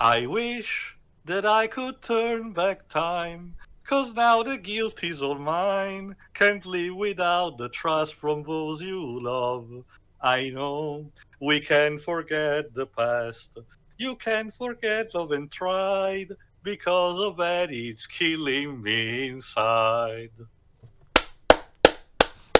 I wish that I could turn back time, 'cause now the guilt is all mine. Can't live without the trust from those you love. I know we can forget the past. You can forget love and tried. Because of that, it's killing me inside.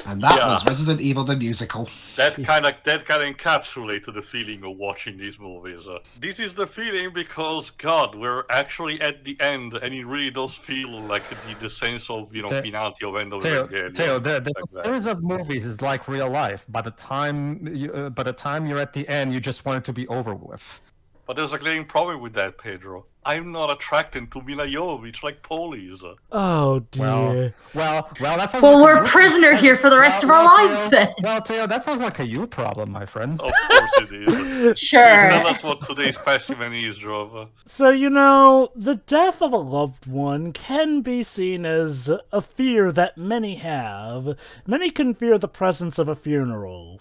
And that was Resident Evil the musical. That kind of encapsulated the feeling of watching these movies. This is the feeling because, God, we're actually at the end, and it really does feel like the sense of, finality of end of the game. Theo, the series of movies is like real life. By the time you're at the end, you just want it to be over with. But there's a glaring problem with that, Pedro. I'm not attracted to Mila Jovovich like Paul is. Oh dear. Well, that sounds well, like we're a prisoner here for the rest of our lives, then. Well, Theo, that sounds like a you problem, my friend. Of course it is. Sure. That's what today's specimen is, Drova. So, the death of a loved one can be seen as a fear that many have. Many can fear the presence of a funeral.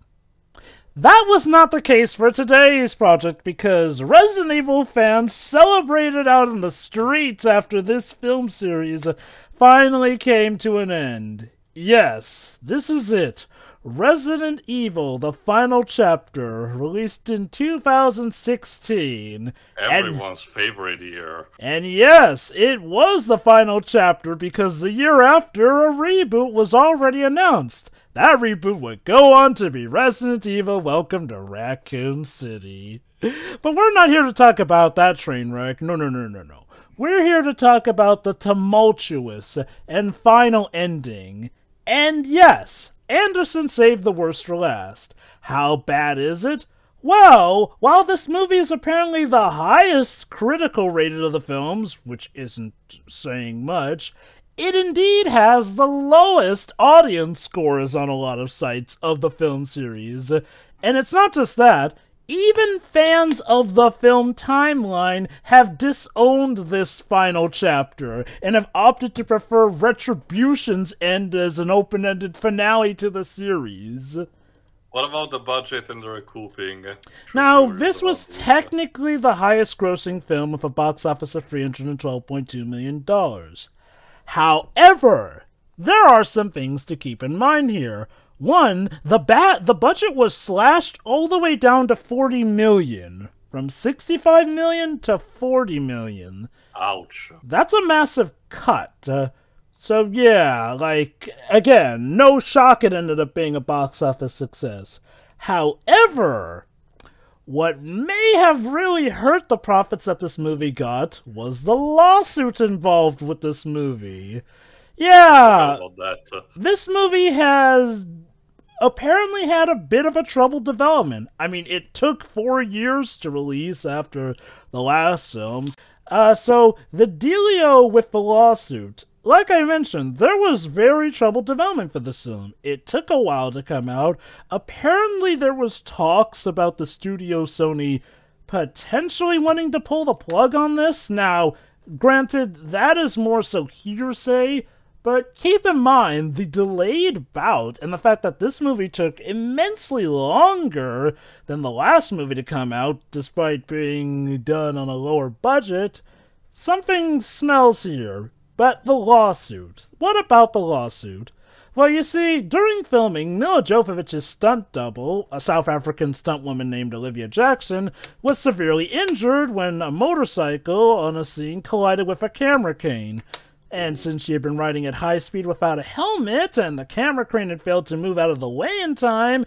That was not the case for today's project because Resident Evil fans celebrated out in the streets after this film series finally came to an end. Yes, this is it. Resident Evil, the final chapter, released in 2016. Everyone's favorite year. And yes, it was the final chapter because the year after, a reboot was already announced. That reboot would go on to be Resident Evil Welcome to Raccoon City. But we're not here to talk about that train wreck. No. We're here to talk about the tumultuous and final ending. And yes, Anderson saved the worst for last. How bad is it? Well, while this movie is apparently the highest critical rated of the films, which isn't saying much, it indeed has the lowest audience scores on a lot of sites of the film series. And it's not just that. Even fans of the film timeline have disowned this final chapter and have opted to prefer Retribution's end as an open-ended finale to the series. What about the budget and the recouping? Now, this was technically the highest grossing film with a box office of $312.2 million. However, there are some things to keep in mind here. One, the budget was slashed all the way down to $40 million. From $65 million to $40 million. Ouch. That's a massive cut. So yeah, again, no shock it ended up being a box office success. However, what may have really hurt the profits that this movie got was the lawsuit involved with this movie. Yeah, this movie has apparently had a bit of a troubled development. I mean, it took 4 years to release after the last films. So the dealio with the lawsuit, like I mentioned, there was very troubled development for this film. It took a while to come out. Apparently there was talks about the studio Sony potentially wanting to pull the plug on this. Now, granted, that is more so hearsay, but keep in mind the delayed bout and the fact that this movie took immensely longer than the last movie to come out, despite being done on a lower budget. Something smells here. But the lawsuit. What about the lawsuit? Well, you see, during filming, Mila Jovovich's stunt double, a South African stunt woman named Olivia Jackson, was severely injured when a motorcycle on a scene collided with a camera crane. And since she had been riding at high speed without a helmet, and the camera crane had failed to move out of the way in time,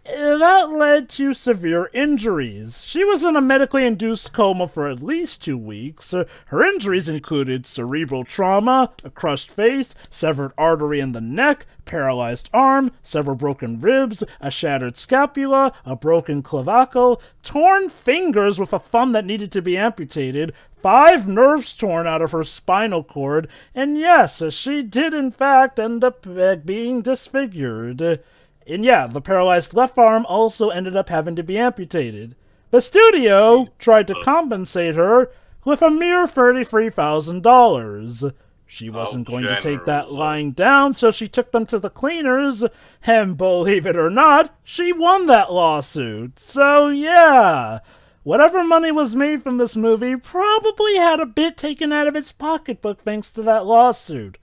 that led to severe injuries. She was in a medically induced coma for at least 2 weeks. Her injuries included cerebral trauma, a crushed face, severed artery in the neck, paralyzed arm, several broken ribs, a shattered scapula, a broken clavicle, torn fingers with a thumb that needed to be amputated, 5 nerves torn out of her spinal cord, and yes, she did in fact end up being disfigured. And yeah, the paralyzed left arm also ended up having to be amputated. The studio tried to compensate her with a mere $33,000. She wasn't going to take that lying down, so she took them to the cleaners, and believe it or not, she won that lawsuit. So yeah, whatever money was made from this movie probably had a bit taken out of its pocketbook thanks to that lawsuit.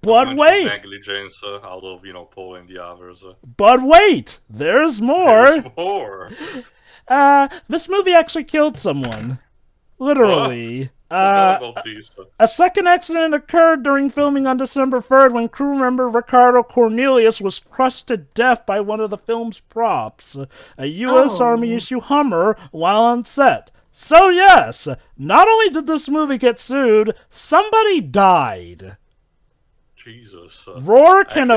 But wait! Negligence out of, pulling the others. But wait! There's more! There's more! This movie actually killed someone. Literally. A second accident occurred during filming on December 3rd when crew member Ricardo Cornelius was crushed to death by one of the film's props, a U.S. Army issue Hummer, while on set. So yes, not only did this movie get sued, somebody died. Jesus. Roar can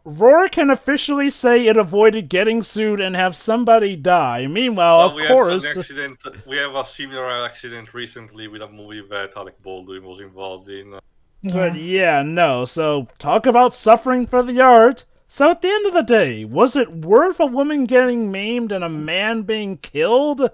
Roar can officially say it avoided getting sued and have somebody die. Meanwhile, of course, we have a similar accident recently with a movie that Alec Baldwin was involved in. But yeah, no. So talk about suffering for the art. So at the end of the day, was it worth a woman getting maimed and a man being killed?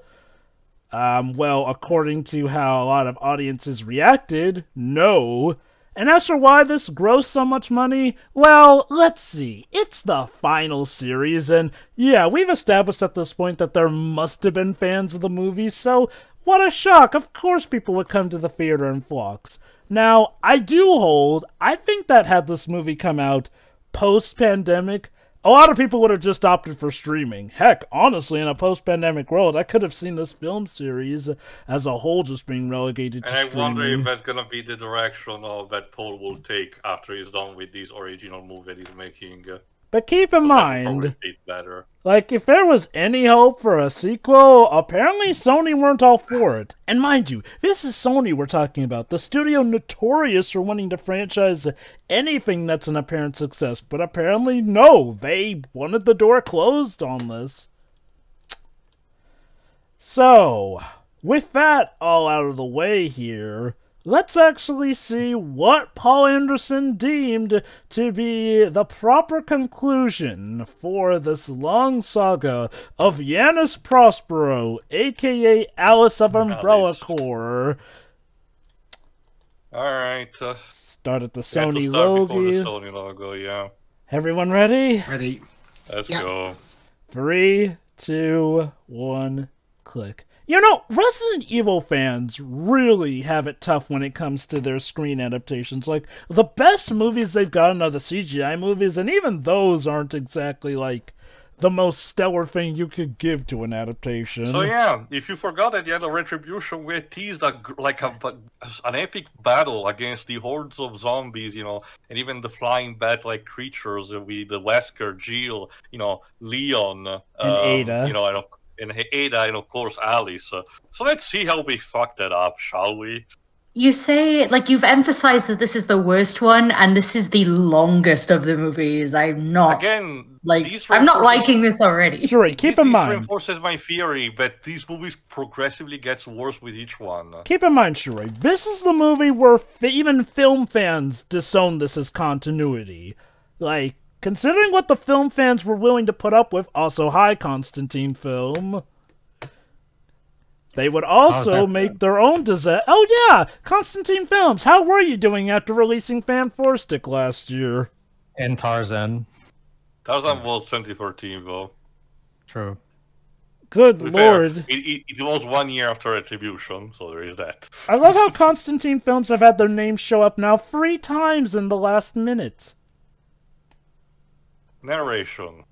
Well, according to how a lot of audiences reacted, no. And as for why this grossed so much money, well, let's see. It's the final series, and yeah, we've established at this point that there must have been fans of the movie, so what a shock. Of course people would come to the theater in flocks. Now, I think that had this movie come out post-pandemic, a lot of people would have just opted for streaming. Heck, honestly, in a post-pandemic world, I could have seen this film series as a whole just being relegated to streaming. And I wonder if that's going to be the direction that Paul will take after he's done with this original movie that he's making. But keep in mind, like, if there was any hope for a sequel, apparently Sony weren't all for it. And mind you, this is Sony we're talking about, the studio notorious for wanting to franchise anything that's an apparent success. But apparently, no, they wanted the door closed on this. So, with that all out of the way here, let's actually see what Paul Anderson deemed to be the proper conclusion for this long saga of Yanis Prospero, aka Alice of Umbrella Corps. Alright. Start at the Sony logo. Yeah. Everyone ready? Ready. Let's go. 3, 2, 1, click. You know, Resident Evil fans really have it tough when it comes to their screen adaptations. Like, the best movies they've gotten are the CGI movies, and even those aren't exactly, like, the most stellar thing you could give to an adaptation. So yeah, if you forgot at the end of Retribution, we teased an epic battle against the hordes of zombies, and even the flying bat-like creatures with the Wesker, Jill, Leon, and Ada. And Ada, and of course Alice. So let's see how we fuck that up, shall we? You say, you've emphasized that this is the worst one, and this is the longest of the movies. I'm not... Again, I'm not liking this already. Sure, keep in mind... This reinforces my theory that these movies progressively gets worse with each one. Keep in mind, Shure, this is the movie where even film fans disown this as continuity. Considering what the film fans were willing to put up with, also hi Constantine film, they would also make their own design. Oh yeah, Constantine Films, how were you doing after releasing Fan 4 Stick last year? And Tarzan. Tarzan was 2013 though. True. Good lord. It was 1 year after Retribution, so there is that. I love how Constantine Films have had their names show up now 3 times in the last minute. Narration.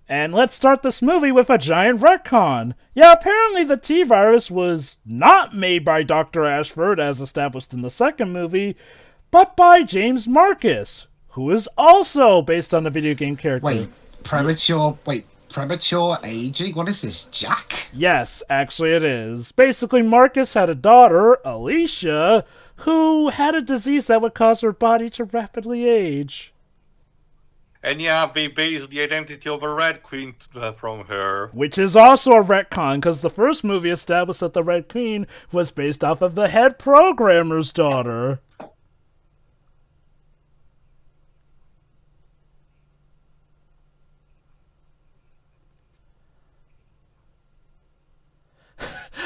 And let's start this movie with a giant retcon. Yeah, apparently the T-Virus was not made by Dr. Ashford, as established in the second movie, but by James Marcus, who is also based on the video game character. Premature aging? What is this, Jack? Yes, actually it is. Basically, Marcus had a daughter, Alicia, who had a disease that would cause her body to rapidly age. And yeah, they based the identity of a Red Queen from her. Which is also a retcon, because the first movie established that the Red Queen was based off of the head programmer's daughter.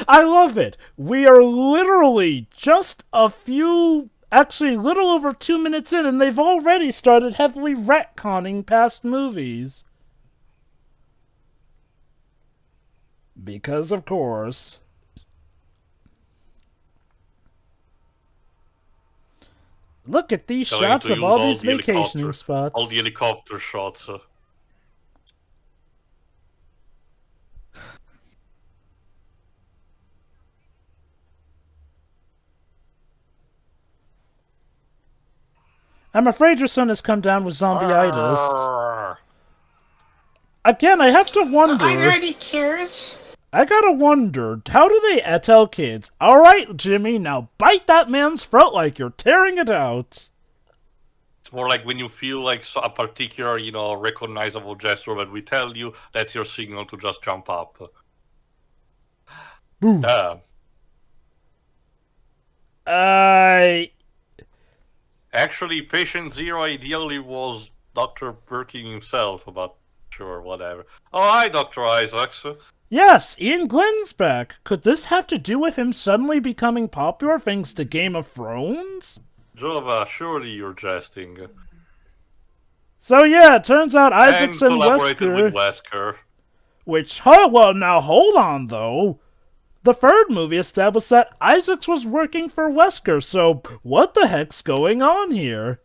I love it. We are literally just a few actually a little over 2 minutes in, and they've already started heavily retconning past movies. Because, of course. Look at these shots of all these vacationing spots. All the helicopter shots. I'm afraid your son has come down with zombie-itis. Again, I have to wonder... Are there any cures? I gotta wonder, how do they tell kids, alright, Jimmy, now bite that man's throat like you're tearing it out? It's more like when you feel like a particular, recognizable gesture that we tell you, that's your signal to just jump up. Boo. Actually, patient zero ideally was Dr. Birkin himself, but sure, whatever. Oh, hi, Dr. Isaacs. Yes, Ian Glenn's back. Could this have to do with him suddenly becoming popular thanks to Game of Thrones? Jova, surely you're jesting. So yeah, it turns out Isaacs and collaborated Wesker... with Wesker. Which, well, now hold on, though. The third movie established that Isaacs was working for Wesker, so what the heck's going on here?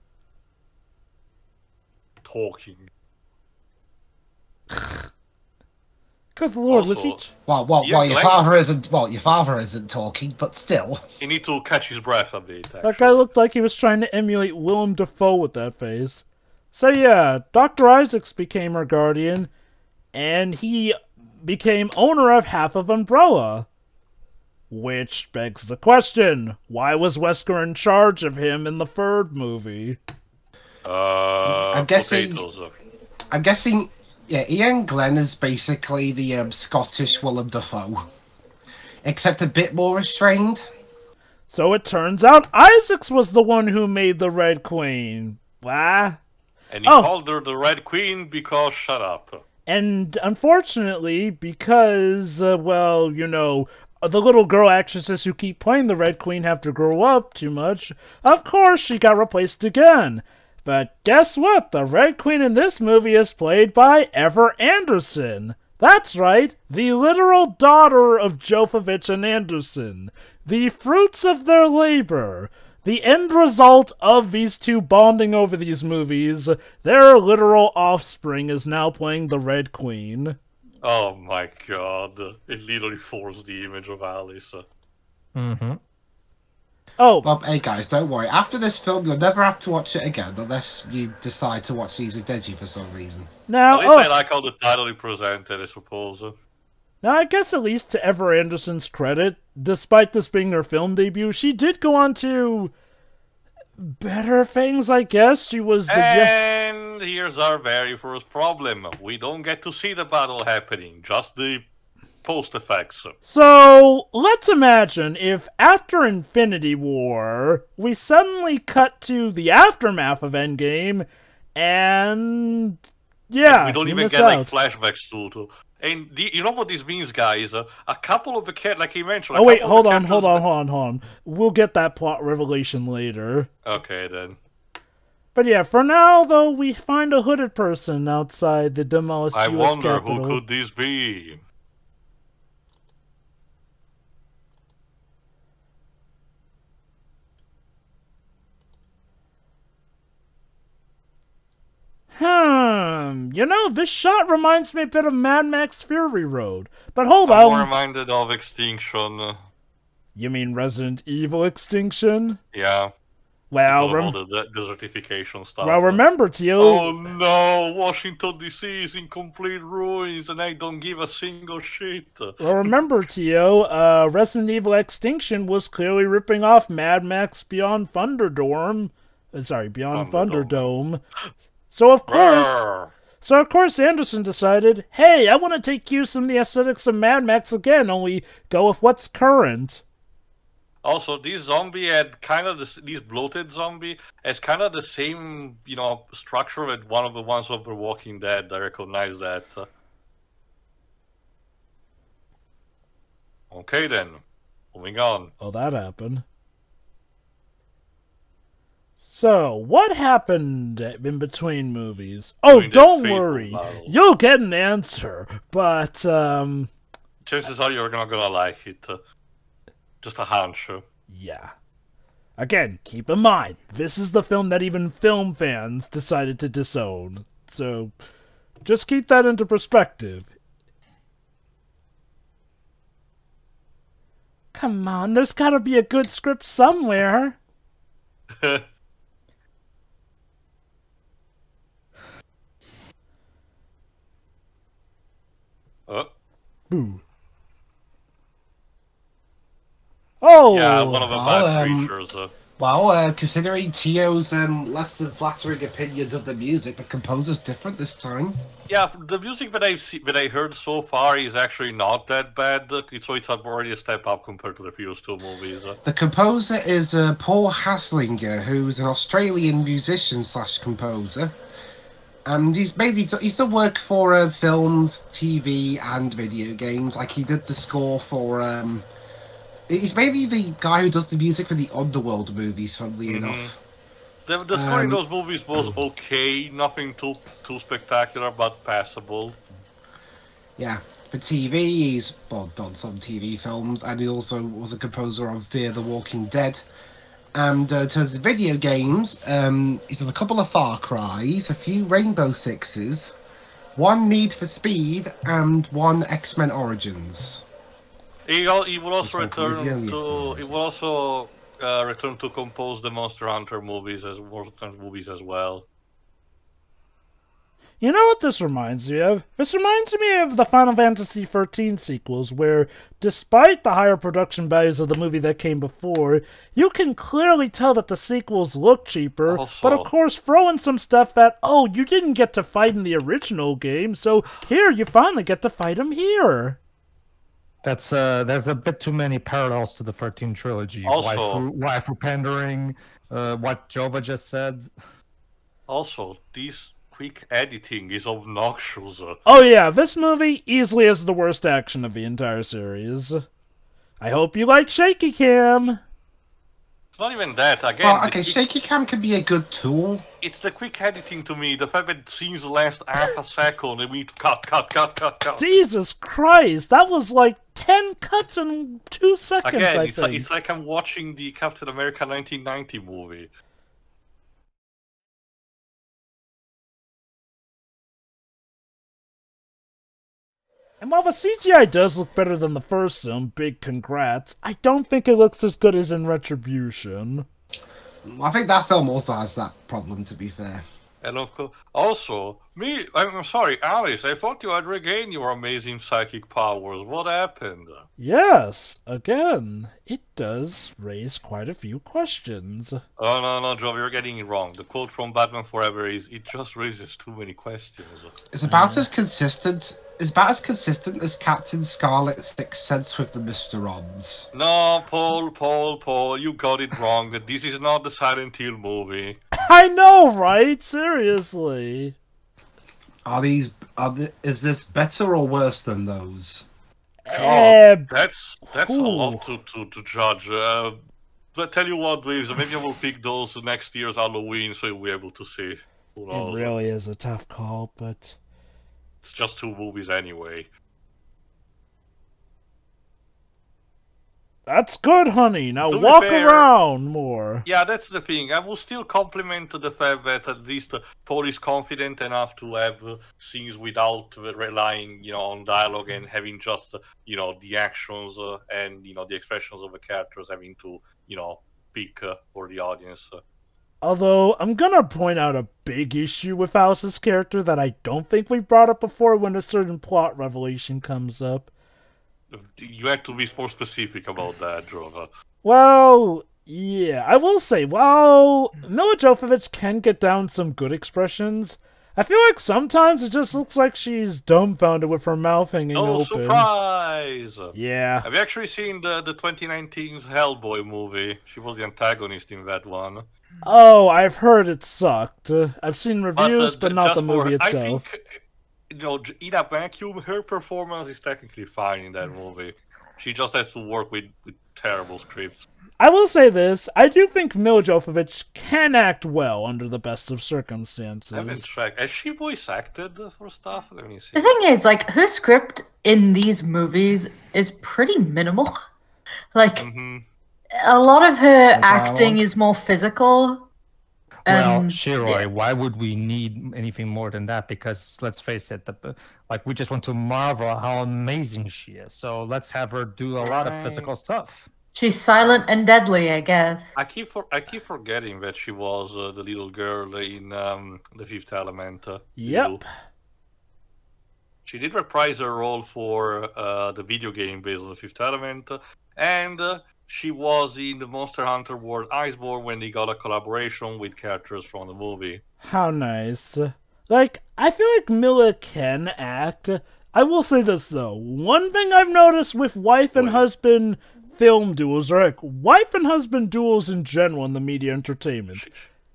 Talking. Good lord, was he... Well, your father isn't talking, but still. You need to catch his breath a bit, actually. That guy looked like he was trying to emulate Willem Dafoe with that face. So yeah, Dr. Isaacs became our guardian, and he became owner of half of Umbrella. Which begs the question, why was Wesker in charge of him in the third movie? I'm guessing, yeah, Ian Glenn is basically the Scottish Willem Dafoe, except a bit more restrained. So it turns out Isaacs was the one who made the Red Queen. Wah? And he called her the Red Queen because, shut up. And unfortunately, because, well, the little girl actresses who keep playing the Red Queen have to grow up too much, of course she got replaced again. But guess what? The Red Queen in this movie is played by Ever Anderson. That's right, the literal daughter of Jovovich and Anderson. The fruits of their labor. The end result of these two bonding over these movies, their literal offspring is now playing the Red Queen. Oh my god, it literally forced the image of Alice. Mm-hmm. Oh. Well, hey guys, don't worry. After this film, you'll never have to watch it again, unless you decide to watch these with Deji for some reason. Now, at least I like how the title is presented, I suppose. Now, I guess at least to Ever Anderson's credit, despite this being her film debut, she did go on to better things, I guess. She was the... And here's our very first problem. We don't get to see the battle happening, just the post-effects. So, let's imagine if after Infinity War, we suddenly cut to the aftermath of Endgame, and... yeah, we don't even get like flashbacks to. And you know what this means, guys? A couple of the like you mentioned. Oh wait, hold on. We'll get that plot revelation later. Okay then. But yeah, for now though, we find a hooded person outside the demolished U.S. Capitol. I wonder who could this be? This shot reminds me a bit of Mad Max Fury Road. But hold on. I'm more reminded of Extinction. You mean Resident Evil Extinction? Yeah. Well, all the desertification stuff. Well, remember, Teal. Oh no, Washington D.C. is in complete ruins, and I don't give a single shit. Well, remember, Tio, Resident Evil Extinction was clearly ripping off Mad Max Beyond Thunderdome. Beyond Thunderdome. So of course, Anderson decided, hey, I want to take cues from the aesthetics of Mad Max again, only go with what's current. Also, this zombie had kind of this bloated zombie has kind of the same, structure with one of the ones of The Walking Dead. I recognize that. Okay then, moving on. Oh, that happened. So, what happened in between movies? Oh, During the don't Fable worry. battle. You'll get an answer. But, Chances are you're not gonna like it. Just a hunch. yeah. Again, keep in mind, this is the film that even film fans decided to disown. So, just keep that into perspective. Come on, there's gotta be a good script somewhere. Boo. Oh! Yeah, one of the bad creatures. Well, considering Tio's less than flattering opinions of the music, the composer's different this time. Yeah, the music that I heard so far is actually not that bad. So it's already a step up compared to the previous two movies. The composer is Paul Haslinger, who's an Australian musician / composer. And he's done work for films, TV, and video games. Like he did the score for he's mainly the guy who does the music for the Underworld movies, funnily enough. The score in those movies was okay, nothing too spectacular, but passable. Yeah, for TV, he's done some TV films, and he also was a composer on Fear the Walking Dead. And in terms of video games, he's done a couple of Far Cry's, a few Rainbow Sixes, one Need for Speed, and one X-Men Origins. He will also return to compose the Monster Hunter movies as well. You know what this reminds me of? This reminds me of the Final Fantasy XIII sequels, where, despite the higher production values of the movie that came before, you can clearly tell that the sequels look cheaper, but of course throw in some stuff that, oh, you didn't get to fight in the original game, so here, you finally get to fight him here. That's there's a bit too many parallels to the 13 trilogy. Also, waifu pandering, what Jova just said. Also, these quick editing is obnoxious. Oh yeah, this movie easily has the worst action of the entire series. I hope you like Shaky Cam. It's not even that. Again, well, okay, Shaky Cam can be a good tool. It's the quick editing to me. The fact that scenes last half a second and we cut. Jesus Christ, that was like 10 cuts in 2 seconds, Again, I think. It's like I'm watching the Captain America 1990 movie. And while the CGI does look better than the first film, big congrats, I don't think it looks as good as in Retribution. I think that film also has that problem, to be fair. And of course, also, I'm sorry, Alice, I thought you had regained your amazing psychic powers. What happened? Yes, again, it does raise quite a few questions. Oh, no, Joe, you're getting it wrong. The quote from Batman Forever is, it just raises too many questions. It's about as consistent as Captain Scarlet's Sixth Sense with the Mysterons. No, Paul, you got it wrong. This is not the Silent Hill movie. I know, right? Seriously. Is this better or worse than those? That's a lot to judge. But tell you what, Waves, maybe I will pick those next year's Halloween, so you'll be able to see. Who knows? It really is a tough call, but it's just 2 movies anyway. That's good, honey. Now walk around more. Yeah, that's the thing. I will still compliment the fact that at least Paul is confident enough to have scenes without relying, on dialogue and having just, the actions and, the expressions of the characters having to, pick for the audience. Although, I'm gonna point out a big issue with Alice's character that I don't think we brought up before when a certain plot revelation comes up. You had to be more specific about that, Drova. Well, yeah, I will say, while Mila Jovovich can get down some good expressions, I feel like sometimes it just looks like she's dumbfounded with her mouth hanging open. Surprise! Yeah. Have you actually seen the 2019's Hellboy movie? She was the antagonist in that one. Oh, I've heard it sucked. I've seen reviews, but not the movie itself. I think, in a vacuum, her performance is technically fine in that movie. She just has to work with terrible scripts. I will say this. I do think Mila Jovovich can act well under the best of circumstances. I haven't checked. Has she voice acted for stuff? Let me see. The thing is, like, her script in these movies is pretty minimal. Like, a lot of her acting is more physical. Well, Shiroi, why would we need anything more than that? Because let's face it, like we just want to marvel how amazing she is. So let's have her do a lot of physical stuff. She's silent and deadly, I guess. I keep forgetting that she was the little girl in The Fifth Element. Yep. She did reprise her role for the video game based on The Fifth Element, and she was in the Monster Hunter World Iceborne when they got a collaboration with characters from the movie. How nice. Like, I feel like Mila can act. I will say this, though. One thing I've noticed with wife and husband film duels, or like wife and husband duels in general in the media entertainment.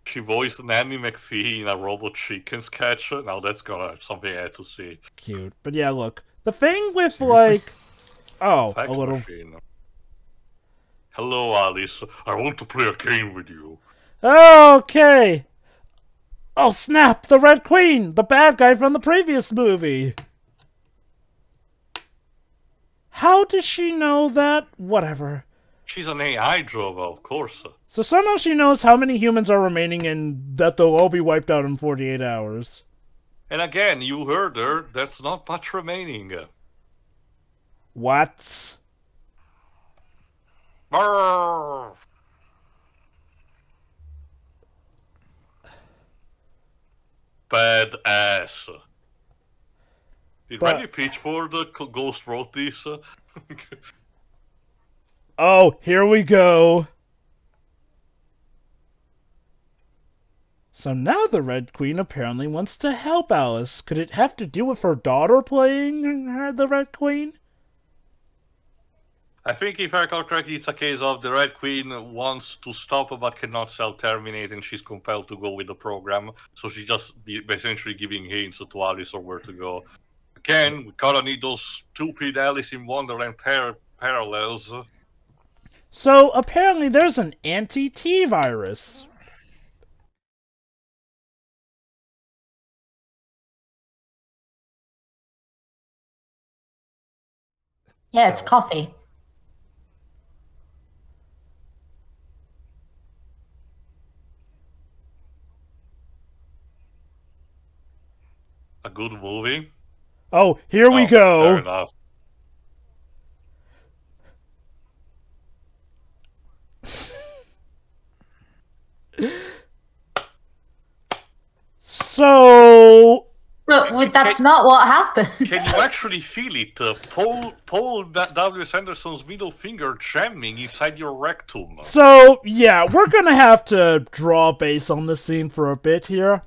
She voiced Nanny McPhee in a Robot Chicken sketch. Now that's gonna something I had to see. Cute. But yeah, look. The thing with, like... Oh, Fax a little... machine. Hello, Alice. I want to play a game with you. Okay. Oh, snap! The Red Queen! The bad guy from the previous movie! How does she know that? Whatever. She's an AI drover, of course. So somehow she knows how many humans are remaining and that they'll all be wiped out in 48 hours. And again, you heard her. There's not much remaining. What? Brrr. Badass. Did Randy Pitchford Ghost wrote this? Oh, here we go. So now the Red Queen apparently wants to help Alice. Could it have to do with her daughter playing the Red Queen? I think if I recall correctly, it's a case of the Red Queen wants to stop but cannot self-terminate, and she's compelled to go with the program. So she's just essentially giving hints to Alice or where to go. Again, we kinda need those stupid Alice in Wonderland parallels. So apparently there's an anti-T virus. Yeah, it's coffee. A good movie? Oh, here we go. Fair enough. So... But that's not what happened. Can you actually feel it? Paul W. Sanderson's middle finger jamming inside your rectum. So, yeah, we're gonna have to draw base on this scene for a bit here.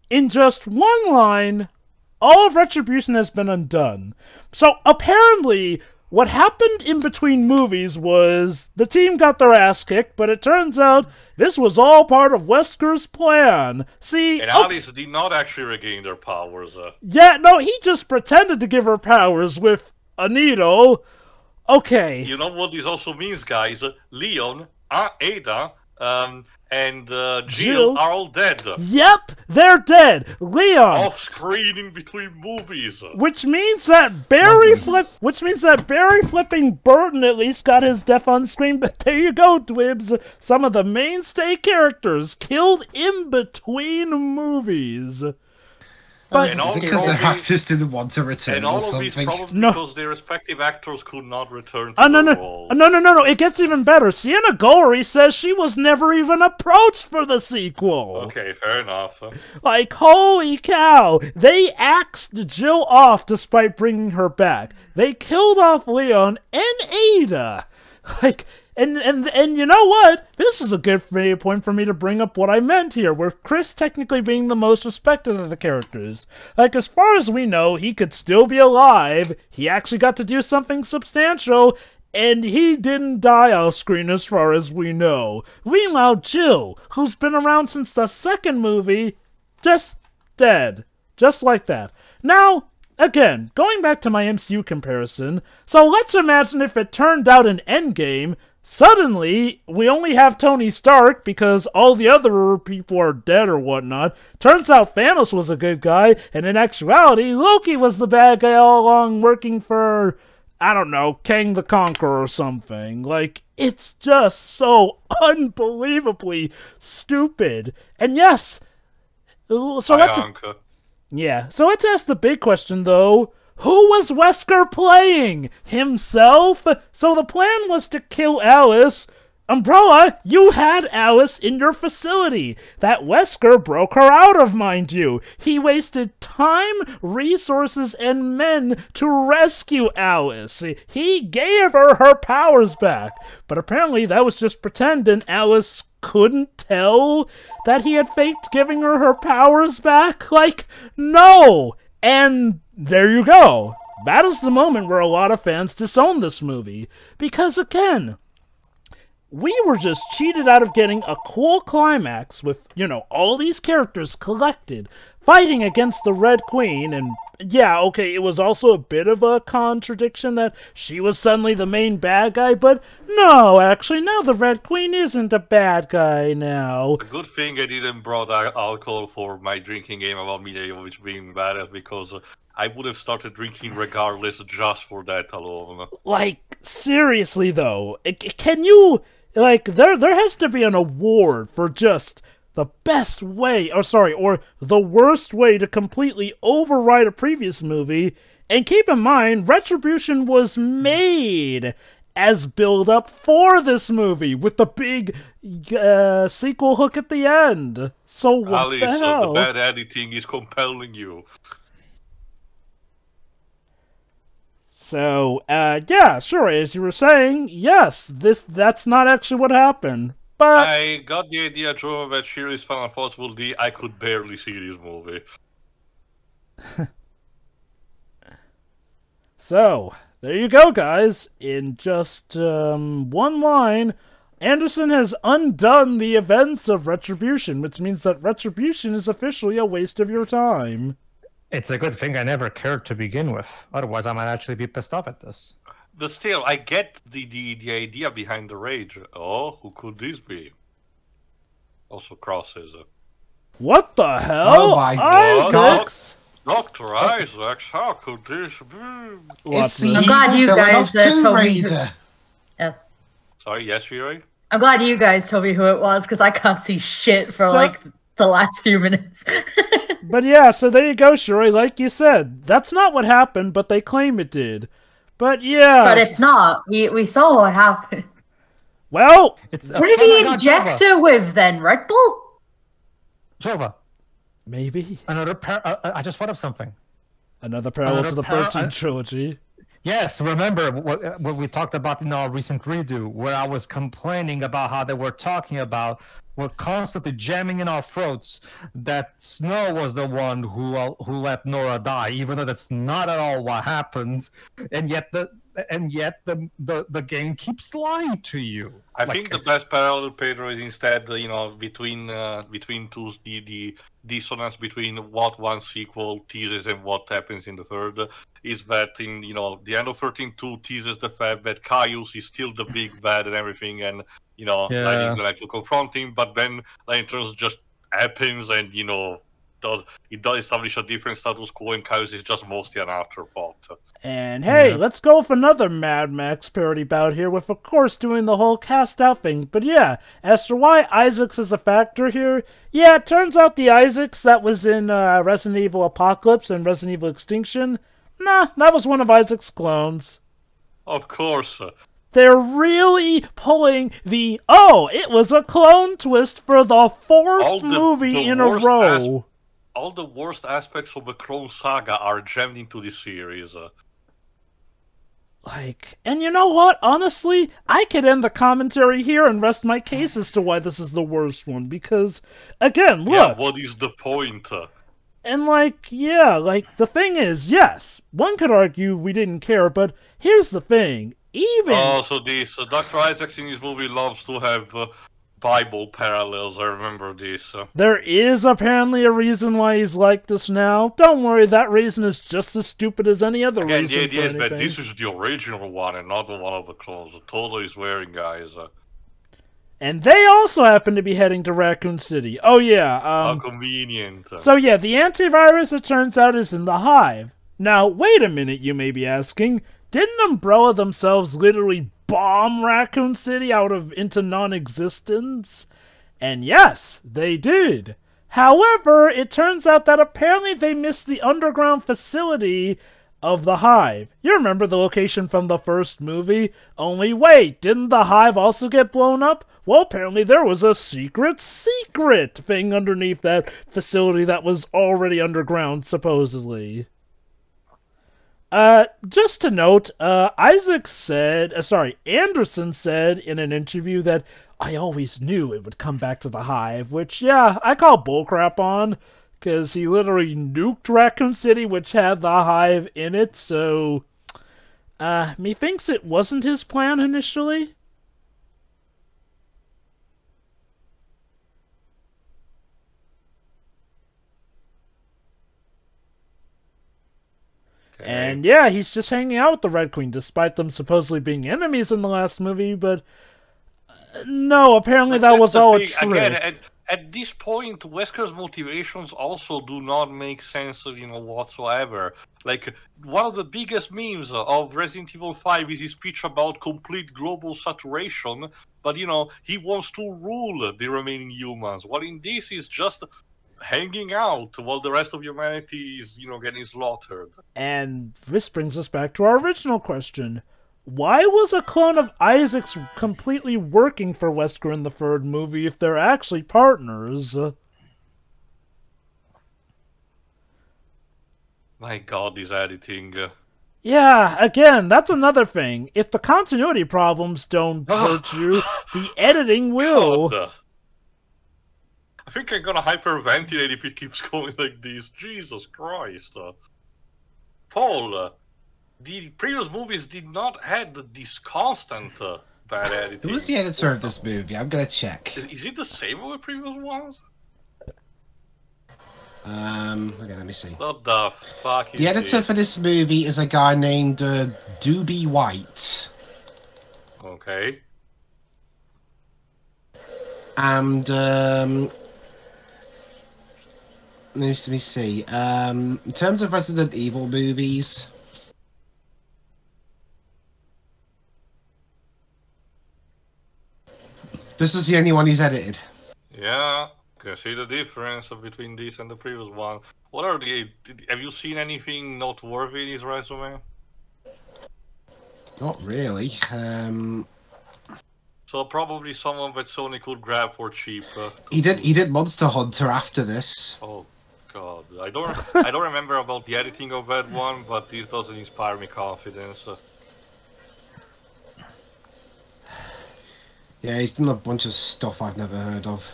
In just one line, all of Retribution has been undone. So, apparently, what happened in between movies was the team got their ass kicked, but it turns out this was all part of Wesker's plan. See, and Alice did not actually regain their powers. Yeah, no, he just pretended to give her powers with a needle. Okay. You know what this also means, guys? Leon, Ada, and Jill are all dead. Yep, they're dead. Leon off screen in between movies. Which means that Barry flipping Burton at least got his death on screen. But there you go, Dwibs. Some of the mainstay characters killed in between movies. But because the actors didn't want to return and or all of something. these probably because their respective actors could not return to the role. No, it gets even better. Sienna Gory says she was never even approached for the sequel. Okay, fair enough. Like, holy cow. They axed Jill off despite bringing her back. They killed off Leon and Ada. Like... And you know what? This is a good point for me to bring up what I meant here, with Chris technically being the most respected of the characters. Like, as far as we know, he could still be alive, he actually got to do something substantial, and he didn't die off screen as far as we know. Meanwhile, Jill, who's been around since the second movie, just dead. Just like that. Now... Again, going back to my MCU comparison, so let's imagine if it turned out in Endgame Suddenly, we only have Tony Stark because all the other people are dead or whatnot. Turns out Thanos was a good guy, and in actuality, Loki was the bad guy all along working for, I don't know, Kang the Conqueror or something. Like, it's just so unbelievably stupid. And yes, so so let's ask the big question, though. Who was Wesker playing? Himself? So the plan was to kill Alice. Umbrella, you had Alice in your facility. That Wesker broke her out of, mind you. He wasted time, resources, and men to rescue Alice. He gave her her powers back. But apparently that was just pretend, and Alice couldn't tell that he had faked giving her her powers back? Like, no! And there you go. That is the moment where a lot of fans disown this movie. Because again, we were just cheated out of getting a cool climax with, you know, all these characters collected, fighting against the Red Queen, and yeah, okay, it was also a bit of a contradiction that she was suddenly the main bad guy, but no, actually, now the Red Queen isn't a bad guy now. A good thing I didn't brought alcohol for my drinking game about Milojevic being badass, because I would have started drinking regardless just for that alone. Like, seriously though, can you, like, there has to be an award for just the best way, or the worst way to completely override a previous movie. And keep in mind, Retribution was made as build-up for this movie, with the big sequel hook at the end. So what the hell? The bad editing is compelling you. So, yeah, sure, as you were saying, yes, that's not actually what happened. But I got the idea, Joe, that Shiri's final thoughts will be, I could barely see this movie. So, there you go, guys. In just one line, Anderson has undone the events of Retribution, which means that Retribution is officially a waste of your time. It's a good thing I never cared to begin with. Otherwise, I might actually be pissed off at this. But still, I get the idea behind the rage. Oh, who could this be? Also crosses. What the hell? Oh my Isaacs! Dr. Isaacs, how could this be? It's the I'm glad you guys told me. Yeah. Sorry, yes, Shiri? I'm glad you guys told me who it was, because I can't see shit for like the last few minutes. But yeah, so there you go, Shuri. Like you said, that's not what happened, but they claim it did. But yeah. But it's not. We saw what happened. Well, what did he inject her with then? Red Bull? Jova. Maybe. I just thought of something. Another parallel to the 13th trilogy. Yes, remember what we talked about in our recent redo, where I was complaining about how they were talking about, we're constantly jamming in our throats that Snow was the one who let Nora die, even though that's not at all what happened, and yet the game keeps lying to you. I think the best parallel, Pedro, is instead between two the dissonance between what one sequel teases and what happens in the third is that in the end of 13-2 teases the fact that Caius is still the big bad and everything, and Lightning's going to confront him, but then Lanterns just happens and it does establish a different status quo, and Caius is just mostly an afterthought. And hey, let's go with another Mad Max parody bout here, with of course doing the whole cast out thing. But yeah, as to why Isaacs is a factor here, yeah, it turns out the Isaacs that was in Resident Evil Apocalypse and Resident Evil Extinction, nah, that was one of Isaac's clones. Of course. They're really pulling the, it was a clone twist for the fourth movie in a row. All the worst aspects of the Clone Saga are jammed into this series. And you know what? Honestly, I could end the commentary here and rest my case as to why this is the worst one, because, again, look. Yeah, what is the point? And the thing is, yes, one could argue we didn't care, but here's the thing. So this Dr. Isaacs in this movie loves to have Bible parallels. I remember this. There is apparently a reason why he's like this now. Don't worry, that reason is just as stupid as any other Again, reason. the idea is for that anything. this is the original one and not the one of the clones. The Toto is wearing, guys. And they also happen to be heading to Raccoon City. Oh yeah. How convenient. So yeah, the antivirus, it turns out, is in the Hive. Now, wait a minute, you may be asking. Didn't Umbrella themselves literally bomb Raccoon City into non-existence? And yes, they did. However, it turns out that apparently they missed the underground facility of the Hive. You remember the location from the first movie? Only wait, didn't the Hive also get blown up? Well, apparently there was a secret thing underneath that facility that was already underground, supposedly. Just to note, Anderson said in an interview that I always knew it would come back to the Hive, which, yeah, I call bullcrap on, because he literally nuked Raccoon City, which had the Hive in it, so, methinks it wasn't his plan initially. And yeah, he's just hanging out with the Red Queen, despite them supposedly being enemies in the last movie, but no, apparently that was all a trick. Again, at this point, Wesker's motivations also do not make sense, whatsoever. Like, one of the biggest memes of Resident Evil 5 is his speech about complete global saturation, but, he wants to rule the remaining humans, while in this is just hanging out while the rest of humanity is, getting slaughtered. And this brings us back to our original question. Why was a clone of Isaac's completely working for Wesker in the third movie if they're actually partners? My god, this editing. Yeah, again, that's another thing. If the continuity problems don't hurt you, the editing will. God. I think I'm gonna hyperventilate if it keeps going like this. Jesus Christ. Paul, the previous movies did not have this constant bad editing. Who's the editor of this movie? I'm gonna check. Is it the same with the previous ones? Okay, let me see. What the fuck is The editor this? for this movie is a guy named Doobie White. Okay. And, let me see. In terms of Resident Evil movies, this is the only one he's edited. Yeah, can see the difference between this and the previous one. What are the? Have you seen anything noteworthy in his resume? Not really. So probably someone that Sony could grab for cheap. He did Monster Hunter after this. Oh god, I don't remember about the editing of that one, but this doesn't inspire me confidence. Yeah, he's done a bunch of stuff I've never heard of.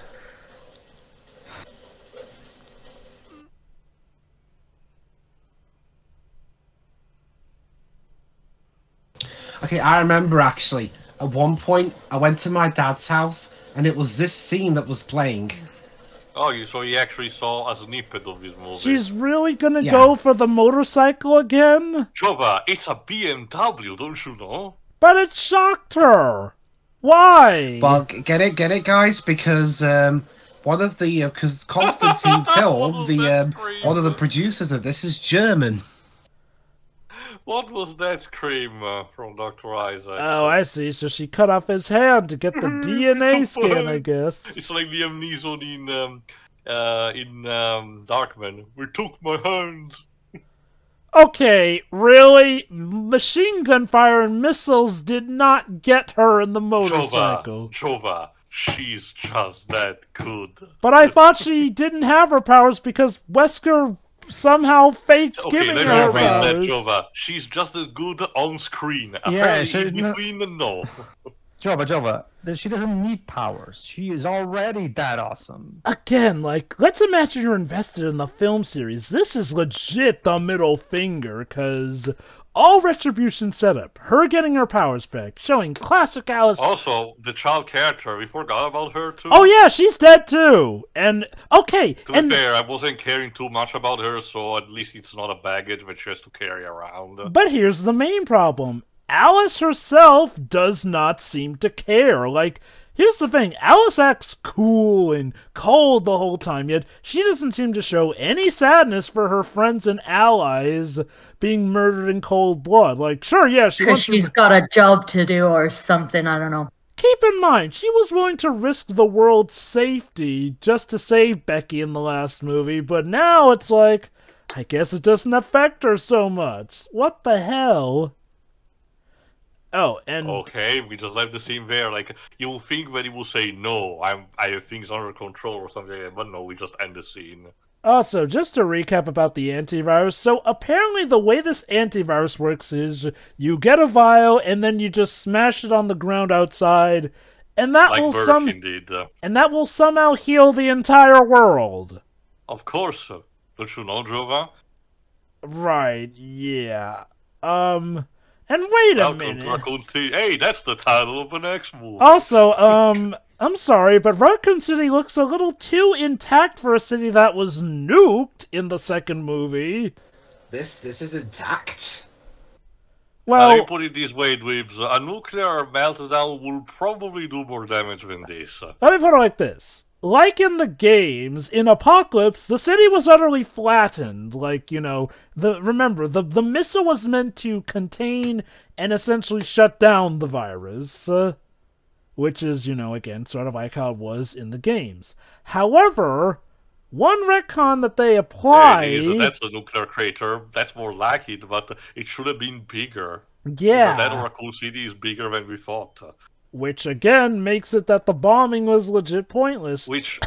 Okay, I remember actually, at one point, I went to my dad's house, and it was this scene that was playing. Oh, so you actually saw a snippet of this movie. She's really gonna go for the motorcycle again? Jova, it's a BMW, don't you know? But it shocked her! Why? Well, get it, guys, because one of the because Constantine film, one of the producers of this is German. What was that scream from Dr. Isaac? Oh, I see. So she cut off his hand to get the DNA scan, I guess. It's like Liam Neeson in Darkman. We took my hands. Okay, really? Machine gun fire and missiles did not get her in the motorcycle. Jova, she's just that good. But I thought she didn't have her powers because Wesker somehow faked giving her let me rephrase powers. that, Jova. She's just as good on screen. Apparently, in between, no. Jova, she doesn't need powers. She is already that awesome. Again, like, let's imagine you're invested in the film series. This is legit the middle finger, because all Retribution setup, her getting her powers back, showing classic Alice. Also, the child character, we forgot about her too. Oh yeah, she's dead too. And, okay. To be fair, I wasn't caring too much about her, so at least it's not a baggage that she has to carry around. But here's the main problem. Alice herself does not seem to care. Like, here's the thing. Alice acts cool and cold the whole time, yet she doesn't seem to show any sadness for her friends and allies being murdered in cold blood. Like, sure, yeah, she's got a job to do or something, I don't know. Keep in mind, she was willing to risk the world's safety just to save Becky in the last movie, but now it's like, I guess it doesn't affect her so much. What the hell? Oh, and okay, we just left the scene there. Like, you will think that he will say, no, I have things under control or something like that, but no, we just end the scene. Also, just to recap about the antivirus, so apparently the way this antivirus works is you get a vial and then you just smash it on the ground outside, and that like and that will somehow heal the entire world. Of course, don't you know, Jova? Right, yeah. And wait a minute. Raccoon City. Hey, that's the title of the next movie. Also, I'm sorry, but Raccoon City looks a little too intact for a city that was nuked in the second movie. This is intact. Well, let me put it this way, Dweebs. A nuclear meltdown will probably do more damage than this. Let me put it like this. Like in the games, in Apocalypse, the city was utterly flattened. Like, you know, remember, the missile was meant to contain and essentially shut down the virus. Which is, you know, again, sort of like how it was in the games. However, one retcon that they apply... Hey, that's a nuclear crater. That's more like it, but it should have been bigger. Yeah. That Raccoon City is bigger than we thought. Which, again, makes it that the bombing was legit pointless. Which...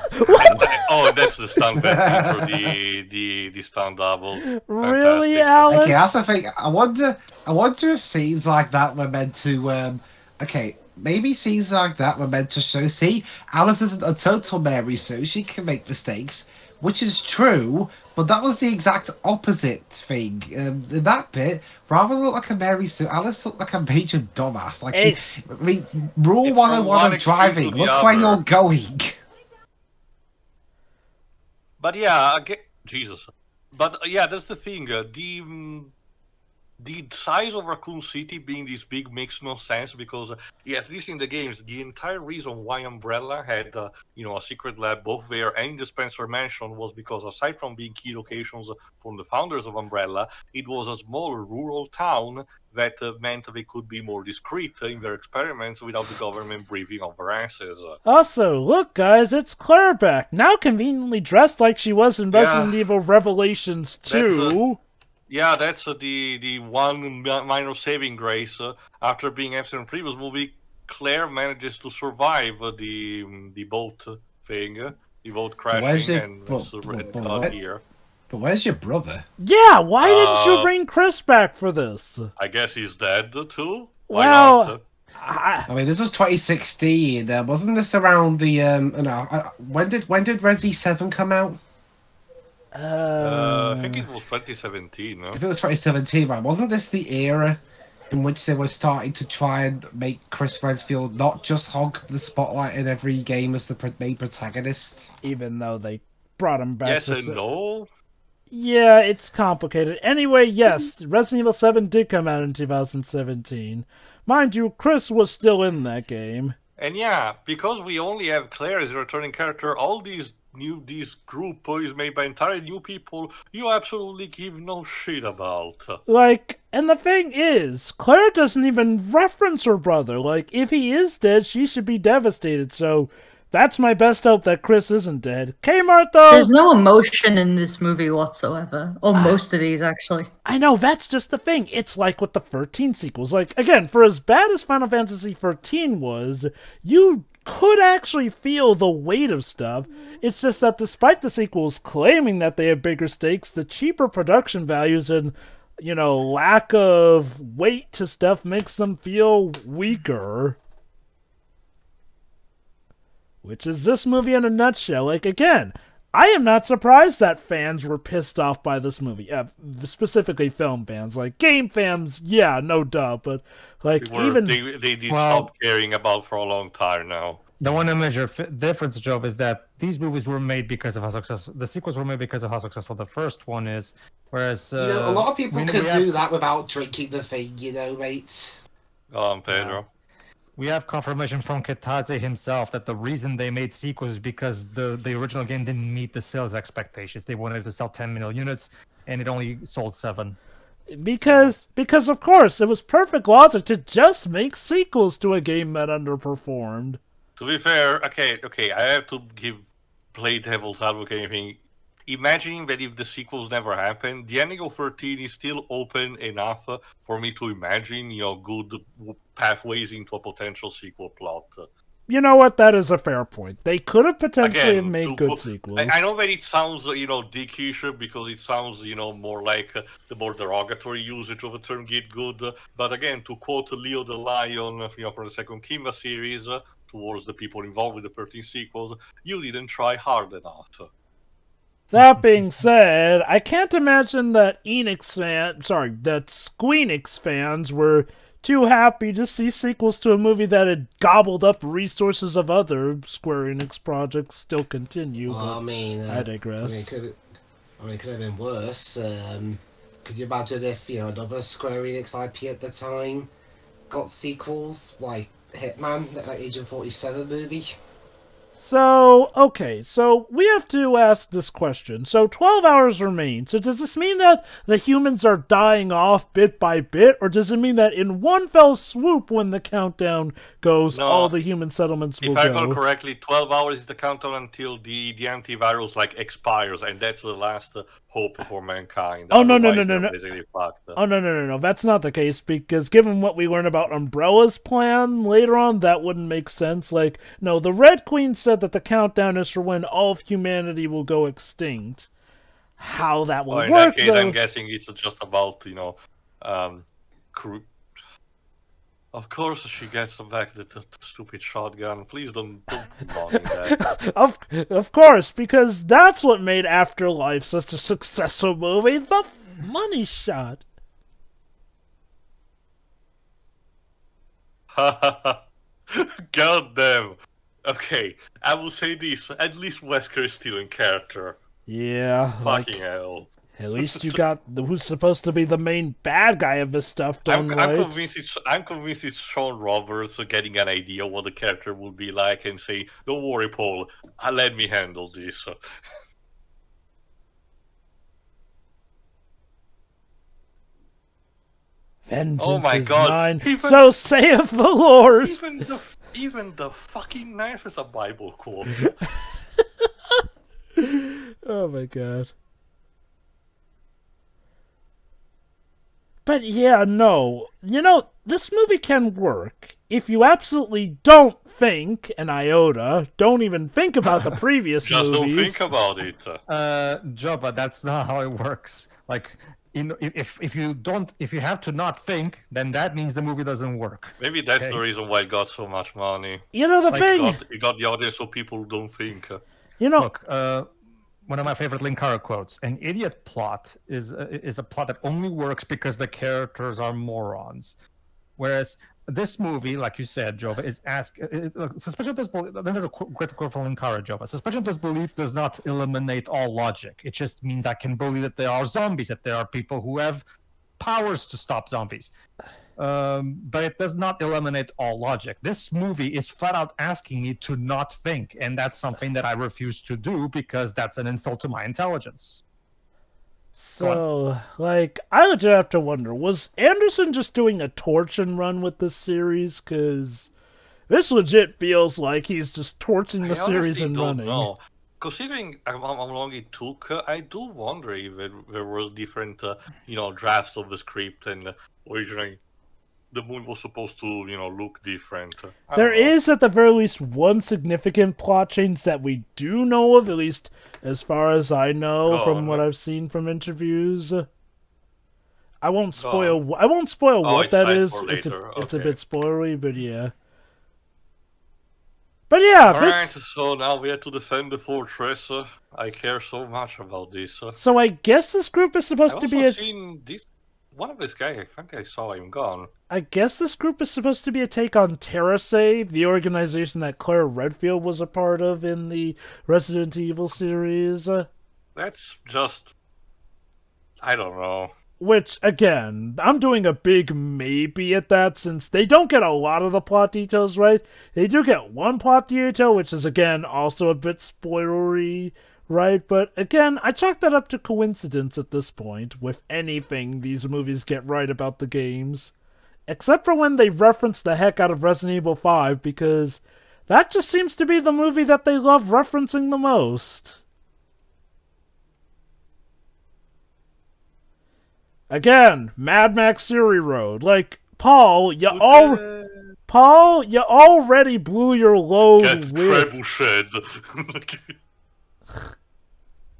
oh, that's the stunt for the stunt double. Really, Fantastic. Alice? Okay, that's the thing. I wonder if scenes like that were meant to... okay, maybe scenes like that were meant to show... See, Alice isn't a total Mary Sue. She can make mistakes, which is true, but that was the exact opposite thing. In that bit, rather than look like a Mary Sue, Alice looked like a major dumbass. Like, hey, I mean, rule 101 of driving. Look where you're going. But yeah, Jesus. But yeah, that's the thing. The size of Raccoon City being this big makes no sense because, yeah, at least in the games, the entire reason why Umbrella had, you know, a secret lab both there and in the Spencer Mansion was because, aside from being key locations from the founders of Umbrella, it was a small rural town that meant they could be more discreet in their experiments without the government breathing on their asses. Also, look, guys, it's Claire back, now conveniently dressed like she was in Resident Evil Revelations 2. Yeah, that's the one minor saving grace. After being absent in the previous movie, Claire manages to survive the boat thing, the boat crashing, and here. But where's your brother? Yeah, why didn't you bring Chris back for this? I guess he's dead too. Why well, not? I mean, this was 2016. Wasn't this around the when did Resi 7 come out? I think it was 2017. No? If it was 2017, right? Wasn't this the era in which they were starting to try and make Chris Redfield not just hog the spotlight in every game as the main protagonist? Even though they brought him back. Yes and no. Yeah, it's complicated. Anyway, yes, Resident Evil 7 did come out in 2017. Mind you, Chris was still in that game. And yeah, because we only have Claire as a returning character, all this group is made by entirely new people you absolutely give no shit about. Like, and the thing is, Claire doesn't even reference her brother. Like, if he is dead, she should be devastated, so that's my best hope that Chris isn't dead. Kmart, though... There's no emotion in this movie whatsoever. Or most of these, actually. I know, that's just the thing. It's like with the 13 sequels. Like, again, for as bad as Final Fantasy 13 was, you could actually feel the weight of stuff. It's just that despite the sequels claiming that they have bigger stakes, the cheaper production values and, you know, lack of weight to stuff makes them feel weaker. which is this movie in a nutshell. Like, again, I am not surprised that fans were pissed off by this movie. Specifically film fans. Like, game fans, yeah, no duh, but like they stopped caring about for a long time now. The one major difference, Joe, is that these movies were made because of how successful the sequels were made because of how successful the first one is. Whereas a lot of people could do that without drinking the thing, mate. Pedro. We have confirmation from Kitase himself that the reason they made sequels is because the original game didn't meet the sales expectations. They wanted to sell 10 million units, and it only sold 7. Because of course, it was perfect logic to just make sequels to a game that underperformed. To be fair, okay, I have to play devil's advocate thing. Imagining that if the sequels never happen, the ending of 13 is still open enough for me to imagine, good pathways into a potential sequel plot. You know what? That is a fair point. They could have potentially made good sequels. I know that it sounds, dickish because it sounds, more like the more derogatory usage of the term "get good." But again, to quote Leo the Lion, from the second Kimba series, towards the people involved with the 13 sequels, you didn't try hard enough. That being said, I can't imagine that Squeenix fans were too happy to see sequels to a movie that had gobbled up resources of other Square Enix projects still continue. Well, I digress. It could have been worse. Could you imagine if another Square Enix IP at the time got sequels like Hitman, that Agent 47 movie? So we have to ask this question. So 12 hours remain. So does this mean that the humans are dying off bit by bit, or does it mean that in one fell swoop when the countdown goes, all the human settlements will go? If I recall correctly, 12 hours is the countdown until the antivirus expires, and that's the last hope for mankind. Oh, no. Oh, no. That's not the case, because given what we learn about Umbrella's plan later on, that wouldn't make sense. Like, no, the Red Queen said that the countdown is for when all of humanity will go extinct. How that will work, in that case, though, I'm guessing it's just about, Of course she gets back the stupid shotgun. Please don't put money in that. Of course, because that's what made Afterlife such a successful movie. The money shot. God damn. Okay, I will say this. At least Wesker is still in character. Yeah. Fucking hell. At least you got who's supposed to be the main bad guy of this stuff done right. I'm convinced it's Sean Roberts getting an idea what the character would be like and say, "Don't worry, Paul. Let me handle this." Vengeance is mine. So saith the Lord. Even the fucking knife is a Bible quote. Oh my god. But yeah, no. This movie can work if you absolutely don't think an iota, don't even think about the previous Just movies. Just don't think about it. Joe, but that's not how it works. Like, if you have to not think, then that means the movie doesn't work. Maybe that's the reason why it got so much money. The thing... It got the audience so people don't think. Look, one of my favorite Linkara quotes: "An idiot plot is a plot that only works because the characters are morons." Whereas this movie, like you said, Jova, is suspension of disbelief. Another great quote from Linkara, Jova: "Suspension of disbelief does not eliminate all logic. It just means I can believe that there are zombies, that there are people who have powers to stop zombies. But it does not eliminate all logic. This movie is flat out asking me to not think, and that's something that I refuse to do because that's an insult to my intelligence." So, I legit have to wonder, was Anderson just doing a torch and run with this series? Because this legit feels like he's just torching the series and running. Know. Considering how long it took, I do wonder if there were different, drafts of the script, and originally the movie was supposed to, look different. There is, at the very least, one significant plot change that we do know of, at least as far as I know from what I've seen from interviews. I won't spoil what that is. It's a bit spoilery, but yeah. But yeah, Alright, so now we have to defend the fortress. I care so much about this. So I guess this group is supposed to be seen this... One of this guy, I think I saw him gone. I guess this group is supposed to be a take on TerraSave, the organization that Claire Redfield was a part of in the Resident Evil series. That's just... I don't know. Which, again, I'm doing a big maybe at that, since they don't get a lot of the plot details right. They do get one plot detail, which is, again, also a bit spoilery, right? But, again, I chalk that up to coincidence at this point, with anything these movies get right about the games. Except for when they reference the heck out of Resident Evil 5, because that just seems to be the movie that they love referencing the most. Again, Mad Max Fury Road. Like, Paul, you already blew your load with...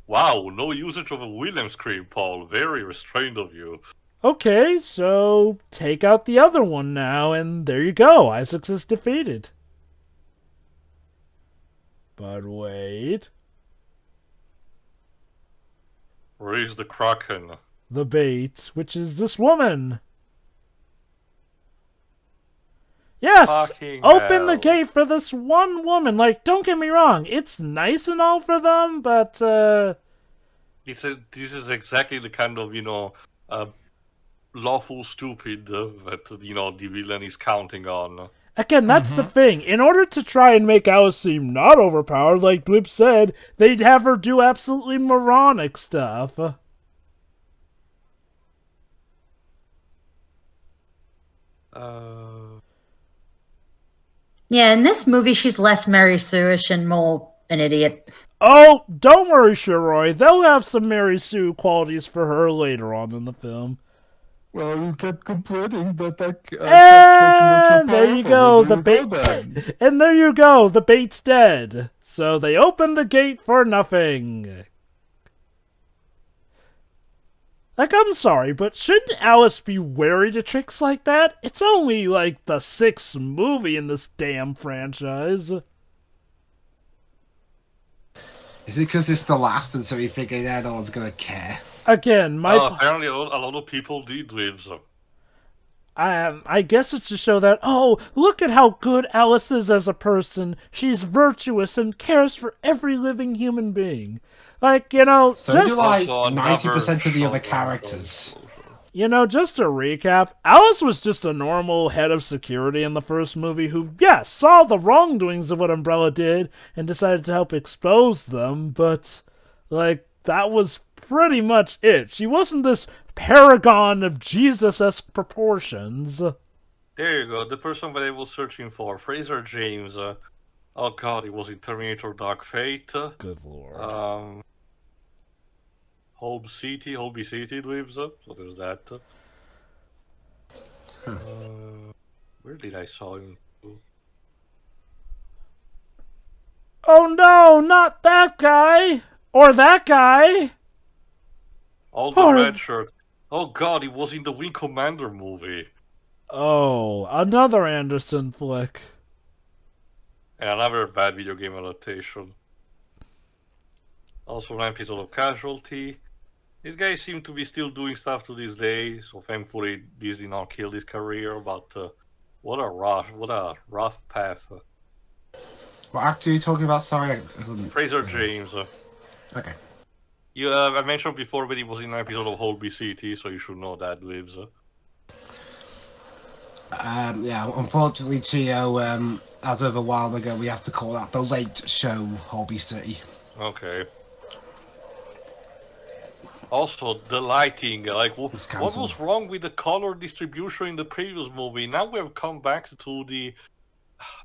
Wow, no usage of a Williams scream, Paul. Very restrained of you. Okay, so take out the other one now, and there you go. Isaacs is defeated. But wait. Where is the Kraken? The bait, which is this woman. Yes! Open the gate for this one woman. Like, don't get me wrong, it's nice and all for them, but, This is exactly the kind of, lawful stupid that, the villain is counting on. Again, that's the thing. In order to try and make Alice seem not overpowered, like Dwip said, they'd have her do absolutely moronic stuff. Yeah, in this movie, she's less Mary Sue-ish and more an idiot. Oh, don't worry, Shiroi. They'll have some Mary Sue qualities for her later on in the film. Well, you kept complaining that and there you go, the bait. And there you go, the bait's dead. So they opened the gate for nothing. Like, I'm sorry, but shouldn't Alice be wary to tricks like that? It's only, like, the 6th movie in this damn franchise. Is it because it's the last and so you figure that no one's gonna care? Again, apparently a lot of people did with them. I guess it's to show that, oh, look at how good Alice is as a person. She's virtuous and cares for every living human being. Like, so just... do, like, 90% of the other characters. Just to recap, Alice was just a normal head of security in the first movie who, yes, saw the wrongdoings of what Umbrella did and decided to help expose them, but, like, that was pretty much it. She wasn't this paragon of Jesus-esque proportions. There you go, the person that I was searching for, Fraser James. Oh god, he was in Terminator Dark Fate. Good lord. Holby City, Dweebs, so there's that. Where did I saw him? Oh no, not that guy! Or that guy! All the red shirt. Oh god, he was in the Wing Commander movie. Oh, another Anderson flick. And another bad video game adaptation. Also an episode of Casualty. These guys seem to be still doing stuff to this day, so thankfully this did not kill his career, but what a rough path. What actor are you talking about? Sorry, Fraser James. Okay. I mentioned before that he was in an episode of Holby City, so you should know that, Lives. Yeah, unfortunately, Tio, as of a while ago, we have to call that the late show Holby City. Okay. Also, the lighting, like, what was wrong with the color distribution in the previous movie? Now we have come back to the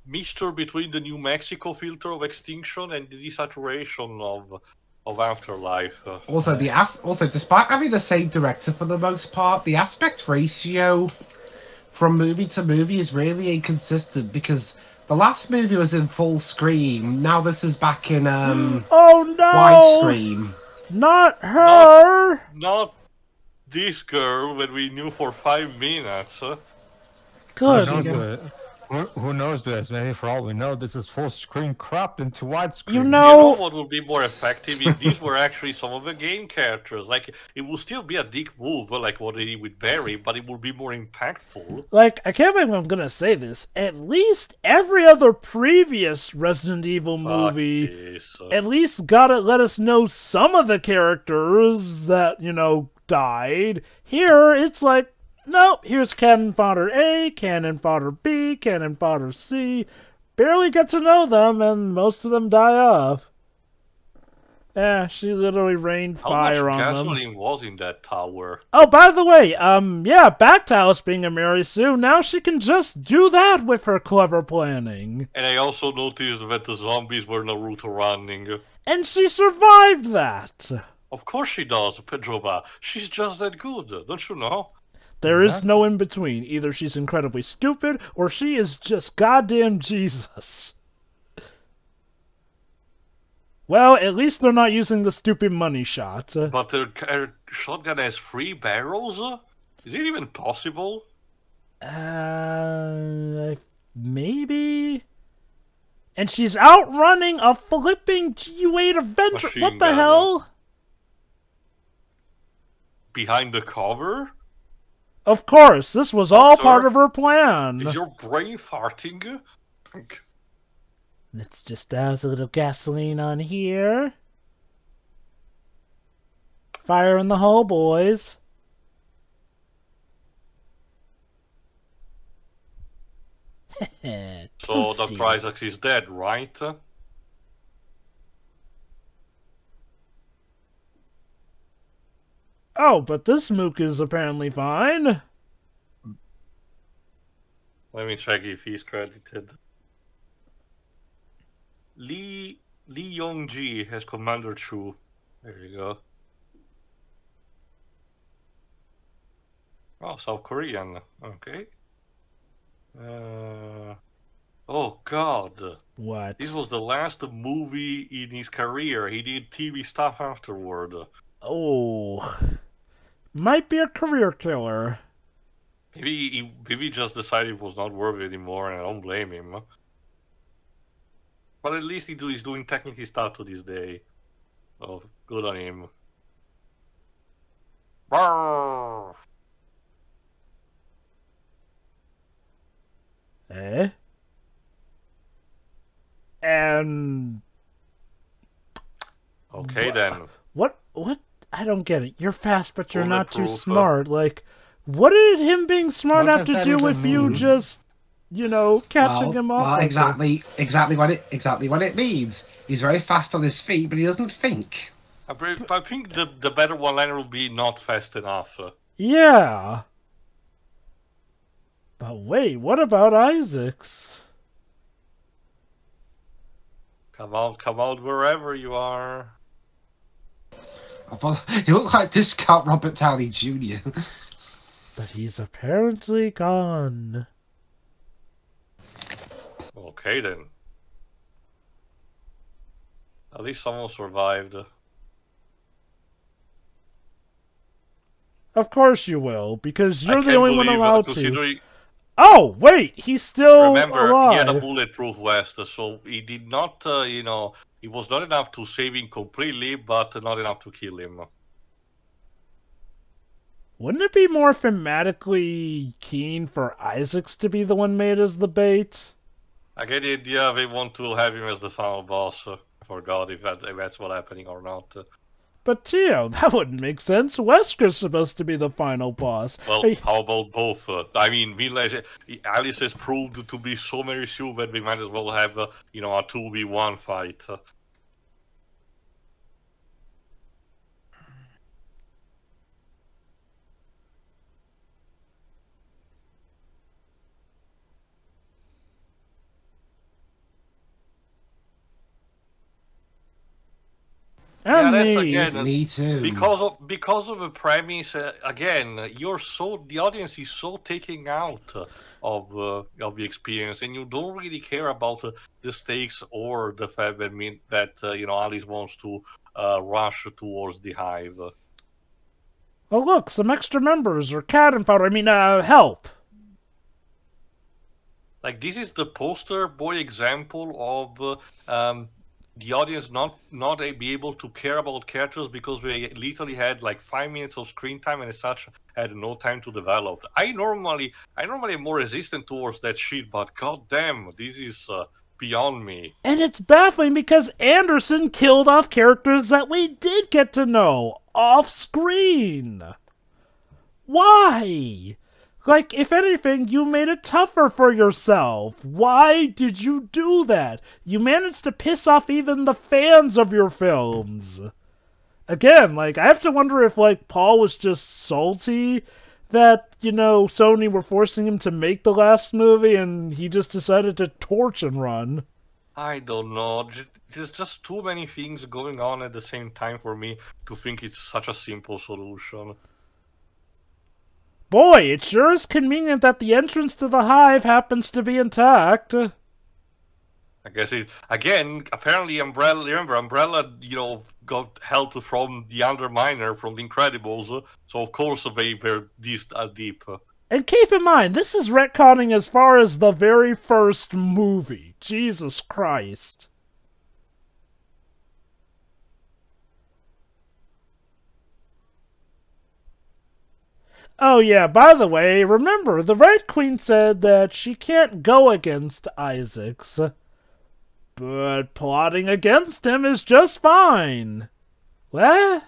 mixture between the New Mexico filter of Extinction and the desaturation of Afterlife. Also, despite having the same director for the most part, the aspect ratio from movie to movie is really inconsistent, because the last movie was in full screen, now this is back in oh no! widescreen. Not her! Not this girl that we knew for 5 minutes. Good. Who knows this? Maybe for all we know, this is full screen cropped into widescreen. You You know, know what would be more effective if these were actually some of the game characters? Like, it will still be a dick move, like what they did with Barry, but it will be more impactful. like, I can't believe I'm gonna say this. At least every other previous Resident Evil movie Yes. at least gotta let us know some of the characters that, you know, died. Here, it's like, nope, here's Cannon Fodder A, Cannon Fodder B, Cannon Fodder C. Barely get to know them, and most of them die off. Yeah, she literally rained fire How much on them. gasoline was in that tower? Oh, by the way, yeah, Backtalus being a Mary Sue, now she can just do that with her clever planning. And I also noticed that the zombies were Naruto running. And she survived that. Of course she does, Pedroba. She's just that good, don't you know? There is no in between. Either she's incredibly stupid, or she is just goddamn Jesus. Well, at least they're not using the stupid money shot. But her shotgun has 3 barrels? Is it even possible? Maybe? And she's outrunning a flipping G-Wade Avenger. Machine What the gun. hell? Behind the cover? Of course, this was all Doctor, part of her plan. Is your brain farting? Let's just douse a little gasoline on here. Fire in the hole, boys. So Toasty. Dr. Isaac is dead, right? Oh, but this mook is apparently fine. Let me check if he's credited. Lee Yong-ji as Commander Chu. There you go. Oh, South Korean. Okay. Oh God. What? This was the last movie in his career. He did TV stuff afterward. Oh. Might be a career killer. Maybe he just decided it was not worth it anymore, and I don't blame him. But at least he's doing technically stuff to this day. Oh, good on him. Brrr. Eh? And... Okay then. What? I don't get it. You're fast, but you're not too Bulletproof, smart. Like, what did him being smart What have does to that do even with you mean? just, you know, catching him up? Well, exactly what it means. He's very fast on his feet, but he doesn't think. I think the better one-liner will be not fast enough. Yeah. But wait, what about Isaac's? Come out wherever you are. He looks like discount Robert Downey Jr. But he's apparently gone. Okay then. At least someone survived. Of course you will, because I you're the can't only one believe, allowed to. considering- Oh, wait, he's still Remember, alive. he had a bulletproof vest, so he did not, it was not enough to save him completely, but not enough to kill him. Wouldn't it be more thematically keen for Isaacs to be the one made as the bait? I get the idea they want to have him as the final boss. I forgot if that's what's happening or not. But Tio, that wouldn't make sense. Wesker's supposed to be the final boss. Well, Hey, how about both? I mean, Alice has proved to be so Mary Sue that we might as well have, a 2v1 fight. and that's me. again Me too. because of the premise. Again, the audience is so taken out of the experience, and you don't really care about the stakes or the fact that Alice wants to rush towards the hive. Oh, look, some extra members or cannon fodder. Help. Like, this is the poster boy example of the audience not be able to care about characters because we literally had like 5 minutes of screen time and as such had no time to develop. I normally am more resistant towards that shit, but goddamn, this is beyond me. And it's baffling because Anderson killed off characters that we did get to know off screen. Why? Like, if anything, you made it tougher for yourself. Why did you do that? You managed to piss off even the fans of your films. Again, like, I have to wonder if, like, Paul was just salty that, you know, Sony were forcing him to make the last movie and he just decided to torch and run. I don't know. There's just too many things going on at the same time for me to think it's such a simple solution. Boy, it sure is convenient that the entrance to the hive happens to be intact. I guess it, again, apparently Umbrella, you know, got help from the Underminer, from the Incredibles, so of course they were this deep. And keep in mind, this is retconning as far as the very first movie. Jesus Christ. Oh yeah, by the way, remember, the Red Queen said that she can't go against Isaacs. But plotting against him is just fine. What?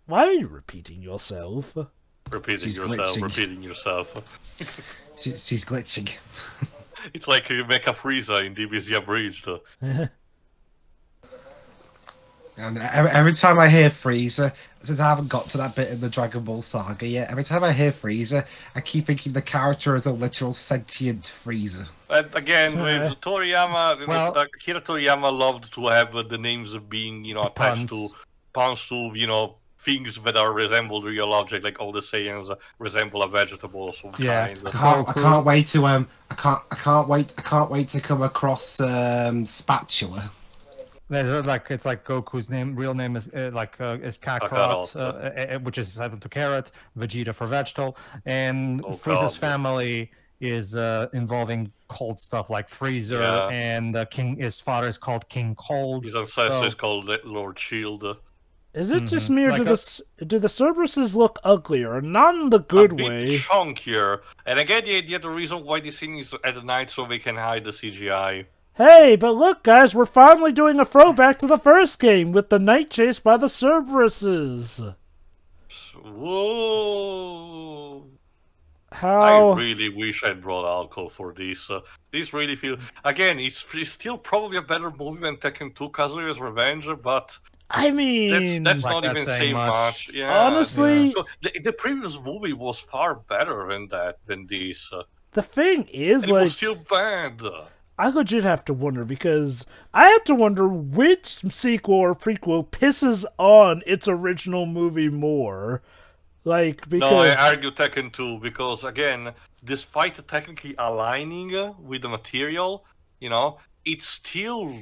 Why are you repeating yourself? She's glitching. Repeating yourself. She's glitching. It's like you make a Frieza in DBZ Abridged. And every time I hear Frieza, since I haven't got to that bit in the Dragon Ball Saga yet, every time I hear Frieza, I keep thinking the character is a literal sentient Frieza. And again, with Toriyama, Well, Akira Toriyama loved to have the names of being, you know, attached to puns to, you know, things that are resembled real object, like all the Saiyans resemble a vegetable of some kind. I can't wait to I can't wait to come across Spatula. It's like Goku's real name is Kakarot, which is silent to carrot, Vegeta for vegetable, and Frieza's family is involving cold stuff like Freezer, and his father is called King Cold. His ancestor is called Lord Shield. Is it just me, or do the Cerberuses look uglier? Not in the good a bit way. Chunkier, and again, the reason why this scene is at night so they can hide the CGI. Hey, but look, guys, we're finally doing a throwback to the first game with the night chase by the Cerberuses. Whoa! How? I really wish I'd brought alcohol for this. This really feels... Again, it's still probably a better movie than Tekken 2 Kazuya's Revenge, but... I mean... That's not even saying much. Yeah, honestly... Yeah. The previous movie was far better than this. The thing is, and it was still bad. I legit have to wonder, because I have to wonder which sequel or prequel pisses on its original movie more. Like, because... No, I argue Tekken 2, because, again, despite technically aligning with the material, you know, it still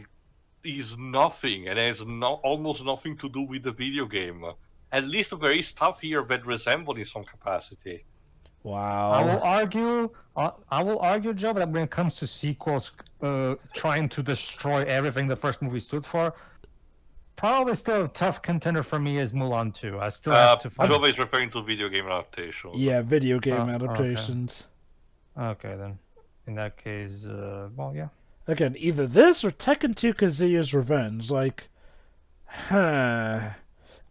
is nothing, and has almost nothing to do with the video game. At least there is stuff here that resemble in some capacity. Wow. I will argue, Joe, that when it comes to sequels trying to destroy everything the first movie stood for, probably still a tough contender for me is Mulan 2. I still have to find... Joe is referring to video game adaptations. Yeah, video game adaptations. Okay, then. In that case, well, yeah. Again, either this or Tekken 2 Kazuya's Revenge. Like,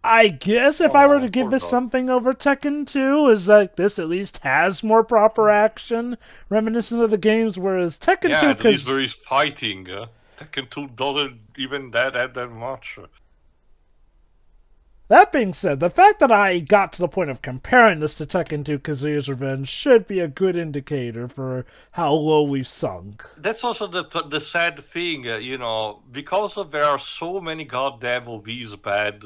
I guess if I were to give this something over Tekken 2, is that this at least has more proper action, reminiscent of the games, whereas Tekken 2... Yeah, at least there is fighting. Tekken 2 doesn't even add that much. That being said, the fact that I got to the point of comparing this to Tekken 2 Kazuya's Revenge should be a good indicator for how low we've sunk. That's also the sad thing, you know, because there are so many goddamn of these bad...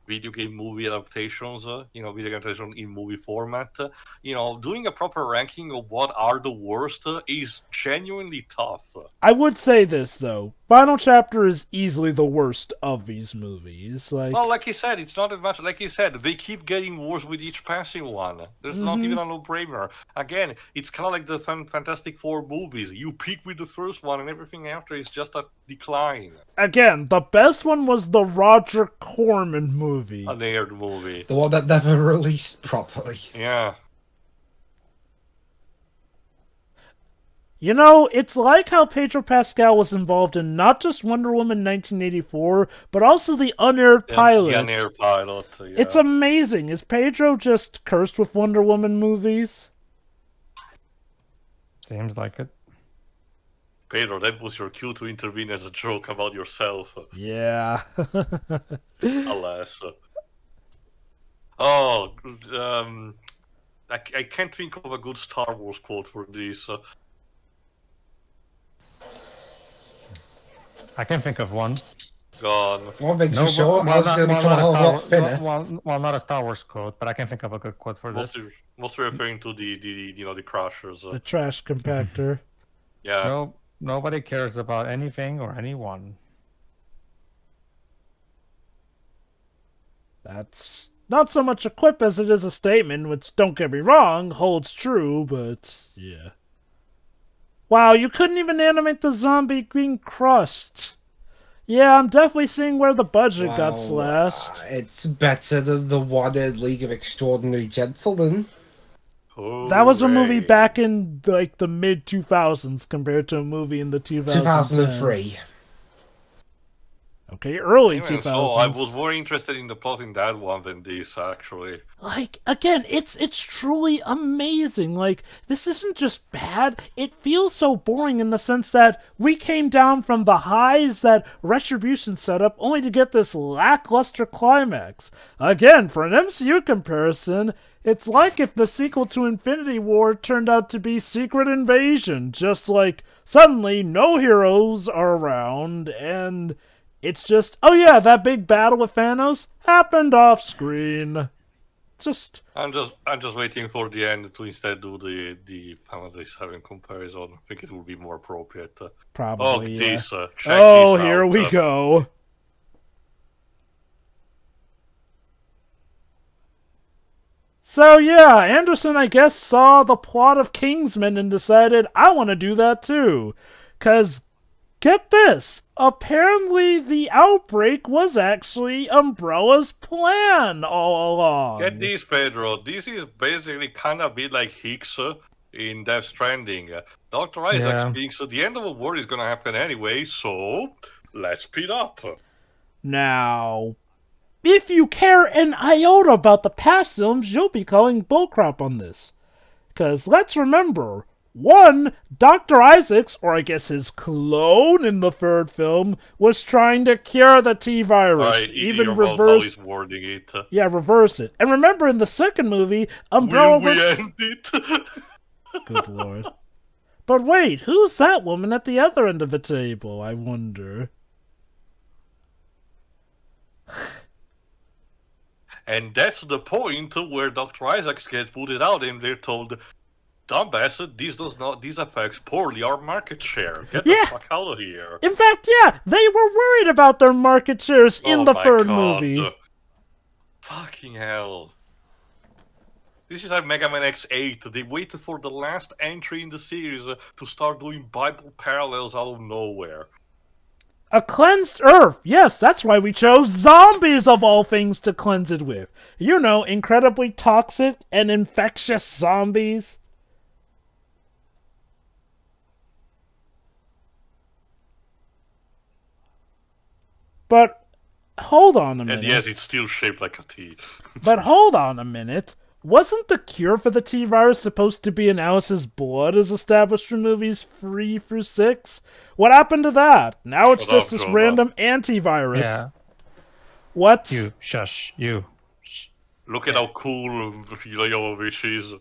video game movie adaptations, you know, video game adaptation in movie format, you know, doing a proper ranking of what are the worst is genuinely tough. I would say this, though. Final Chapter is easily the worst of these movies. Well, like you said, it's not that much. Like you said, they keep getting worse with each passing one. There's not even a no-brainer. Again, it's kind of like the Fantastic Four movies. You peak with the first one, and everything after is just a decline. Again, the best one was the Roger Corman movie. An aired movie. The one that never released properly. Yeah. You know, it's like how Pedro Pascal was involved in not just Wonder Woman 1984, but also the unaired pilot. The unaired pilot, yeah. It's amazing. Is Pedro just cursed with Wonder Woman movies? Seems like it. Pedro, that was your cue to intervene as a joke about yourself. Yeah. Alas. Oh, I can't think of a good Star Wars quote for this. I can think of one. Gone. What makes you sure? Well, not a Star Wars quote, but I can think of a good quote for this. Mostly referring to the Crushers. The trash compactor. Yeah. No, nobody cares about anything or anyone. That's not so much a quip as it is a statement, which, don't get me wrong, holds true, but yeah. Wow, you couldn't even animate the zombie being crushed. Yeah, I'm definitely seeing where the budget got slashed. It's better than the one in League of Extraordinary Gentlemen. Hooray. That was a movie back in like the mid-2000s compared to a movie in the 2003. Okay, early Even 2000s. so, I was more interested in the plot in that one than this, actually. Like, again, it's truly amazing. Like, this isn't just bad. It feels so boring in the sense that we came down from the highs that Retribution set up only to get this lackluster climax. Again, for an MCU comparison, it's like if the sequel to Infinity War turned out to be Secret Invasion. Just like, suddenly, no heroes are around, and it's just, oh yeah, that big battle with Thanos happened off screen. I'm just waiting for the end to instead do the Fantasy 7 comparison. I think it would be more appropriate. Probably. Oh, yeah. check oh, this here out. we go. So yeah, Anderson, I guess, saw the plot of Kingsman and decided, I want to do that too. 'Cause get this, apparently the outbreak was actually Umbrella's plan all along. Get this, Pedro. This is basically kind of a bit like Hicks in Death Stranding. Dr. Isaac thinks the end of the war is going to happen anyway, so let's speed up. Now, if you care an iota about the past films, you'll be calling bullcrap on this. Because let's remember, one, Dr. Isaacs, or I guess his clone in the third film, was trying to cure the T-virus. Right, even reverse wording it. Yeah, reverse it. And remember, in the second movie, Umbrella Will we end it? Good lord. But wait, who's that woman at the other end of the table, I wonder? And that's the point where Dr. Isaacs gets booted out and they're told, dumbass, this affects poorly our market share. Get the fuck out of here. In fact, yeah, they were worried about their market shares in the third movie. Fucking hell. This is like Mega Man X8. They waited for the last entry in the series to start doing Bible parallels out of nowhere. A cleansed Earth. Yes, that's why we chose zombies of all things to cleanse it with. You know, incredibly toxic and infectious zombies. But hold on a minute. And yes, it's still shaped like a T. But hold on a minute. Wasn't the cure for the T-virus supposed to be in Alice's blood as established in movies 3 through 6? What happened to that? Now it's just this random antivirus. Yeah. What? You, shush, you. Shh. Look at how cool Jovovich is.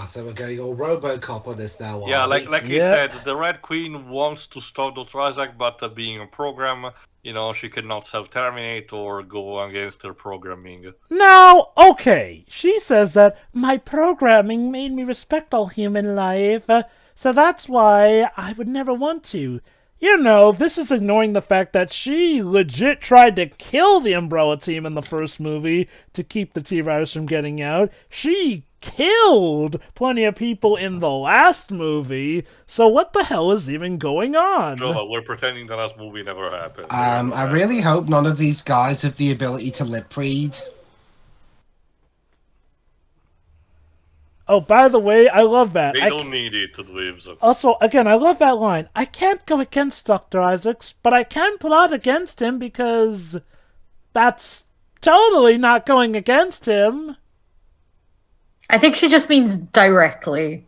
So we're going all RoboCop on this now. Yeah, like you said, the Red Queen wants to stop Dr. Isaac, but being a program, You know, she could not self-terminate or go against her programming. Now, okay, she says that my programming made me respect all human life, so that's why I would never want to. You know, this is ignoring the fact that she legit tried to kill the Umbrella team in the first movie to keep the T-Virus from getting out. She killed plenty of people in the last movie, so what the hell is even going on? So we're pretending the last movie never happened. I really hope none of these guys have the ability to lip read. Oh, by the way, I love that. They don't need it to live. So. Also, again, I love that line. I can't go against Dr. Isaacs, but I can plot against him because that's totally not going against him. I think she just means directly.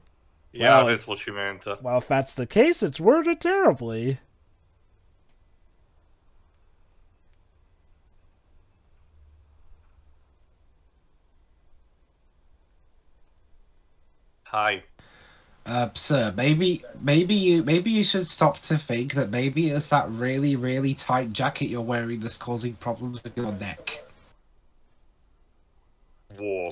Yeah, Well, that's what she meant. Well, if that's the case, it's worded terribly. Hi. Sir, maybe you should stop to think that maybe it's that really tight jacket you're wearing that's causing problems with your neck. Whoa.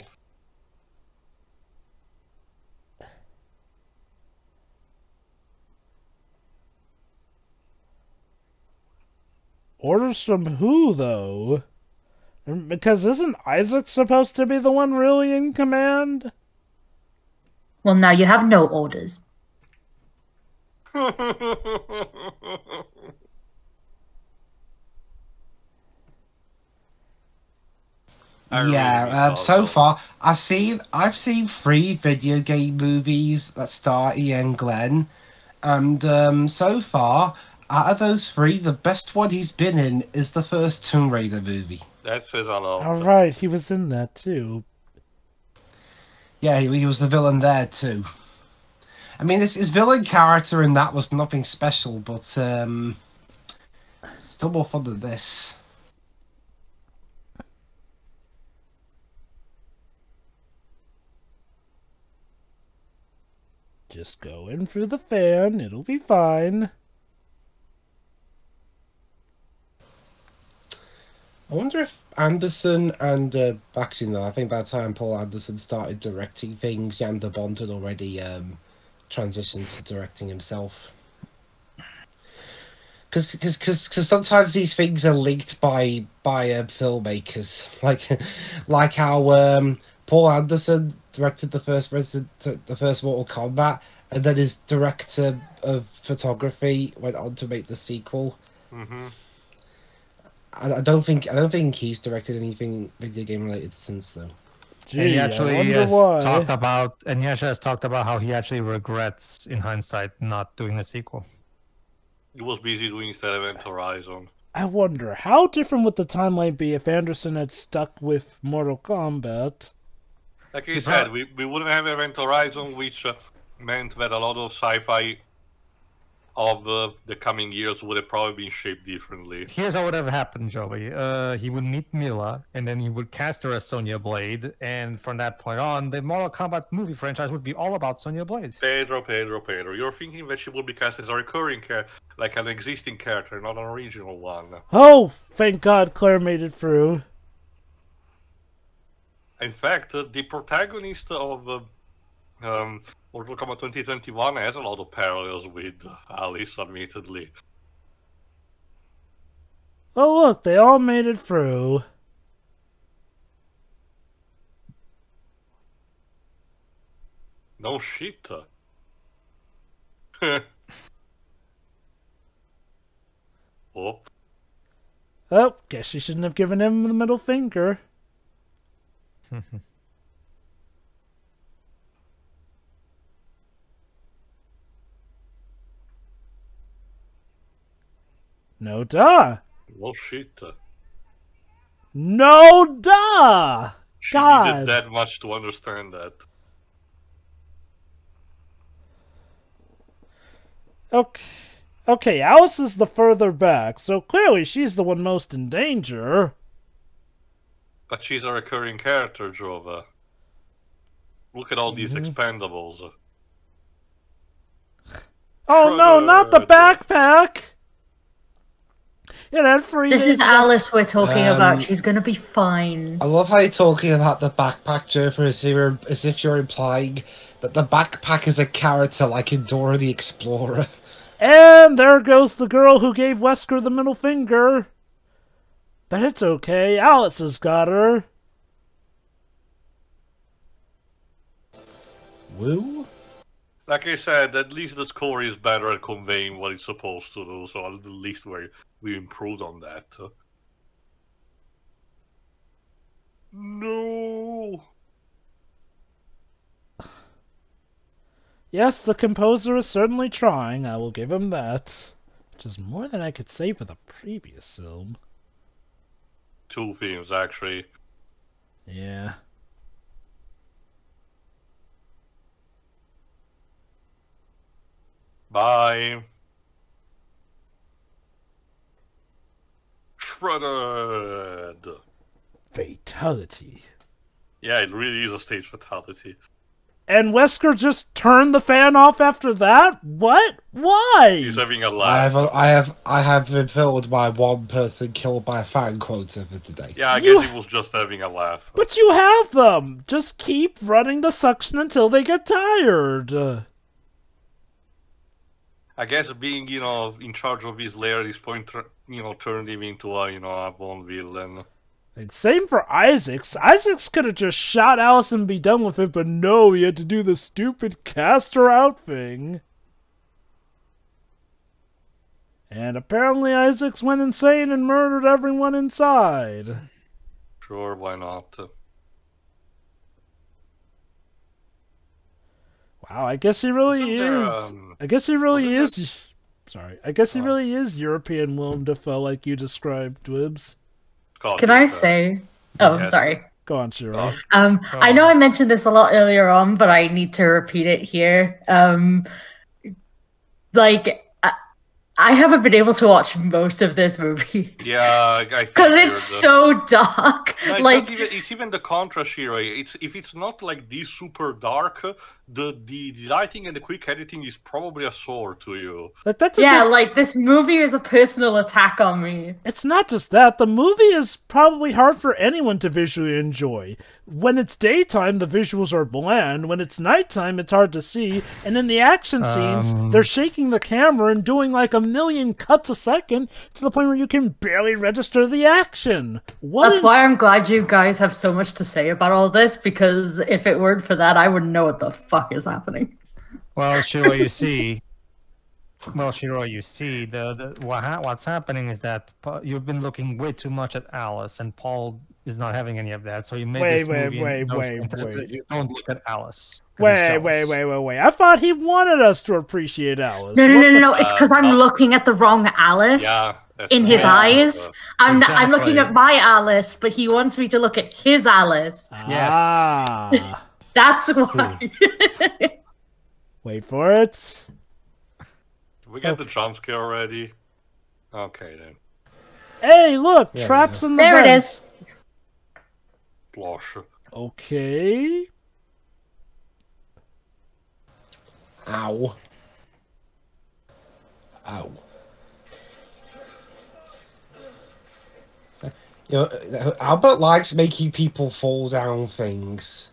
Orders from who, though? Because isn't Isaac supposed to be the one really in command? Well, now you have no orders. So far I've seen 3 video game movies that star Ian Glenn, and so far out of those 3, the best one he's been in is the first Tomb Raider movie. That says a lot. Alright, he was in that too. Yeah, he was the villain there too. I mean, his villain character in that was nothing special, but still more fun than this. Just go in through the fan, it'll be fine. I wonder if Anderson and actually no, I think by the time Paul Anderson started directing things, Jan de Bont had already transitioned to directing himself. Because sometimes these things are linked by filmmakers, like how Paul Anderson directed the first Mortal Kombat, and then his director of photography went on to make the sequel. Mm-hmm. I don't think he's directed anything video game related since though. Gee, and he actually has talked about how he actually regrets, in hindsight, not doing a sequel. He was busy doing Event Horizon. I wonder, how different would the timeline be if Anderson had stuck with Mortal Kombat? Like I said, we wouldn't have Event Horizon, which meant that a lot of sci-fi of the coming years would have probably been shaped differently. Here's what would have happened, Joey. He would meet Mila, and then he would cast her as Sonya Blade, and from that point on, the Mortal Kombat movie franchise would be all about Sonya Blade. Pedro, you're thinking that she would be cast as a recurring character, like an existing character, not an original one. Oh, thank God Claire made it through. In fact, the protagonist of Mortal Kombat 2021 has a lot of parallels with Alice, admittedly. Oh look, they all made it through. No shit. Oh. Oh, guess you shouldn't have given him the middle finger. No duh. No shit. No duh. She God. needed that much to understand that. Okay, Alice is the further back, so clearly she's the one most in danger. But she's a recurring character, Jova. Look at all these expendables. Oh no, not the backpack! It had 3 This days is left. Alice we're talking about. She's gonna be fine. I love how you're talking about the backpack, Joker, as if you're implying that the backpack is a character like in Dora the Explorer. And there goes the girl who gave Wesker the middle finger. But it's okay. Alice has got her. Woo? Like I said, at least the score is better at conveying what it's supposed to do, so at least we improved on that. No! Yes, the composer is certainly trying. I will give him that. Which is more than I could say for the previous film. 2 films, actually. Yeah. Bye. Shredded. Fatality. Yeah, it really is a stage fatality. And Wesker just turned the fan off after that? What? Why? He's having a laugh. I have been filled by 1 person killed by a fan quota for today. Yeah, I guess he was just having a laugh. But you have them! Just keep running the suction until they get tired. I guess being, in charge of his lair at this point, turned him into a Bond villain. Like, same for Isaacs. Isaacs could have just shot Alice and be done with it, but no, he had to do the stupid cast her out thing. And apparently Isaacs went insane and murdered everyone inside. Sure, why not? Wow, I guess he really is. I guess he really is. Sorry, I guess he really is European Willem Dafoe, like you described, Dwibs. Can I say? Oh, yes. sorry. Go on, Shiro. I know I mentioned this a lot earlier on, but I need to repeat it here. I haven't been able to watch most of this movie. Yeah, because it's so dark. No, it's even the contrast here. If it's not like this super dark, the lighting and the quick editing is probably a sore to you. Like this movie is a personal attack on me. It's not just that. The movie is probably hard for anyone to visually enjoy. When it's daytime, the visuals are bland. When it's nighttime, it's hard to see. And in the action scenes, they're shaking the camera and doing like 1 million cuts a second to the point where you can barely register the action. That's why I'm glad you guys have so much to say about all this, because if it weren't for that, I wouldn't know what the fuck is happening. Well, Shiro, you see, what's happening is that you've been looking way too much at Alice, and Paul is not having any of that. So you made this movie. Wait. Don't look at Alice. Wait. I thought he wanted us to appreciate Alice. No. It's because I'm looking at the wrong Alice. Yeah. In his eyes. I'm looking at my Alice, but he wants me to look at his Alice. Yes. That's why. Wait for it. Did we get the jump scare already? Okay, then. Hey, look! Traps in the There vents. it is. Blush. Okay. Ow. Albert likes making people fall down things.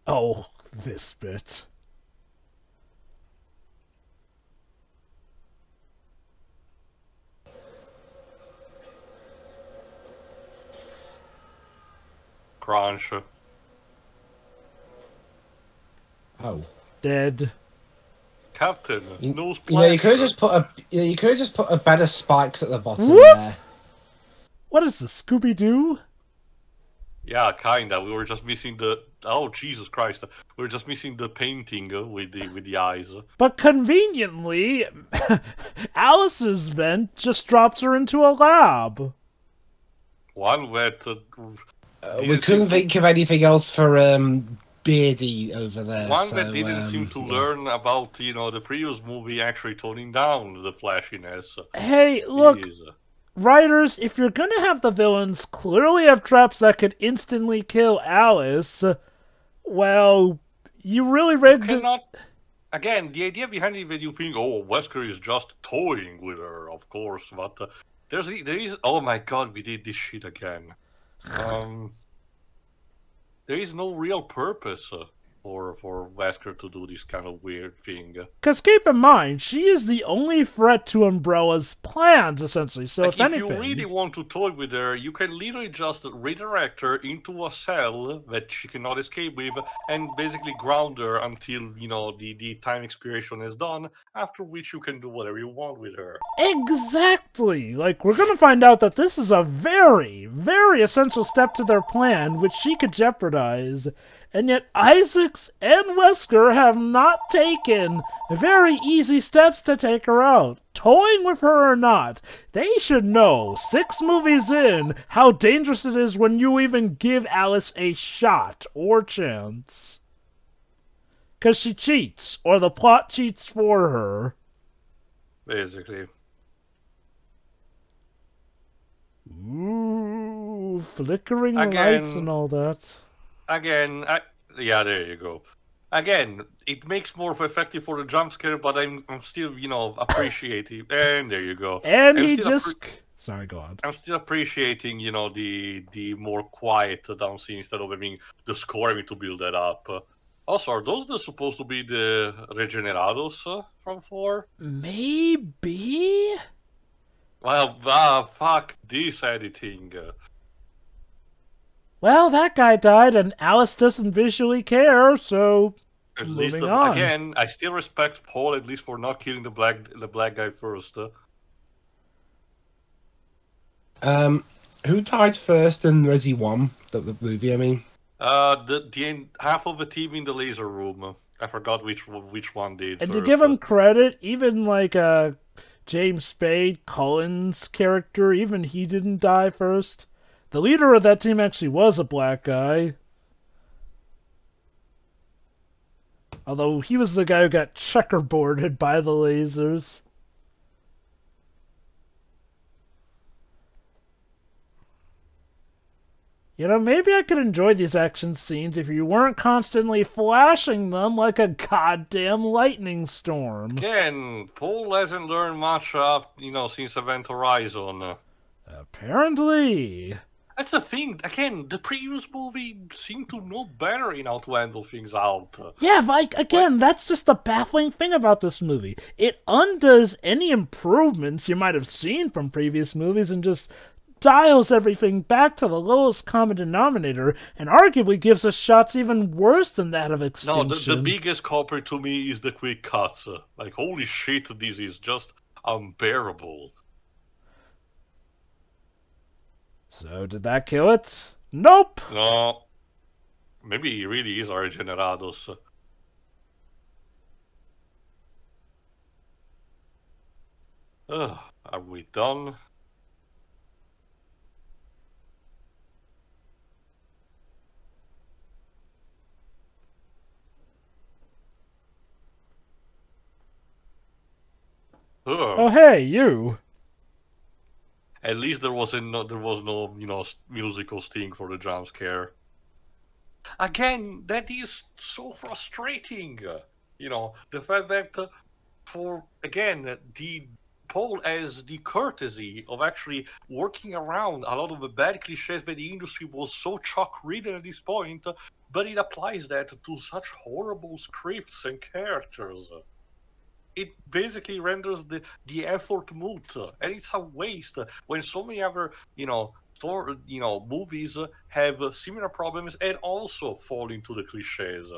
Oh, this bit. Crunch. Oh. Dead. Captain, no splash. You could have just put a bed of spikes at the bottom there. What is this, Scooby-Doo? Yeah, kinda. We were just missing the. Oh Jesus Christ! We were just missing the painting with the eyes. But conveniently, Alice's vent just drops her into a lab. One wet. We couldn't think of anything else for Beardy over there. One that didn't seem to learn about the previous movie actually toning down the flashiness. Hey, look. Writers, if you're gonna have the villains clearly have traps that could instantly kill Alice, well, you really read again, the idea behind it that you think, oh, Wesker is just toying with her, of course, but there is. Oh my God, we did this shit again. There is no real purpose for Wesker to do this kind of weird thing. Because keep in mind, she is the only threat to Umbrella's plans, essentially. So like, if anything, you really want to toy with her, you can literally just redirect her into a cell that she cannot escape with, and basically ground her until the time expiration is done. After which you can do whatever you want with her. Exactly. Like, we're gonna find out that this is a very, very essential step to their plan, which she could jeopardize. And yet Isaacs and Wesker have not taken very easy steps to take her out. Toying with her or not, they should know, 6 movies in, how dangerous it is when you even give Alice a shot or chance. Because she cheats, or the plot cheats for her. Basically. Ooh, flickering lights and all that. Again, yeah, there you go. Again, it makes more effective for the jump scare, but I'm still, appreciating. And there you go. And he just... Sorry, go on. I'm still appreciating, the more quiet down scene instead of having the score having to build that up. Also, are those supposed to be the Regenerados from 4? Maybe? Well, fuck this editing. Well, that guy died, and Alice doesn't visually care, so At moving least, on. Again, I still respect Paul, at least for not killing the black guy first. Who died first in Resi 1, the movie, I mean? The half of the team in the laser room. I forgot which one did. And first. to give him credit, even like James Spade, Cullen's character, even he didn't die first. The leader of that team actually was a black guy. Although he was the guy who got checkerboarded by the lasers. Maybe I could enjoy these action scenes if you weren't constantly flashing them like a goddamn lightning storm. Again, Paul hasn't learned much, since Event Horizon. Apparently. That's the thing. Again, the previous movie seemed to know better in how to handle things out. Yeah, that's just the baffling thing about this movie. It undoes any improvements you might have seen from previous movies and just dials everything back to the lowest common denominator, and arguably gives us shots even worse than that of Extinction. No, the biggest culprit to me is the quick cuts. Like, holy shit, this is just unbearable. So, did that kill it? Nope! No. Maybe he really is our Generados. Are we done? Oh, hey, you! At least there was no musical sting for the jump scare. Again, that is so frustrating. The fact that the Paul has the courtesy of actually working around a lot of the bad cliches that the industry was so chalk-ridden at this point, but it applies that to such horrible scripts and characters. It basically renders the effort moot, and it's a waste when so many other movies have similar problems and also fall into the cliches.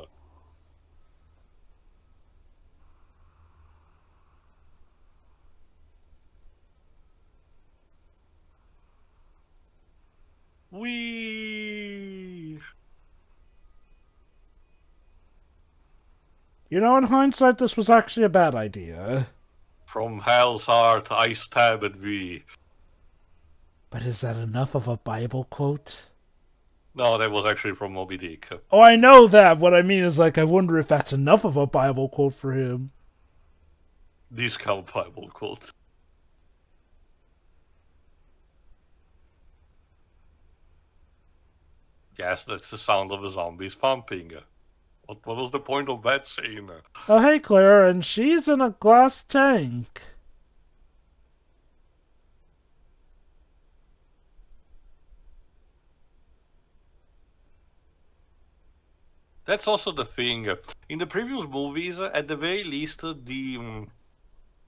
In hindsight, this was actually a bad idea. From hell's heart, I stab at thee. But is that enough of a Bible quote? No, that was actually from Moby Dick. Oh, I know that. What I mean is, I wonder if that's enough of a Bible quote for him. Discount Bible quote. Yes, that's the sound of the zombies pumping. What was the point of that scene? Oh, hey, Claire, and she's in a glass tank. That's also the thing. In the previous movies, at the very least, the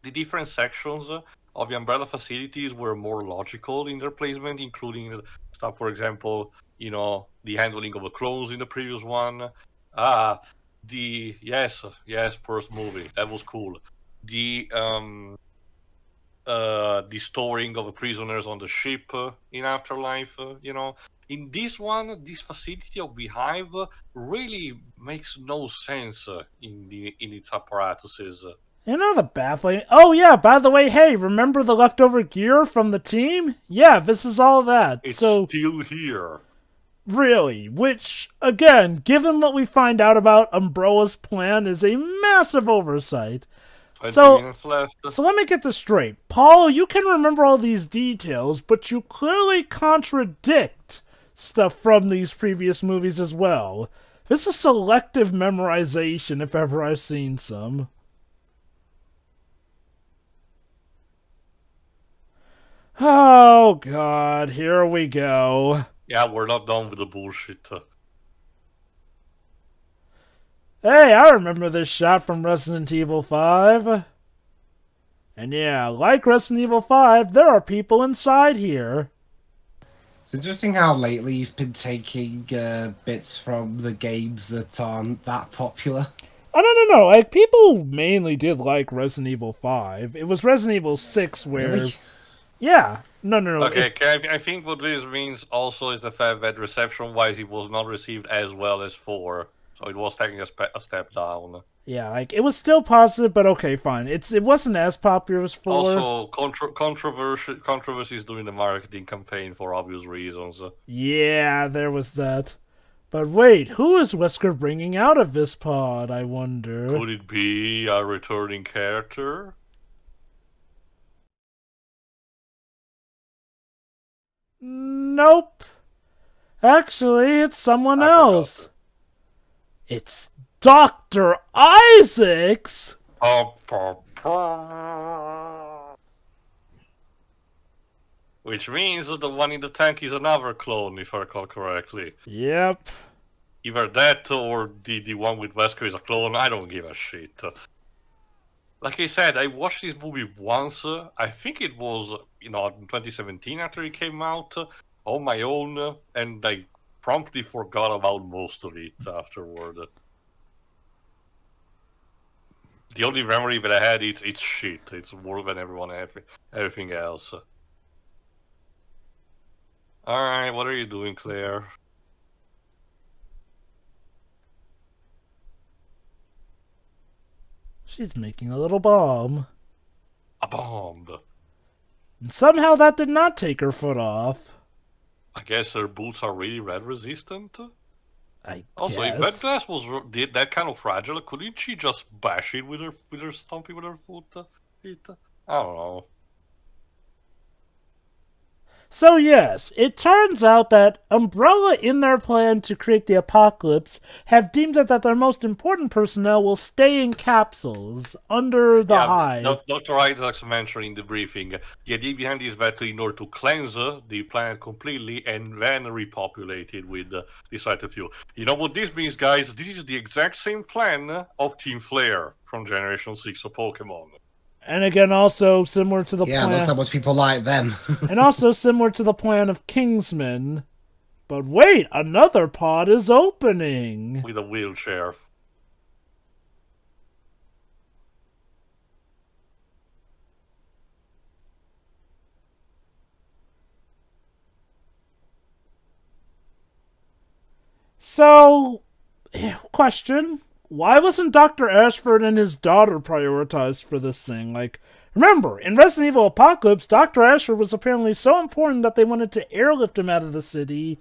different sections of the Umbrella facilities were more logical in their placement, including stuff, for example, the handling of the clones in the previous one. Yes, first movie, that was cool. The storing of the prisoners on the ship in Afterlife, In this one, this facility of Beehive really makes no sense in its apparatuses. The baffling. Oh yeah, by the way, hey, remember the leftover gear from the team? Yeah, this is all that. It's still here. Really, which, again, given what we find out about Umbrella's plan, is a massive oversight. 20 minutes left. So let me get this straight. Paul, you can remember all these details, but you clearly contradict stuff from these previous movies as well. This is selective memorization, if ever I've seen some. Oh, God, here we go. Yeah, we're not done with the bullshit. Hey, I remember this shot from Resident Evil 5. And yeah, like Resident Evil 5, there are people inside here. It's interesting how lately he's been taking bits from the games that aren't that popular. I don't know. Like, people mainly did like Resident Evil 5. It was Resident Evil 6 where... Really? Yeah. No. Okay, I think what this means also is the fact that reception-wise it was not received as well as 4. So it was taking a step down. Yeah, like, it was still positive, but okay, fine. It wasn't as popular as 4. Also, controversies during the marketing campaign for obvious reasons. Yeah, there was that. But wait, who is Wesker bringing out of this pod, I wonder? Could it be a returning character? Nope. Actually, it's someone else. It's Dr. Isaacs! Which means that the one in the tank is another clone, if I recall correctly. Yep. Either that or the one with Wesker is a clone, I don't give a shit. Like I said, I watched this movie once, I think it was, in 2017 after it came out, on my own, and I promptly forgot about most of it afterward. The only memory that I had, it's shit. It's more than everything else. Alright, what are you doing, Claire? She's making a little bomb. A bomb. And somehow that did not take her foot off. I guess her boots are really red resistant. Also, if that glass was that kind of fragile, couldn't she just bash it with her stomping with her foot? I don't know. So yes, it turns out that Umbrella, in their plan to create the apocalypse, have deemed that their most important personnel will stay in capsules under the hive. Dr. Isaacs mentioned in the briefing, the idea behind this battle in order to cleanse the planet completely and then repopulate it with this right of fuel. You know what this means, guys? This is the exact same plan of Team Flare from Generation 6 of Pokemon. And again, also similar to the plan... Yeah, that's how much people like them. And also similar to the plan of Kingsman. But wait, another pod is opening! With a wheelchair. So, question... Why wasn't Dr. Ashford and his daughter prioritized for this thing? Like, remember, in Resident Evil Apocalypse, Dr. Ashford was apparently so important that they wanted to airlift him out of the city.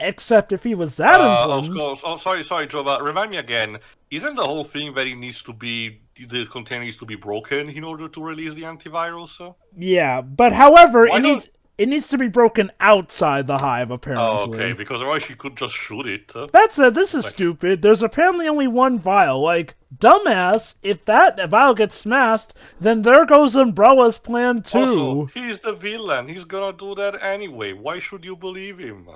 Except if he was that important... Sorry, Joe, but remind me again, isn't the whole thing that the container needs to be broken in order to release the antivirus? Yeah, but however, it It needs to be broken outside the hive, apparently. Oh, okay, because otherwise she could just shoot it. That said, this is stupid. There's apparently only one vial. Like, dumbass, if that vial gets smashed, then there goes Umbrella's plan too. Also, he's the villain. He's gonna do that anyway. Why should you believe him?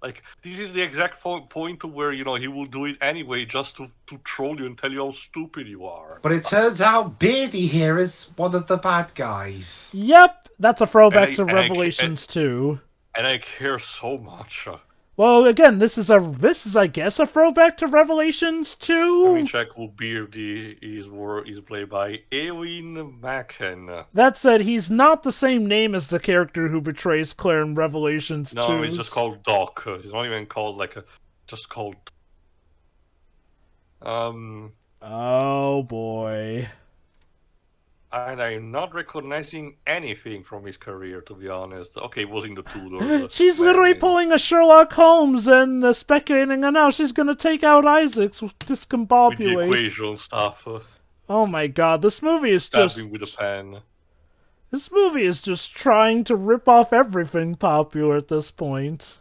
Like, this is the exact point to where, you know, he will do it anyway just to troll you and tell you how stupid you are. But it turns out Beardy here is one of the bad guys. Yep, that's a throwback to Revelations 2. And I care so much. Well, again, this is I guess a throwback to Revelations 2. Let me check who Beardy is played by Eowyn Macken. That said, he's not the same name as the character who betrays Claire in Revelations 2. No, he's just called Doc. He's not even called just called. Oh boy. And I'm not recognizing anything from his career, to be honest. Okay, it was in the Tudors. She's literally pulling a Sherlock Holmes and speculating on how she's gonna take out Isaacs, discombobulate. With the equation stuff. Oh my god, this movie is just... Stabbing with a pen. This movie is just trying to rip off everything popular at this point.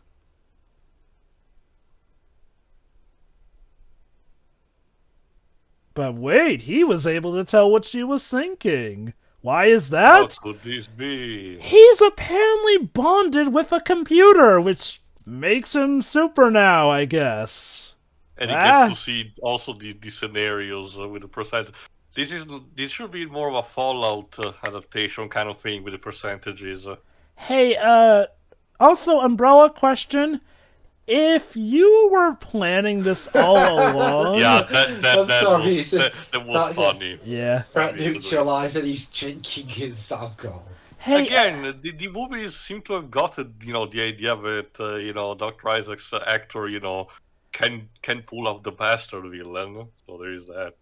But wait, he was able to tell what she was thinking. Why is that? What could this be? He's apparently bonded with a computer, which makes him super now, I guess. And he gets to see also the scenarios with the percentage. This should be more of a Fallout adaptation kind of thing with the percentages. Hey, also, Umbrella question. If you were planning this all along... Yeah, that was funny. Yeah. Brett neutralized he's drinking his alcohol. Hey, again, the movies seem to have gotten, you know, the idea that, you know, Dr. Isaac's actor, you know, can pull off the bastard villain. So there is that.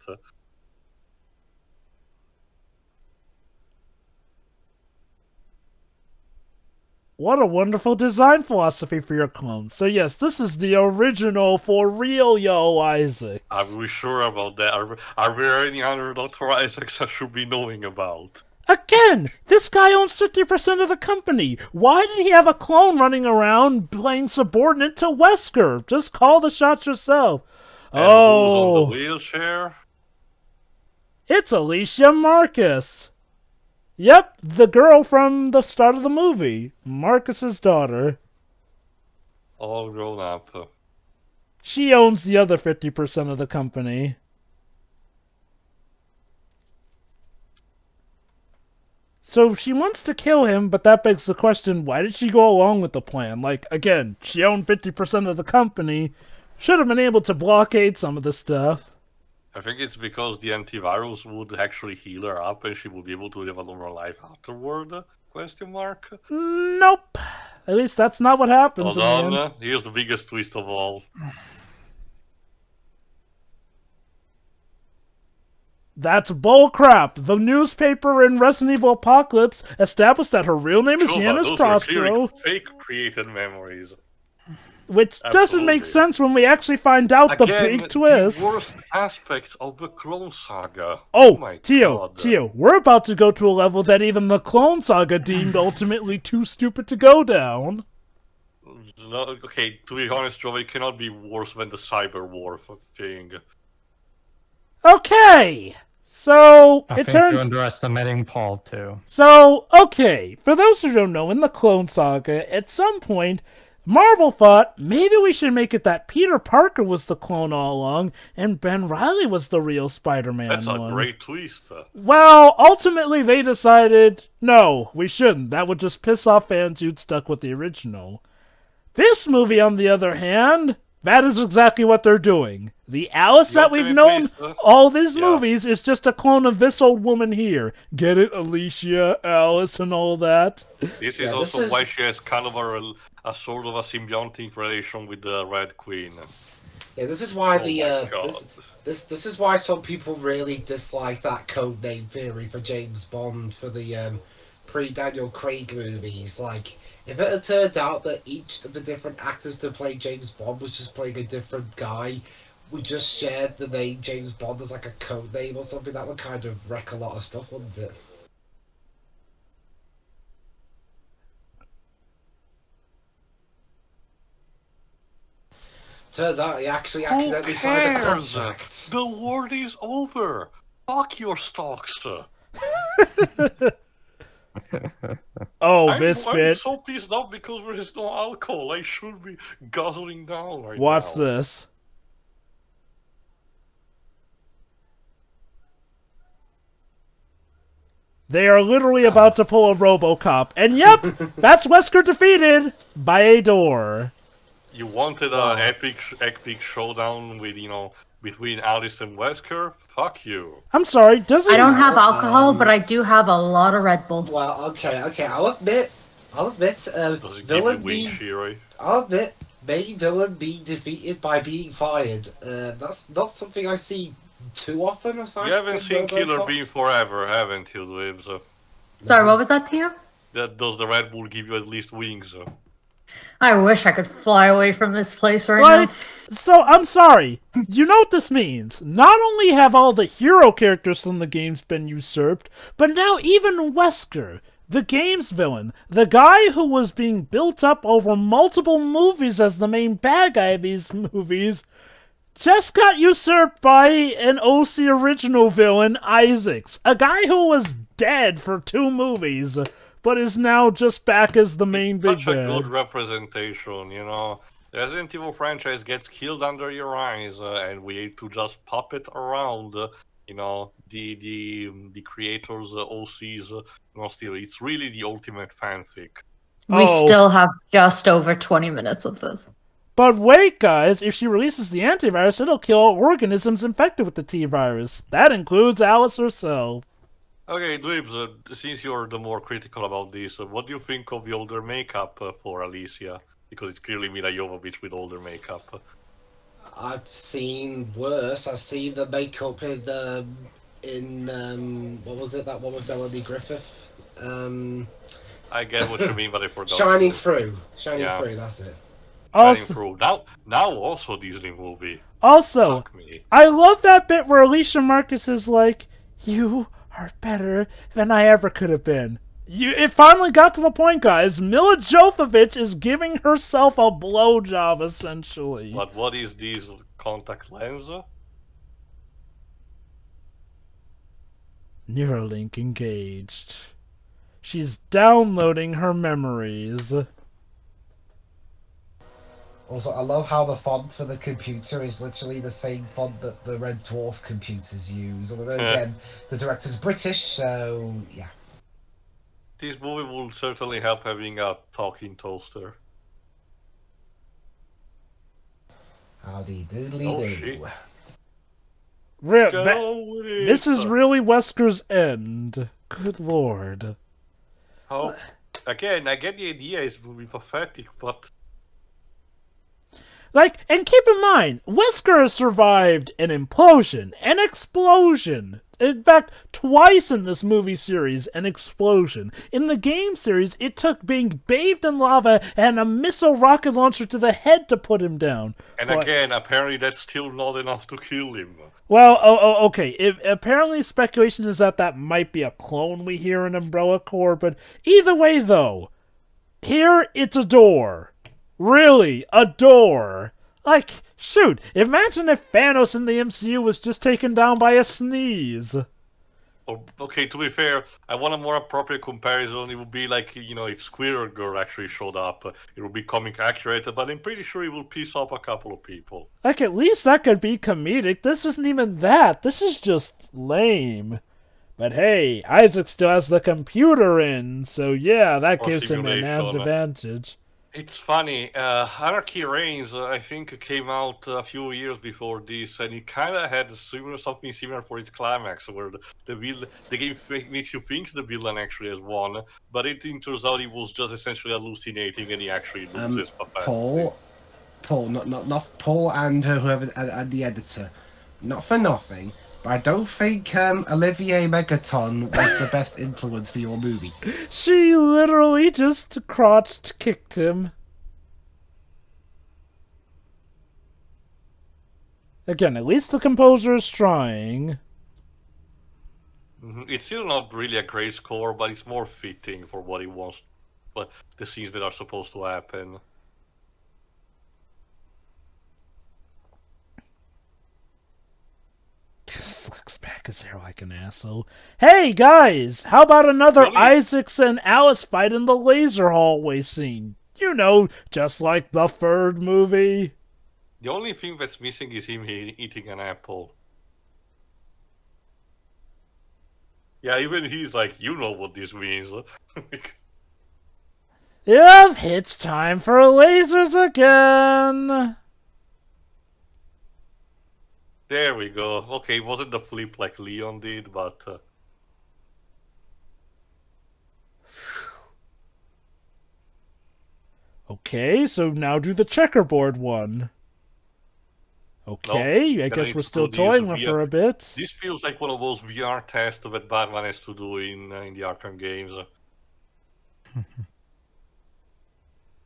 What a wonderful design philosophy for your clones. So yes, this is the original for real, yo, Isaacs. Are we sure about that? Are there any other Dr. Isaacs I should be knowing about? Again, this guy owns 50% of the company. Why did he have a clone running around playing subordinate to Wesker? Just call the shots yourself. And who's on the wheelchair? It's Alicia Marcus. Yep, the girl from the start of the movie. Marcus's daughter. All grown up. She owns the other 50% of the company. So she wants to kill him, but that begs the question, why did she go along with the plan? Like, again, she owned 50% of the company. Should have been able to blockade some of the stuff. I think it's because the antivirus would actually heal her up and she would be able to live a normal life afterward? Question mark? Nope. At least that's not what happens. Hold on, here's the biggest twist of all. That's bullcrap. The newspaper in Resident Evil Apocalypse established that her real name is Yanis Prospero. Fake created memories. Which doesn't make sense when we actually find out the big twist. The worst aspects of the Clone Saga. Oh, my Tio, God. we're about to go to a level that even the Clone Saga deemed ultimately too stupid to go down. No, okay, to be honest, Joe, it cannot be worse than the Cyber War thing. Okay, so I think you're underestimating Paul too. So, okay, for those who don't know, in the Clone Saga, at some point, Marvel thought, maybe we should make it that Peter Parker was the clone all along, and Ben Reilly was the real Spider-Man. That's a great twist. Well, ultimately they decided, no, we shouldn't. That would just piss off fans who'd stuck with the original. This movie, on the other hand, that is exactly what they're doing. The Alice that we've known all these movies is just a clone of this old woman here. Get it, Alicia, Alice, and all that? This is also why she has kind of a sort of a symbiotic relation with the Red Queen. Yeah, this is why this is why some people really dislike that codename theory for James Bond for the pre-Daniel Craig movies. Like, if it had turned out that each of the different actors to play James Bond was just playing a different guy, we just shared the name James Bond as like a code name or something, that would kind of wreck a lot of stuff, wouldn't it? Turns out he actually accidentally signed a cares? contract. The war is over. Fuck your stocks. Oh, I'm this bit. so pissed off because there is no alcohol. I should be guzzling down right now. Watch this. They are literally about to pull a RoboCop, and yep, that's Wesker defeated by a door. You wanted an epic showdown with, between Alice and Wesker? Fuck you. I'm sorry, doesn't... I don't have alcohol, but I do have a lot of Red Bull. Well, okay, I'll admit, Does it villain give you wings, Shiroi? I'll admit, may villain be defeated by being fired. That's not something I see too often. You haven't seen Killer Bean forever, haven't you, Dibs? Sorry, what was that to you? Does the Red Bull give you at least wings? I wish I could fly away from this place right now. So, I'm sorry. You know what this means? Not only have all the hero characters from the games been usurped, but now even Wesker, the game's villain, the guy who was being built up over multiple movies as the main bad guy of these movies, just got usurped by an OC original villain, Isaacs. A guy who was dead for 2 movies, but is now just back as the main big bad. Such a good representation, The Resident Evil franchise gets killed under your eyes, and we need to just pop it around, the creators, OCs, still, it's really the ultimate fanfic. We still have just over 20 minutes of this. But wait, guys, if she releases the antivirus, it'll kill all organisms infected with the T-virus. That includes Alice herself. Okay, Dweebs, since you're the more critical about this, what do you think of the older makeup for Alicia? Because it's clearly Mila Jovovich with older makeup. I've seen worse. I've seen the makeup in what was it? That one with Melanie Griffith. I get what you mean, but I forgot. Shining Through. Shining Through. That's it. Also, Shining Through. Now also Disney movie. Also, I love that bit where Alicia Marcus is like, "You are better than I ever could have been." It finally got to the point, guys. Mila Jovovich is giving herself a blowjob, essentially. But what is this contact lens? Neuralink engaged. She's downloading her memories. Also, I love how the font for the computer is literally the same font that the Red Dwarf computers use. Although, again, the director's British, so yeah. This movie will certainly help having a talking toaster. Howdy doodly do. This is really Wesker's end. Good lord. Oh, again, I get the idea it will be pathetic, but... and keep in mind, Wesker has survived an implosion, an explosion. In fact, twice in this movie series, an explosion. In the game series, it took being bathed in lava and a missile rocket launcher to the head to put him down. And again, apparently that's still not enough to kill him. Well, okay. Apparently speculation is that might be a clone we hear in Umbrella Corps, but either way, though, here it's a door. Really, a door. Shoot, imagine if Thanos in the MCU was just taken down by a sneeze. Okay, to be fair, I want a more appropriate comparison. It would be like, if Squirrel Girl actually showed up, it would be comic accurate, but I'm pretty sure it will piss off a couple of people. At least that could be comedic. This isn't even that. This is just lame. But hey, Isaac still has the computer in, so yeah, that gives him an advantage. It's funny, Anarchy Reigns, I think, came out a few years before this, and it kind of had something similar for its climax, where the game makes you think the villain actually has won, but it turns out he was just essentially hallucinating, and he actually loses. Paul, not Paul and whoever and the editor, not for nothing, but I don't think Olivier Megaton was the best influence for your movie. She literally just crotched kicked him. Again, at least the composer is trying. It's still not really a great score, but it's more fitting for what he wants, but the scenes that are supposed to happen. slicks back his hair like an asshole. Hey, guys! How about another Isaacs and Alice fight in the laser hallway scene? You know, just like the third movie. The only thing that's missing is him eating an apple. Yeah, even he's like, you know what this means. Yep, it's time for lasers again. There we go. Okay, it wasn't the flip like Leon did, but... Okay, so now do the checkerboard one. Okay, no, I guess we're still toying with for a bit. This feels like one of those VR tests that Batman has to do in the Arkham games.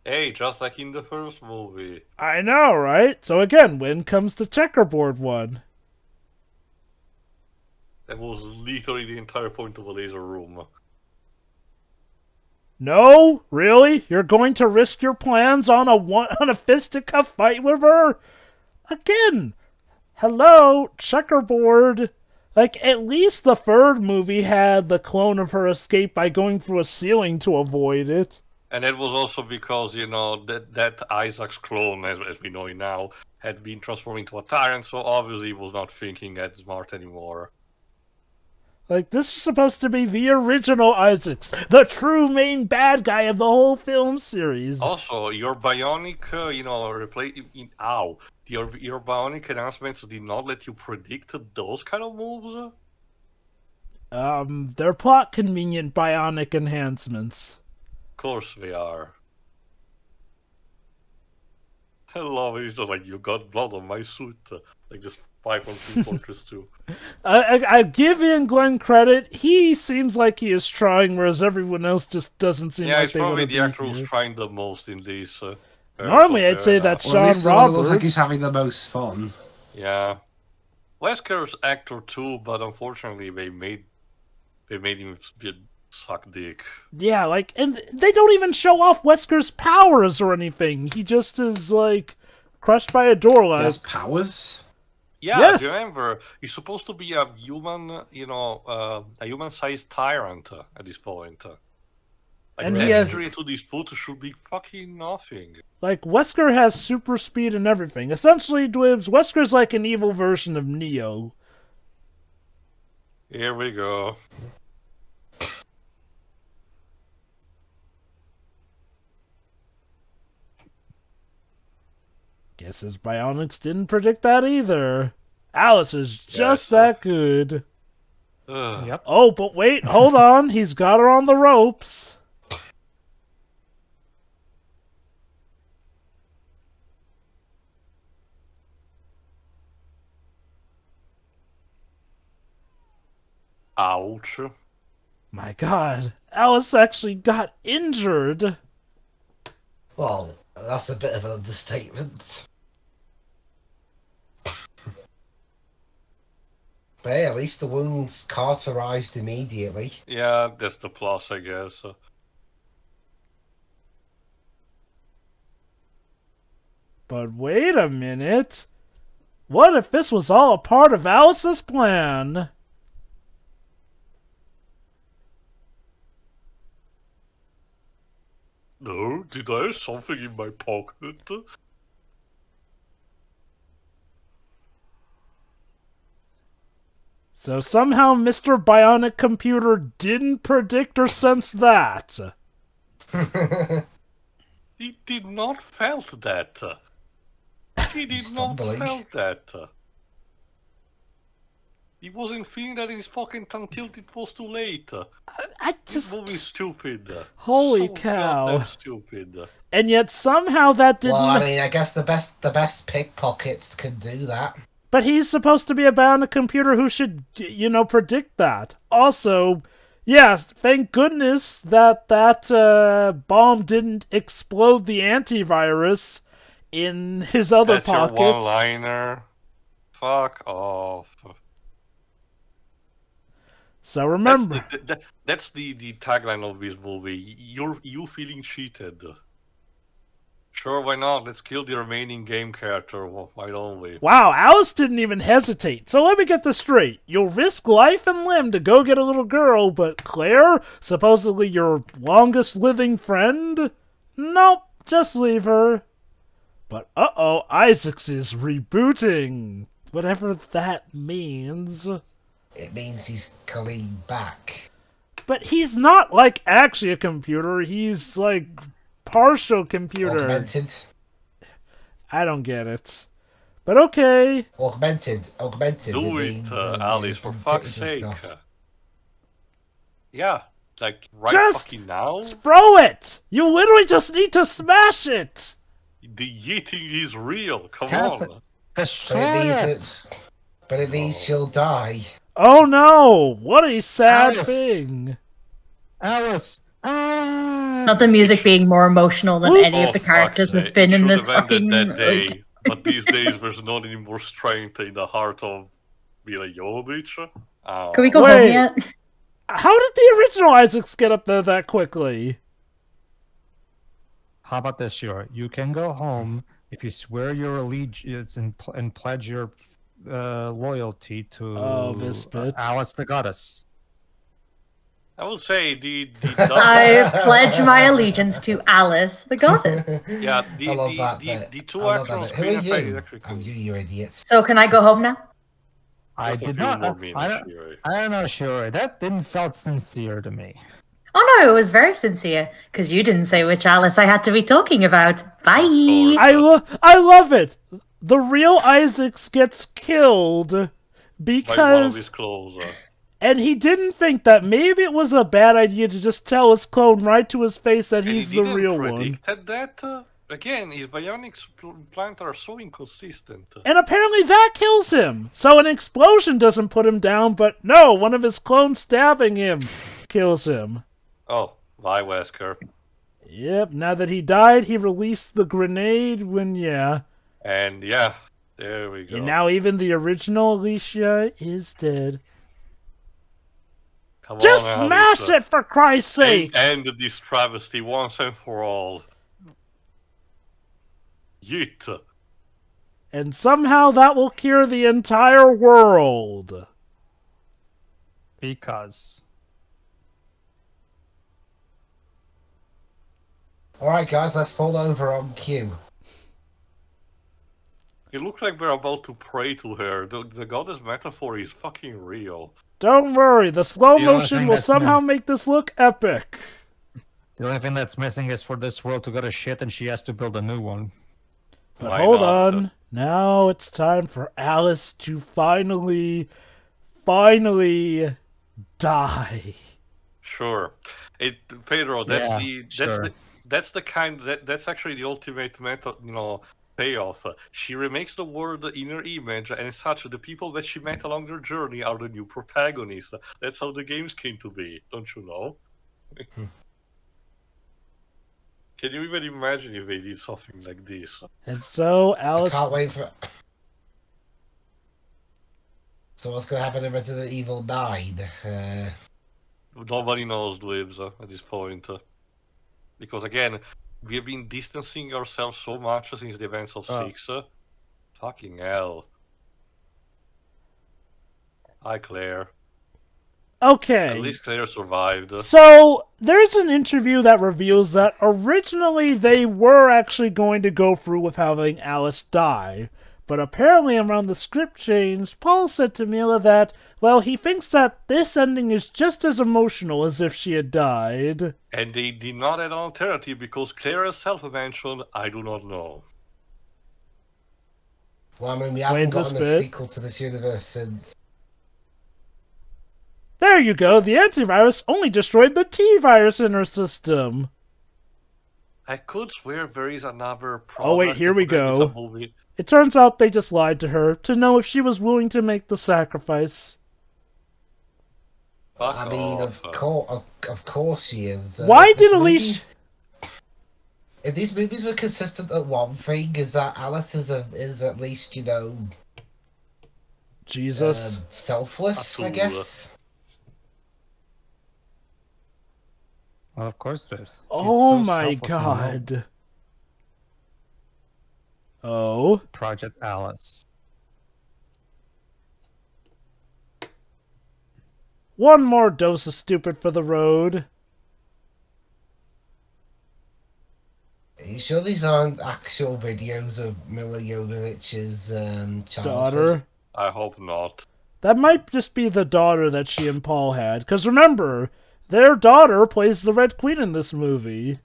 Hey, just like in the first movie. I know, right? So again, when comes the checkerboard one? That was literally the entire point of a laser room. No? Really? You're going to risk your plans on a fisticuff fight with her? Again, hello, checkerboard. Like, at least the third movie had the clone of her escape by going through a ceiling to avoid it. And it was also because, you know, that Isaac's clone, as we know it now, had been transformed into a tyrant, so obviously he was not thinking as smart anymore. Like, this is supposed to be the original Isaacs, the true main bad guy of the whole film series. Also, your bionic, your bionic announcements did not let you predict those kind of moves? They're plot-convenient bionic enhancements. Of course they are. I love it. He's just like, you got blood on my suit. Like, just 5 on 2 Fortress 2. I give Ian Glenn credit. He seems like he is trying, whereas everyone else just doesn't seem like they want to be here. Yeah, it's probably the actor who's trying the most in these. Normally, I'd say that Sean Roberts. Looks like he's having the most fun. Yeah. Wesker's actor too, but unfortunately they made him suck dick. Yeah, like, and they don't even show off Wesker's powers or anything. He just is, like, crushed by a door. Like, he has powers? Yeah, yes. Remember, he's supposed to be a human, you know, a human-sized tyrant at this point. Like, and the he has injury to this foot should be fucking nothing. Like, Wesker has super speed and everything. Essentially, Dwibs, Wesker's like an evil version of Neo. Here we go. Guess his bionics didn't predict that either. Alice is just that good. Yep. Oh, but wait, hold on. He's got her on the ropes. Ouch. My God, Alice actually got injured. Well, that's a bit of an understatement. But hey, at least the wound's cauterized immediately. Yeah, that's the plus, I guess. But wait a minute. What if this was all a part of Alice's plan? No, did I have something in my pocket? So somehow Mr. Bionic Computer didn't predict or sense that. He did not felt that. He did not felt that. He wasn't feeling that in his pocket until it was too late. I just... This movie's stupid. Holy so cow. goddamn stupid. And yet somehow that didn't... Well, I mean, I guess the best pickpockets can do that. But he's supposed to be a bionic computer who should, you know, predict that. Also, yes, thank goodness that bomb didn't explode the antivirus in his other pocket. That's your one-liner. Fuck off. So remember... That's the tagline of this movie. You feeling cheated. Sure, why not? Let's kill the remaining game character. Well, why don't we? Wow, Alice didn't even hesitate. So let me get this straight. You'll risk life and limb to go get a little girl, but Claire, supposedly your longest living friend? Nope, just leave her. But uh-oh, Isaacs is rebooting. Whatever that means. It means he's coming back. But he's not, like, actually a computer. He's, like, partial computer. Augmented. I don't get it. But okay. Augmented. Do it, Alice, for fuck's sake. Yeah, like, right Just fucking now? throw it! You literally just need to smash it! The yeeting is real, come on. But it means she'll die. Oh no! What a sad Alice. thing! Alice! Not the music being more emotional than any of the characters have been in this fucking... that day. But these days there's not any more strength in the heart of Mila Jovovich. Can we go home yet? How did the original Isaacs get up there that quickly? How about this, Shiro? You can go home if you swear your allegiance and pledge your loyalty to this bitch. Alice the Goddess. I will say I pledge my allegiance to Alice the Goddess. Yeah, I love that the bit. two I love actors that bit. Who are screen effect is you? actually cool. You idiots. So can I go home now? I did not. I don't know, Shiro. That didn't felt sincere to me. Oh no, it was very sincere, because you didn't say which Alice I had to be talking about. Bye! I love it! The real Isaacs gets killed because... And he didn't think that maybe it was a bad idea to just tell his clone right to his face that he's the real one. That, again, his bionic implants are so inconsistent. And apparently that kills him! So an explosion doesn't put him down, but no, one of his clones stabbing him kills him. Oh, why, Wesker? Yep, now that he died, he released the grenade when, yeah. And yeah, there we go. And now even the original Alicia is dead. Come Just on, smash Alicia. it, for Christ's sake! End this travesty once and for all. Yeet. And somehow that will cure the entire world. Because... Alright guys, let's fall over on cue. It looks like we're about to pray to her. The goddess metaphor is fucking real. Don't worry, the slow motion will somehow make this look epic. The only thing that's missing is for this world to go to shit and she has to build a new one. But hold on. Now it's time for Alice to finally die. Sure. Pedro, that's that's actually the ultimate method, payoff. She remakes the world in her image, and as such, the people that she met along their journey are the new protagonists. That's how the games came to be, don't you know? Can you even imagine if they did something like this? And so, Alice... I can't wait for... So what's going to happen in Resident Evil 9? Nobody knows, Libs, at this point. Because, again... We have been distancing ourselves so much since the events of 6. Fucking hell. Hi, Claire. Okay. At least Claire survived. So, there's an interview that reveals that originally they were actually going to go through with having Alice die. But apparently around the script change, Paul said to Mila that, well, he thinks that this ending is just as emotional as if she had died. And they did not add an alternative because Claire herself mentioned, I do not know. Well, I mean, we haven't gotten a sequel to this universe since... There you go, the antivirus only destroyed the T-virus in her system. I could swear there is another product. Oh wait, here we go. It turns out they just lied to her to know if she was willing to make the sacrifice. I mean, of course she is. Why did Alicia... If these movies were consistent at one thing, is that Alice is at least, Jesus. Selfless, I guess. Well, of course there's. Oh my god. Oh? Project Alice. One more dose of stupid for the road. Are you sure these aren't actual videos of Mila Jovovich's childhood? Daughter? I hope not. That might just be the daughter that she and Paul had. Because remember, their daughter plays the Red Queen in this movie.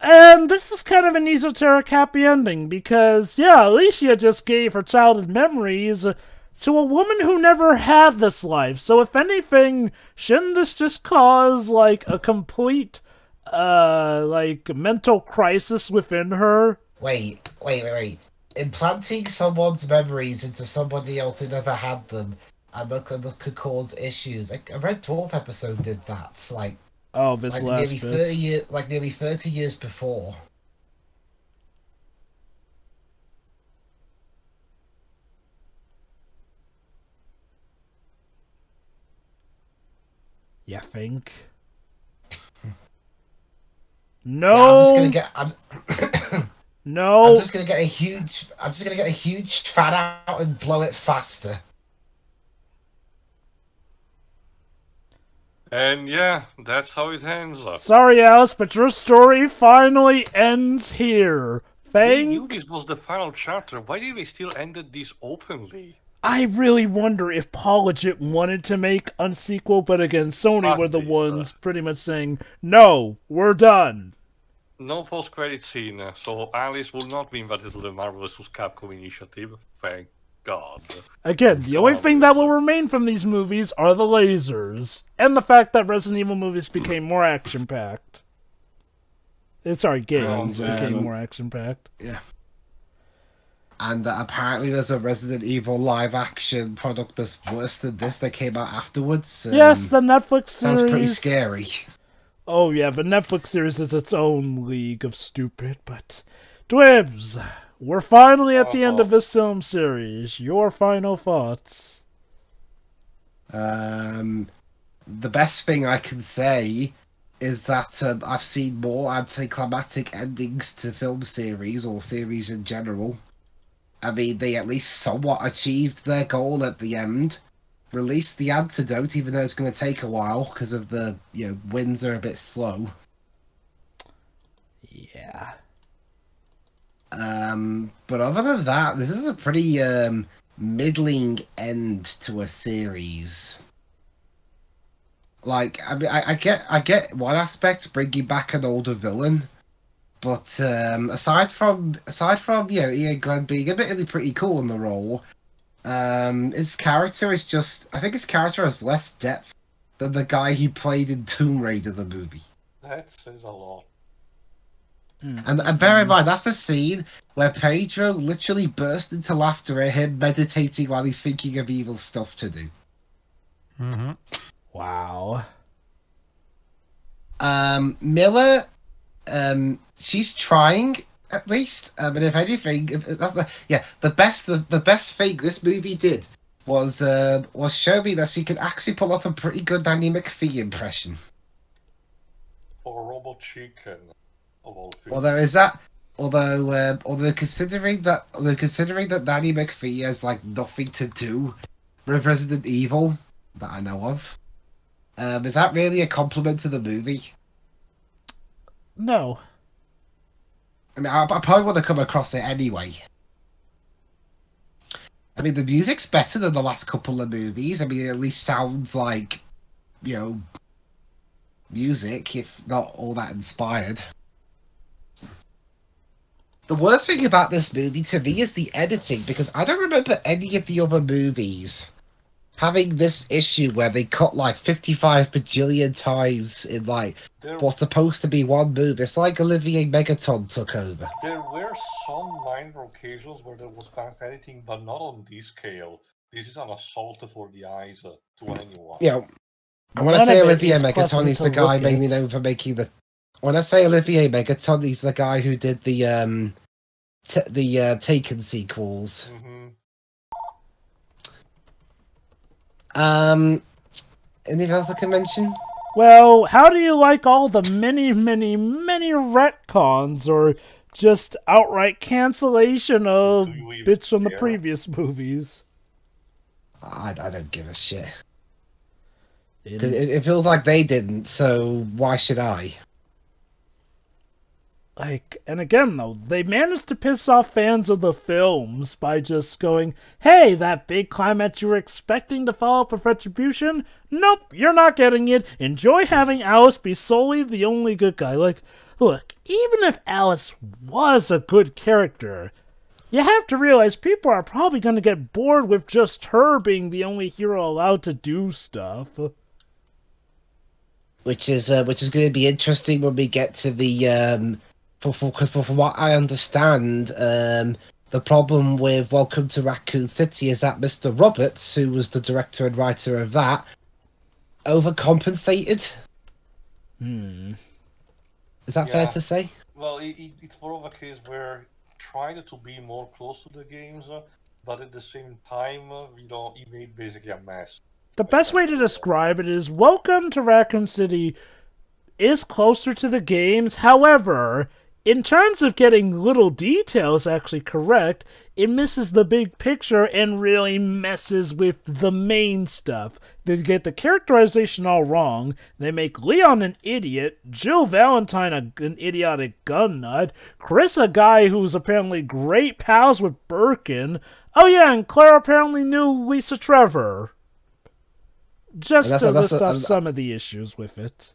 And this is kind of an esoteric happy ending. Because, yeah, Alicia just gave her childhood memories to a woman who never had this life. So if anything, shouldn't this just cause, like, a complete, mental crisis within her? Wait. Implanting someone's memories into somebody else who never had them, and that could cause issues. A Red Dwarf episode did that, Oh, this last bit. nearly 30 years before. You think? No. Yeah, No. I'm just gonna get a huge fan out and blow it faster. And yeah, that's how it ends up. Sorry, Alice, but your story finally ends here. They knew this was the final chapter. Why did they still end this openly? I really wonder if Paul legit wanted to make a sequel, but again, Sony were the ones pretty much saying, no, we're done. No post-credit scene, so Alice will not be invited to the Marvel vs. Capcom initiative. Thank God. Again, the only thing that will remain from these movies are the lasers, and the fact that Resident Evil movies became more action-packed. Games became more action-packed. Yeah. And apparently there's a Resident Evil live-action product that's worse than this that came out afterwards. Yes, the Netflix series. Sounds pretty scary. Oh yeah, the Netflix series is its own league of stupid, but... Dwibs, we're finally at the end of this film series. Your final thoughts? The best thing I can say is that I've seen more anticlimactic endings to film series, or series in general. I mean, they at least somewhat achieved their goal at the end. Released the antidote, even though it's going to take a while because of the, winds are a bit slow. Yeah. But other than that, this is a pretty middling end to a series. Like, I mean, I get one aspect, bringing back an older villain. But aside from Ian Glenn being admittedly pretty cool in the role, his character is I think his character has less depth than the guy he played in Tomb Raider the movie. That says a lot. And bear in mind, that's a scene where Pedro literally burst into laughter at him meditating while he's thinking of evil stuff to do. Mm-hmm. Wow. Miller, she's trying at least. But if anything, the best thing this movie did was show me that she could actually pull off a pretty good Nanny McPhee impression. Or Robot Chicken. Although considering that Nanny McPhee has nothing to do with Resident Evil that I know of, is that really a compliment to the movie? No. I mean, I probably want to come across it anyway. I mean, the music's better than the last couple of movies. I mean, it at least sounds like, music, if not all that inspired. The worst thing about this movie to me is the editing, because I don't remember any of the other movies having this issue where they cut 55 bajillion times in what's supposed to be one move. It's like Olivier Megaton took over. There were some minor occasions where there was fast editing, but not on this scale. This is an assault for the eyes to anyone. Yeah. And when I say Olivier Megaton, he's the guy mainly known for making the... When I say Olivier Megaton, he's the guy who did the Taken sequels. Mm-hmm. Anything else I can mention? Well, how do you like all the many retcons or just outright cancellation of bits from the previous movies? I don't give a shit. It feels like they didn't, so why should I? Like, and again, though, they managed to piss off fans of the films by just going, hey, that big climax you were expecting to follow up with Retribution? Nope, you're not getting it. Enjoy having Alice be solely the only good guy. Like, look, even if Alice was a good character, you have to realize people are probably going to get bored with just her being the only hero allowed to do stuff. Which is going to be interesting when we get to the because from what I understand, the problem with Welcome to Raccoon City is that Mr. Roberts, who was the director and writer of that, overcompensated. Is that fair to say? Well, it's more of a case where trying to be more close to the games, but at the same time, he made basically a mess. The best way to describe it is Welcome to Raccoon City is closer to the games. However, in terms of getting little details actually correct, it misses the big picture and really messes with the main stuff. They get the characterization all wrong. They make Leon an idiot, Jill Valentine an idiotic gun nut, Chris a guy who's apparently great pals with Birkin. Oh yeah, and Claire apparently knew Lisa Trevor. Just to list off some of the issues with it.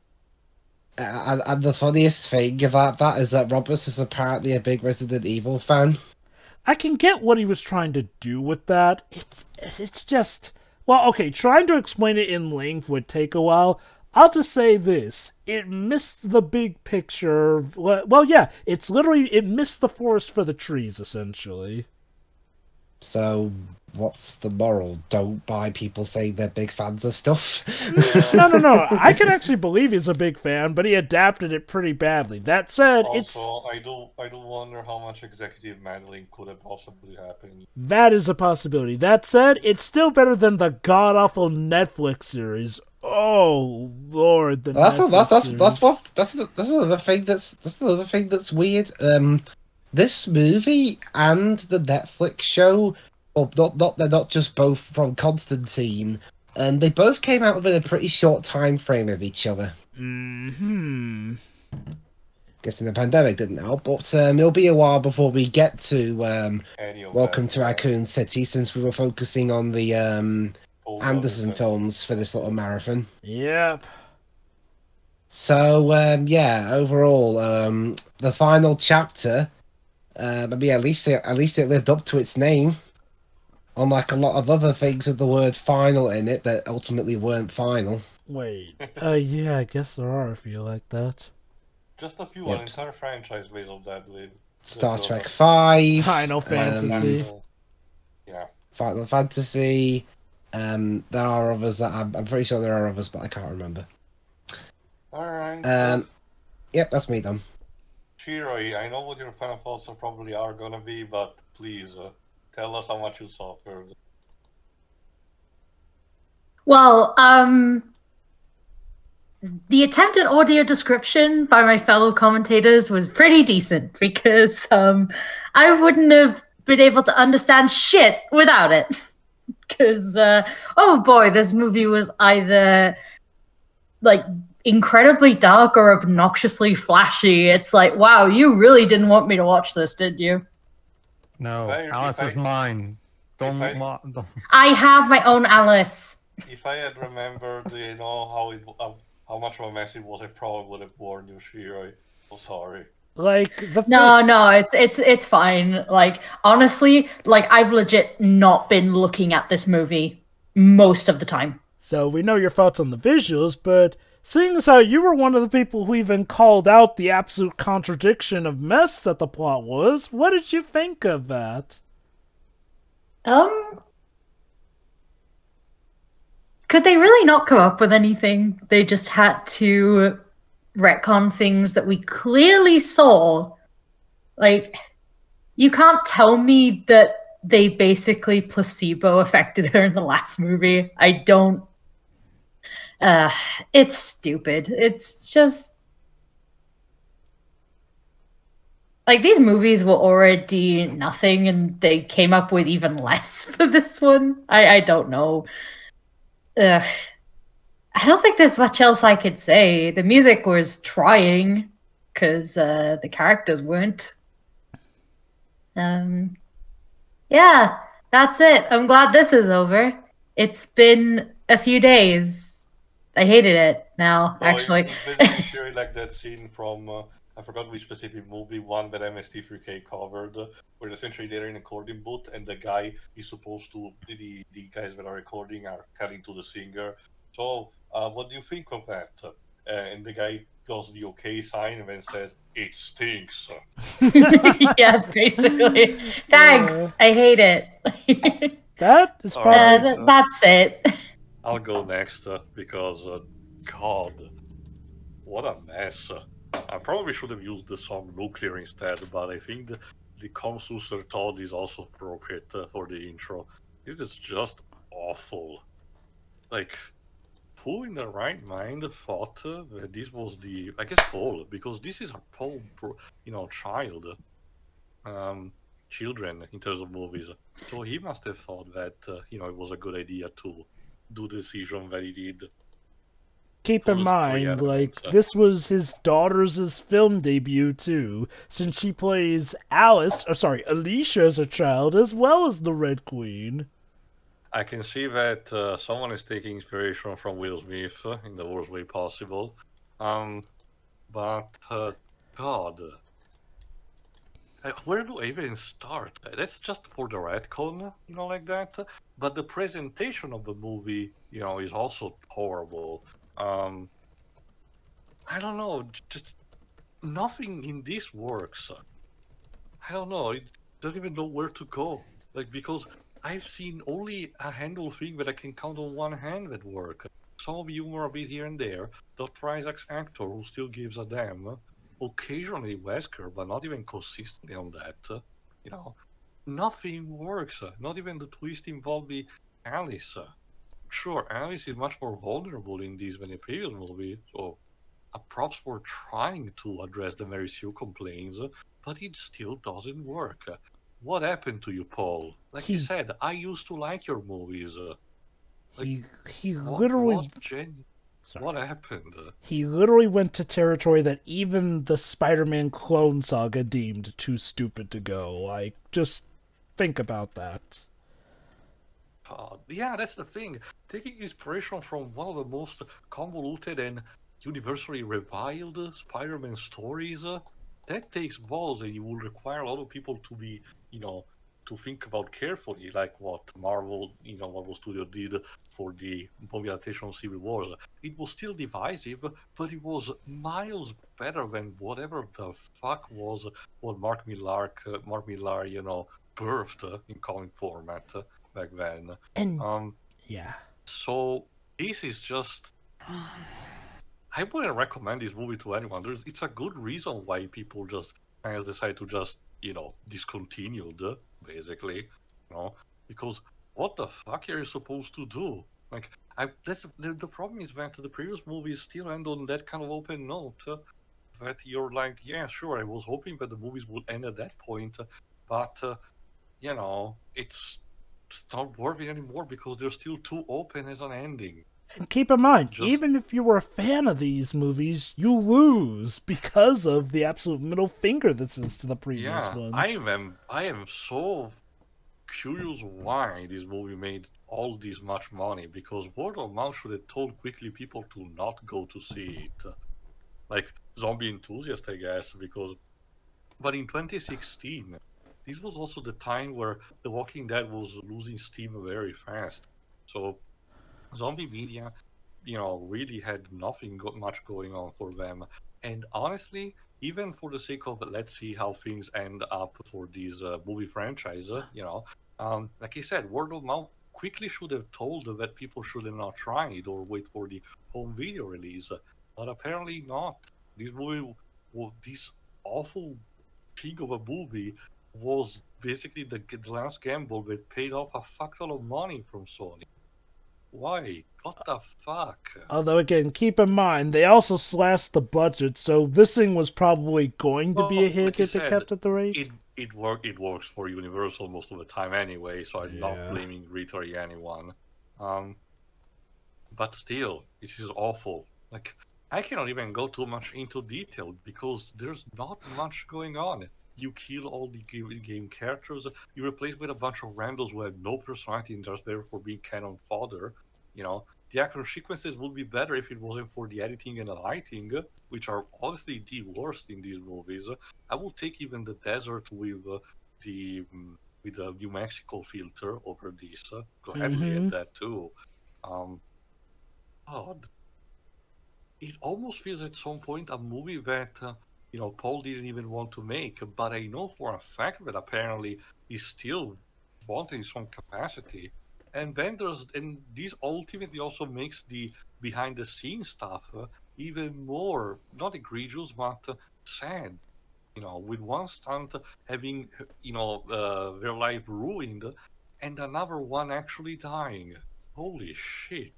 And the funniest thing about that is that Roberts is apparently a big Resident Evil fan. I can get what he was trying to do with that. It's just... Well, okay, trying to explain it in length would take a while. I'll just say this. It missed the big picture. Well, yeah, it's literally... It missed the forest for the trees, essentially. So... what's the moral? Don't buy people saying they're big fans of stuff? No. I can actually believe he's a big fan, but he adapted it pretty badly. That said, also, I do wonder how much executive meddling could have possibly happened. That is a possibility. That said, it's still better than the god-awful Netflix series. Oh, Lord, that's another thing that's weird. This movie and the Netflix show... Well, they're not just both from Constantine, and they both came out within a pretty short time frame of each other. Guessing the pandemic didn't help, but it'll be a while before we get to Welcome to Raccoon City, since we were focusing on the Anderson films for this little marathon. Yep. So yeah, overall, the final chapter, at least it lived up to its name. Unlike a lot of other things with the word final in it that ultimately weren't final. Wait. Yeah, I guess there are a few like that. Just a few, an entire franchise based on that. Star Trek 5. Final Fantasy. Yeah. Final Fantasy. There are others that I'm pretty sure there are others, but I can't remember. Alright. Yep, that's me done. Shiroi, I know what your final thoughts probably are gonna be, but please... tell us how much you saw first. Well, the attempt at audio description by my fellow commentators was pretty decent because I wouldn't have been able to understand shit without it. Because, oh boy, this movie was either like incredibly dark or obnoxiously flashy. It's like, wow, you really didn't want me to watch this, did you? No, Alice is mine. Don't. I have my own Alice. If I had remembered, how much of a mess it was, I probably would have warned you, Shiroi. So sorry. Like no, it's fine. Like honestly, like I've legit not been looking at this movie most of the time. So we know your thoughts on the visuals, but seeing as how you were one of the people who even called out the absolute contradiction of mess that the plot was, what did you think of that? Could they really not come up with anything? They just had to retcon things that we clearly saw. Like, you can't tell me that they basically placebo affected her in the last movie. I don't It's stupid. It's just like these movies were already nothing, and they came up with even less for this one. I don't know. Ugh. I don't think there's much else I could say. The music was trying, because the characters weren't. Yeah, that's it. I'm glad this is over. It's been a few days. I hated it now, actually. It's basically like that scene from, I forgot which specific movie, one that MST3K covered, where essentially they're in a recording booth and the guy is supposed to, the guys that are recording are telling to the singer, so what do you think of that? And the guy does the okay sign and then says, it stinks. Yeah, basically. Thanks. I hate it. That is probably... That's it. I'll go next because, God, what a mess. I probably should have used the song Nuclear instead, but I think the Comsuser Todd is also appropriate for the intro. This is just awful. Like, who in the right mind thought that this was the, I guess Paul, because this is a Paul, child, children in terms of movies. So he must have thought that, it was a good idea to do the decision that he did. Keep in mind, like, this was his daughter's film debut, too, since she plays Alicia as a child, as well as the Red Queen. I can see that someone is taking inspiration from Will Smith in the worst way possible. But, God, where do I even start? That's just for the retcon, like that. But the presentation of the movie, is also horrible. I don't know, just nothing in this works. I don't know, I don't even know where to go. Like, because I've seen only a handful of things that I can count on one hand that work. Some of humor a bit here and there. Dr. Isaac's actor who still gives a damn. Occasionally Wesker, but not even consistently on that. Nothing works. Not even the twist involving Alice. Sure, Alice is much more vulnerable in this than the previous movie, so props for trying to address the very few complaints, but it still doesn't work. What happened to you, Paul? Like you said, I used to like your movies. What happened? He literally went to territory that even the Spider-Man Clone Saga deemed too stupid to go. Like, just think about that. Yeah, that's the thing. Taking inspiration from one of the most convoluted and universally reviled Spider-Man stories, that takes balls, and it will require a lot of people to be, to think about carefully, like what Marvel Studio did for the movie adaptation of Civil War. It was still divisive, but it was miles better than whatever the fuck was what Mark Millar, birthed in comic format back then. And yeah. So this is just, I wouldn't recommend this movie to anyone. It's a good reason why people just decide to just discontinued, basically, because what the fuck are you supposed to do? Like, the problem is that the previous movies still end on that kind of open note, that you're like, yeah, sure, I was hoping that the movies would end at that point, but it's not worthy anymore because they're still too open as an ending. And keep in mind, even if you were a fan of these movies, you lose because of the absolute middle finger this is to the previous ones. I am so curious why this movie made all this much money, because word of mouth should have told quickly people to not go to see it. Like Zombie Enthusiast, I guess, but in 2016, this was also the time where The Walking Dead was losing steam very fast. So zombie media, really had nothing much going on for them. And honestly, even for the sake of let's see how things end up for this movie franchise, like I said, word of mouth quickly should have told that people should have not tried or wait for the home video release. But apparently not. This movie, this awful pig of a movie, was basically the last gamble that paid off a fuck ton of money from Sony. Why? What the fuck? Although, again, keep in mind, they also slashed the budget, so this thing was probably going to be a hit like if said, it kept at the rate. It works for Universal most of the time anyway, so I'm not blaming literally anyone. But still, it is awful. Like, I cannot even go too much into detail because there's not much going on. You kill all the game characters, you replace with a bunch of randos who have no personality and just there for being cannon fodder. You know, the action sequences would be better if it wasn't for the editing and the lighting, which are honestly the worst in these movies. I will take even the desert with the New Mexico filter over this. Gladly at that too. God. It almost feels at some point a movie that Paul didn't even want to make, but I know for a fact that apparently he's still wanting some capacity. And then this ultimately also makes the behind the scenes stuff even more not egregious but sad. With one stunt having their life ruined and another one actually dying. Holy shit.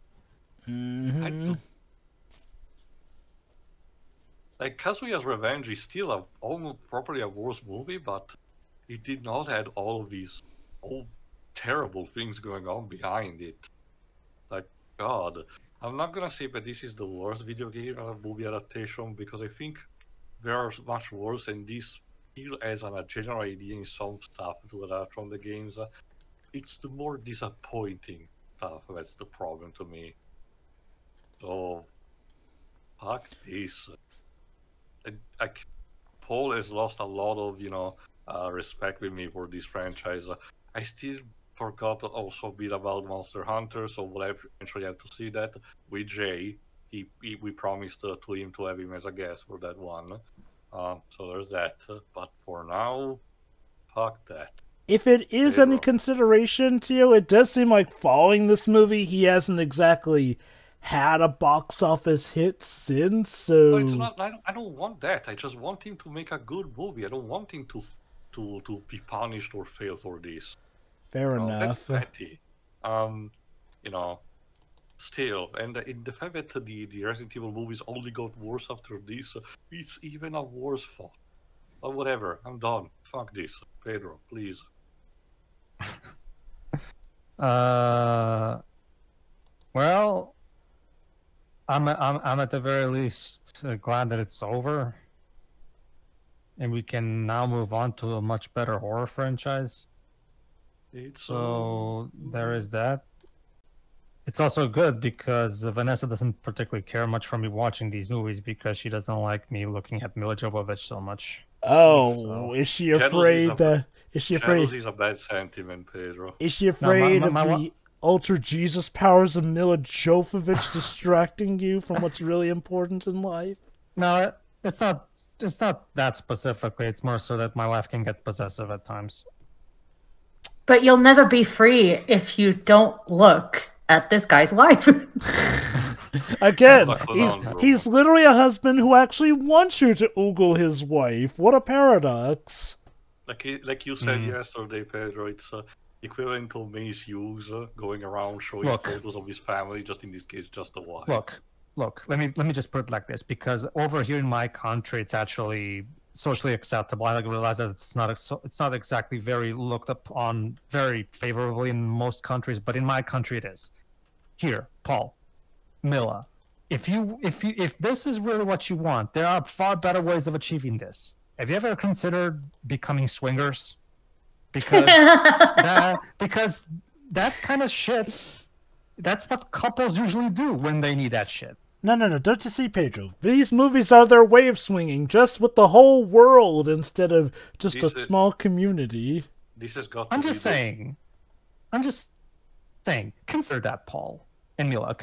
Like, Kazuya's Revenge is still almost properly a worse movie, but it did not have all of these terrible things going on behind it. Like, God. I'm not gonna say that this is the worst video game movie adaptation, because I think there are much worse, and this still has a general idea in some stuff to adapt from the games. It's the more disappointing stuff that's the problem to me. So, fuck this. Like, Paul has lost a lot of respect with me for this franchise. I still forgot to also bit about Monster Hunter, so we'll eventually have to see that with Jay. We promised to him to have him as a guest for that one. So there's that. But for now, fuck that. If it is any consideration to you, it does seem like following this movie, he hasn't exactly had a box office hit since, so... No, it's not. I don't want that. I just want him to make a good movie. I don't want him to be punished or fail for this. Fair enough. That's petty. Still, and in the fact that the Resident Evil movies only got worse after this, it's even a worse fault. But whatever, I'm done. Fuck this. Pedro, please. Well, I'm at the very least glad that it's over, and we can now move on to a much better horror franchise. So there is that. It's also good because Vanessa doesn't particularly care much for me watching these movies because she doesn't like me looking at Mila Jovovich so much. Oh, so, is she afraid? Is she afraid? Jealousy is a bad sentiment, Pedro. Is she afraid of the Ultra Jesus powers of Mila Jovovich distracting you from what's really important in life? No, it's not. It's not that specifically. It's more so that my wife can get possessive at times. But you'll never be free if you don't look at this guy's wife. Again, he's literally a husband who actually wants you to oogle his wife. What a paradox. Like you said yesterday, Pedro, it's equivalent to Mace Hughes going around showing photos of his family, just in this case, just the wife. Look, let me just put it like this, because over here in my country, it's actually socially acceptable. I realize that it's not exactly very looked upon very favorably in most countries, but in my country it is. Here, Paul, Mila, if this is really what you want, there are far better ways of achieving this. Have you ever considered becoming swingers? Because that kind of shit, that's what couples usually do when they need that shit. No, don't you see, Pedro? These movies are their way of swinging, just with the whole world instead of just a small community. This has got. I'm just saying. Consider that, Paul and Mila.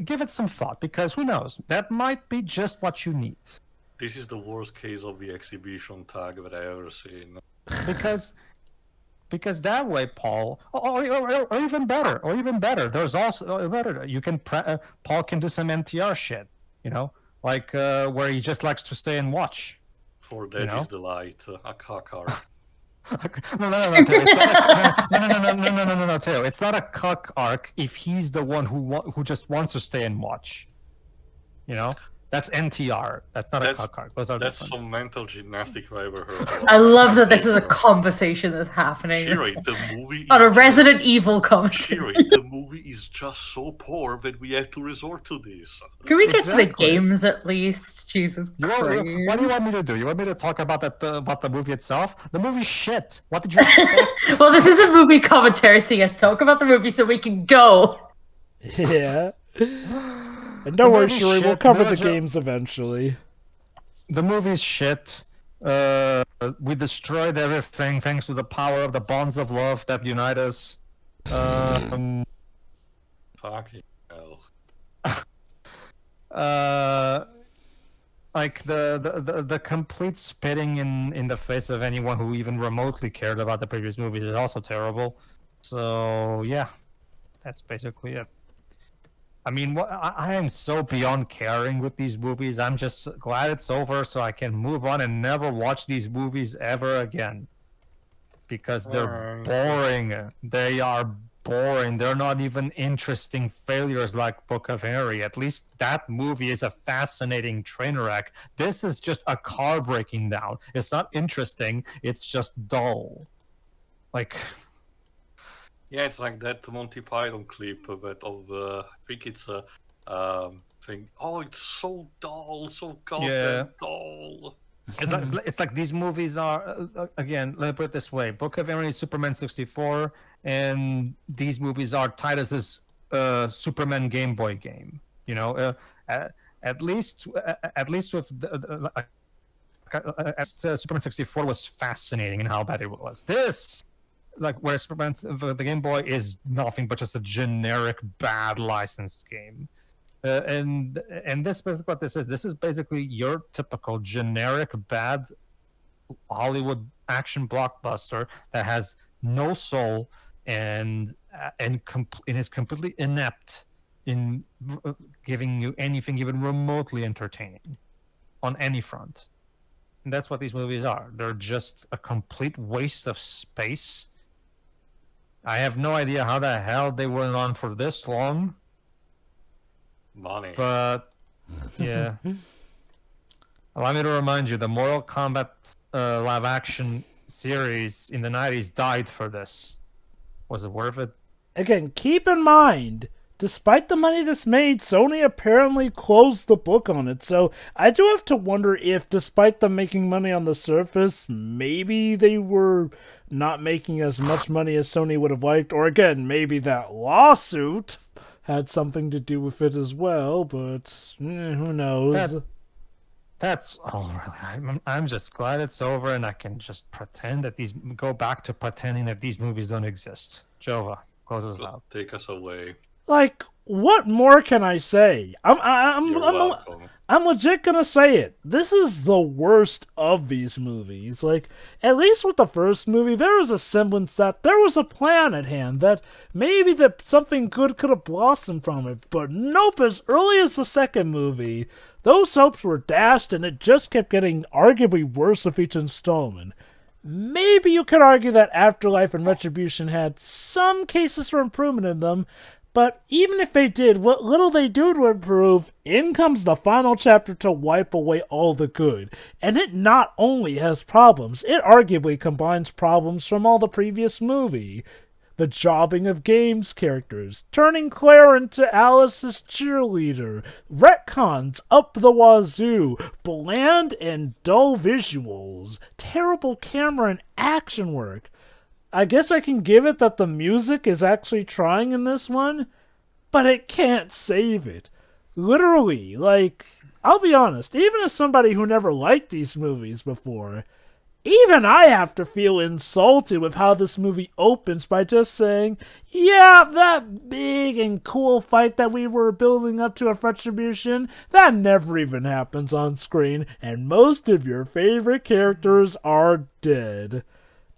Give it some thought, because who knows? That might be just what you need. This is the worst case of the exhibition tag that I ever seen. Because that way, Paul, or even better, there's also you can Paul can do some NTR shit, like where he just likes to stay and watch. For that is delight, a cockard. No, Theo. It's not no, Theo. It's not a cuck arc if he's the one who just wants to stay and watch. You know, that's NTR. That's not a cuck arc. Those are that's different. some mental gymnastics if I ever heard. I love that this is a conversation that's happening Shiri, the movie on a is Resident Evil commentary. Shiri, the movie is just so poor that we have to resort to this. Can we get to the Exactly. games at least? Jesus Christ. What do you want me to do? You want me to talk about that about the movie itself? The movie's shit. What did you expect? Well, this is a movie commentary, so yes, talk about the movie so we can go. Yeah. And don't worry, movie's Shuri, we'll shit. cover No, the Jo- games eventually. The movie's shit. We destroyed everything thanks to the power of the bonds of love that unite us. Fucking hell. Like the complete spitting in the face of anyone who even remotely cared about the previous movies is also terrible. So yeah, that's basically it. I mean, I am so beyond caring with these movies. I'm just glad it's over so I can move on and never watch these movies ever again. Because they're boring. They are boring. They're not even interesting failures like Book of Henry. At least that movie is a fascinating train wreck. This is just a car breaking down. It's not interesting. It's just dull. Like... Yeah, it's like that Monty Python clip, but of I think it's a thing. Oh, it's so dull, so goddamn dull. It's like these movies are again. Let me put it this way: Book of Henry, Superman 64, and these movies are Titus's Superman Game Boy game. You know, at least with Superman 64 was fascinating in how bad it was. This. Like where Superman the Game Boy is nothing but just a generic bad licensed game, and this is what this is. This is basically your typical generic bad Hollywood action blockbuster that has no soul and is completely inept in giving you anything even remotely entertaining on any front. And that's what these movies are. They're just a complete waste of space. I have no idea how the hell they went on for this long. Money. But, yeah. Allow me to remind you, the Mortal Kombat live action series in the 90s died for this. Was it worth it? Again, keep in mind, despite the money this made, Sony apparently closed the book on it, so I do have to wonder if, despite them making money on the surface, maybe they were not making as much money as Sony would have liked, or again, maybe that lawsuit had something to do with it as well, but who knows? That's all really. I'm just glad it's over and I can just pretend that go back to pretending that these movies don't exist. Jova, close us out. Take us away. Like, what more can I say? I'm legit gonna say it. This is the worst of these movies. Like, at least with the first movie, there was a semblance that there was a plan at hand, that maybe that something good could have blossomed from it. But nope, as early as the second movie, those hopes were dashed and it just kept getting arguably worse with each installment. Maybe you could argue that Afterlife and Retribution had some cases for improvement in them, but even if they did, what little they do to improve, in comes the final chapter to wipe away all the good. And it not only has problems, it arguably combines problems from all the previous movie. The jobbing of games characters, turning Claire into Alice's cheerleader, retcons up the wazoo, bland and dull visuals, terrible camera and action work. I guess I can give it that the music is actually trying in this one, but it can't save it. Literally, like, I'll be honest, even as somebody who never liked these movies before, even I have to feel insulted with how this movie opens by just saying, yeah, that big and cool fight that we were building up to at Retribution, that never even happens on screen, and most of your favorite characters are dead.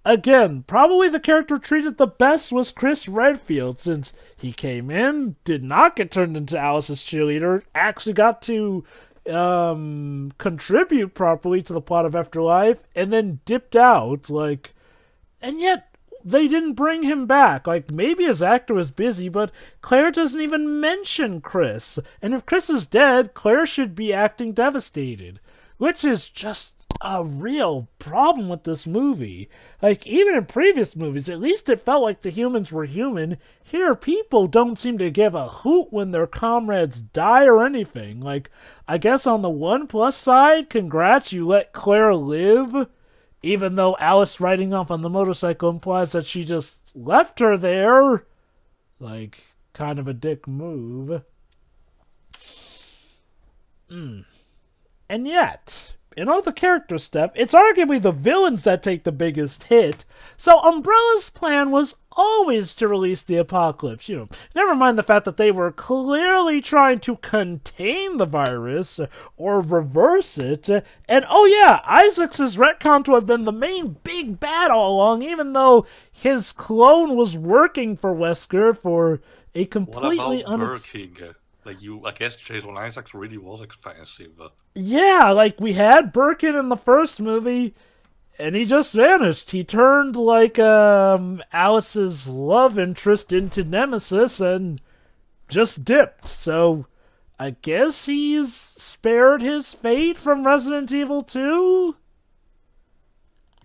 Again, probably the character treated the best was Chris Redfield, since he came in, did not get turned into Alice's cheerleader, actually got to contribute properly to the plot of Afterlife, and then dipped out. Like, And yet, they didn't bring him back. Like, maybe his actor was busy, but Claire doesn't even mention Chris. And if Chris is dead, Claire should be acting devastated. Which is just a real problem with this movie. Like, even in previous movies, at least it felt like the humans were human. Here, people don't seem to give a hoot when their comrades die or anything. Like, I guess on the one plus side, congrats, you let Claire live. Even though Alice riding off on the motorcycle implies that she just left her there. Like, kind of a dick move. And yet, in all the character stuff, it's arguably the villains that take the biggest hit. So Umbrella's plan was always to release the apocalypse. Never mind the fact that they were clearly trying to contain the virus or reverse it. And oh yeah, Isaac's retcon to have been the main big bad all along, even though his clone was working for Wesker for a completely unexpected. I guess Jason Isaacs really was expensive. Yeah, like we had Birkin in the first movie, and he just vanished. He turned like Alice's love interest into Nemesis and just dipped. So I guess he's spared his fate from Resident Evil 2?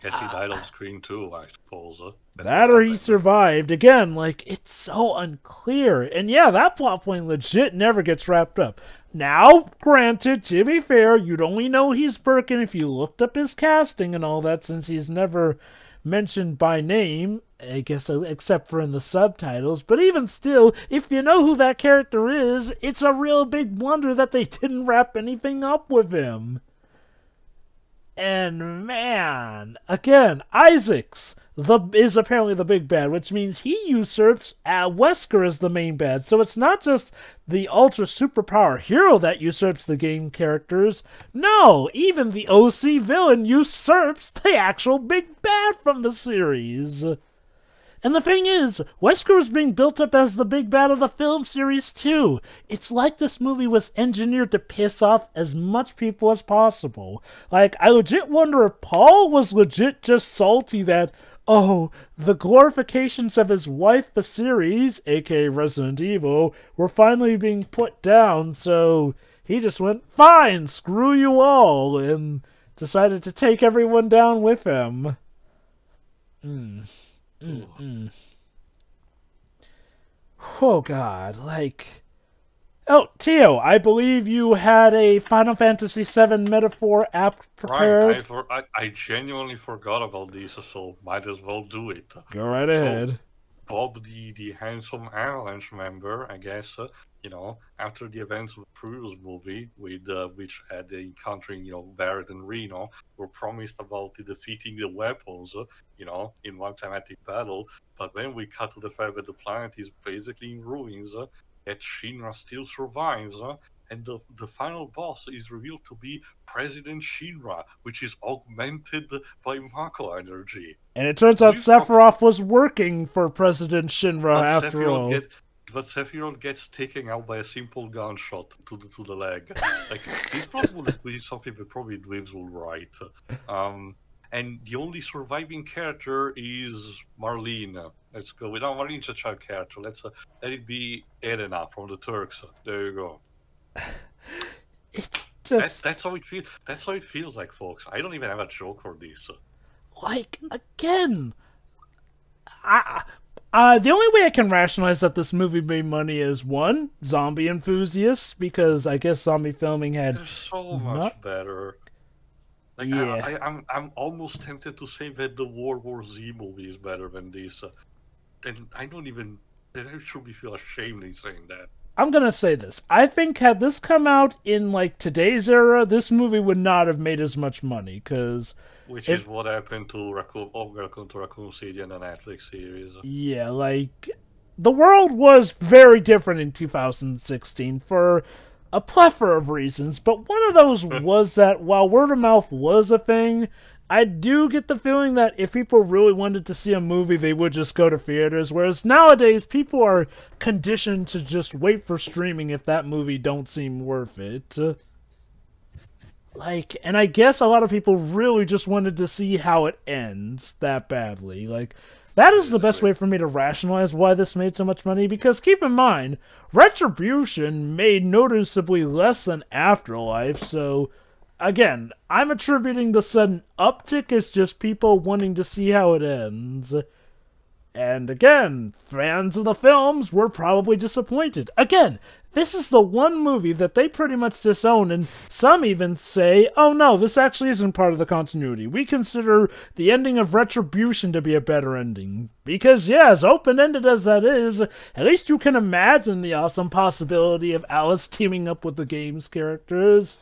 Guess he died on screen too, I suppose. That or he survived. Again, like, it's so unclear. And yeah, that plot point legit never gets wrapped up. Now, granted, to be fair, you'd only know he's Birkin if you looked up his casting and all that, since he's never mentioned by name, I guess, except for in the subtitles. But even still, if you know who that character is, it's a real big wonder that they didn't wrap anything up with him. And man, again, Isaacs is apparently the big bad, which means he usurps Wesker as the main bad. So it's not just the ultra superpower hero that usurps the game characters. No, even the OC villain usurps the actual big bad from the series. And the thing is, Wesker was being built up as the big bad of the film series too. It's like this movie was engineered to piss off as much people as possible. Like, I legit wonder if Paul was legit just salty that, oh, the glorifications of his wife, the series, aka Resident Evil, were finally being put down, so he just went, fine, screw you all, and decided to take everyone down with him. Oh god, like... Oh, Tio, I believe you had a Final Fantasy VII metaphor app prepared. Right, I genuinely forgot about this, so might as well do it. Go right ahead. So, Bob, the handsome Avalanche member, I guess, after the events of the previous movie, which had encountering, Barrett and Reno, were promised about defeating the weapons, in one thematic battle. But when we cut to the fact that the planet is basically in ruins, that Shinra still survives, and the final boss is revealed to be President Shinra, which is augmented by Mako energy. And it turns out Sephiroth was working for President Shinra after all. But Sephiroth gets taken out by a simple gunshot to the leg. Like, this probably be something that probably Dweebs will write. And the only surviving character is Marlene. Let's go. Without Marlene's a child character. Let it be Elena from the Turks. There you go. It's just that's how it feels. That's how it feels like, folks. I don't even have a joke for this. Like, again, the only way I can rationalize that this movie made money is, one, zombie enthusiasts, because I guess zombie filming had... They're so much better. Like, yeah. I'm almost tempted to say that the World War Z movie is better than this. And I should feel ashamed in saying that. I'm gonna say this. I think had this come out in, like, today's era, this movie would not have made as much money, because... Which is what happened to Raccoon City and the Netflix series. Yeah, like, the world was very different in 2016 for a plethora of reasons, but one of those was that while word of mouth was a thing, I do get the feeling that if people really wanted to see a movie, they would just go to theaters, whereas nowadays people are conditioned to just wait for streaming if that movie don't seem worth it. Like, and I guess a lot of people really just wanted to see how it ends that badly. Like, that is the best way for me to rationalize why this made so much money, because keep in mind, Retribution made noticeably less than Afterlife, so again, I'm attributing the sudden uptick as just people wanting to see how it ends. And again, fans of the films were probably disappointed. Again, this is the one movie that they pretty much disown, and some even say, oh no, this actually isn't part of the continuity. We consider the ending of Retribution to be a better ending. Because, yeah, as open-ended as that is, at least you can imagine the awesome possibility of Alice teaming up with the game's characters.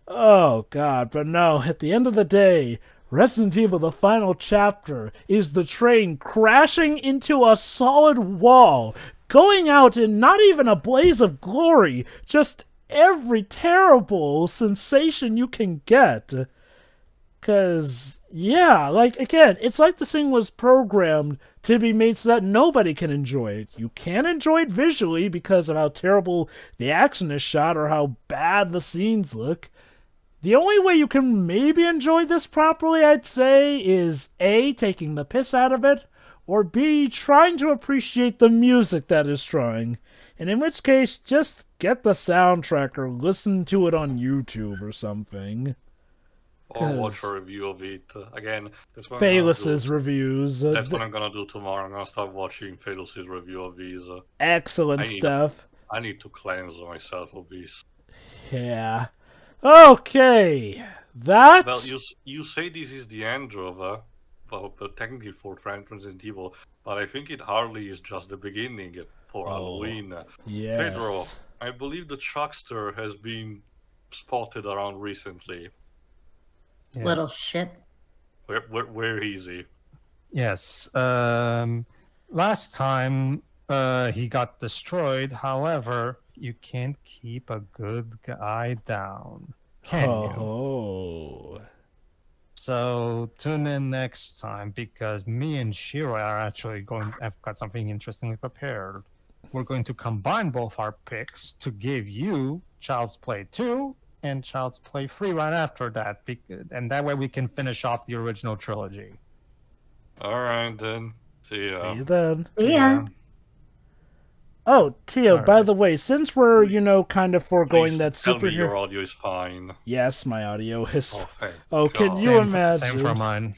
Oh god, but no, at the end of the day, Resident Evil the final chapter is the train crashing into a solid wall, going out in not even a blaze of glory, just every terrible sensation you can get. 'Cause, yeah, like, again, it's like this thing was programmed to be made so that nobody can enjoy it. You can't enjoy it visually because of how terrible the action is shot or how bad the scenes look. The only way you can maybe enjoy this properly, I'd say, is A, taking the piss out of it, or B, trying to appreciate the music that is trying. And in which case, just get the soundtrack or listen to it on YouTube or something. Or watch a review of it. Again, that's what Phalus's reviews. That's what I'm gonna do tomorrow. I'm gonna start watching Phalus's review of these. Excellent stuff. I need to cleanse myself of these. Yeah. Okay, that. Well, you say this is the end of well, technically for Resident Evil, but I think it hardly is just the beginning for Halloween. Yes. Pedro, I believe the Chuckster has been spotted around recently. Yes. Little shit. Where is he? Yes. Last time he got destroyed. However, you can't keep a good guy down, can you? So tune in next time, because me and Shiro are actually I've got something interestingly prepared. We're going to combine both our picks to give you Child's Play 2 and Child's Play 3 right after that, and that way we can finish off the original trilogy. Alright then. See ya. See you then. See ya. Oh, Tio, by the way, since we're, kind of foregoing that Tell me superhero... your audio is fine. Yes, my audio is... Oh, thank can God. you imagine... Same for mine.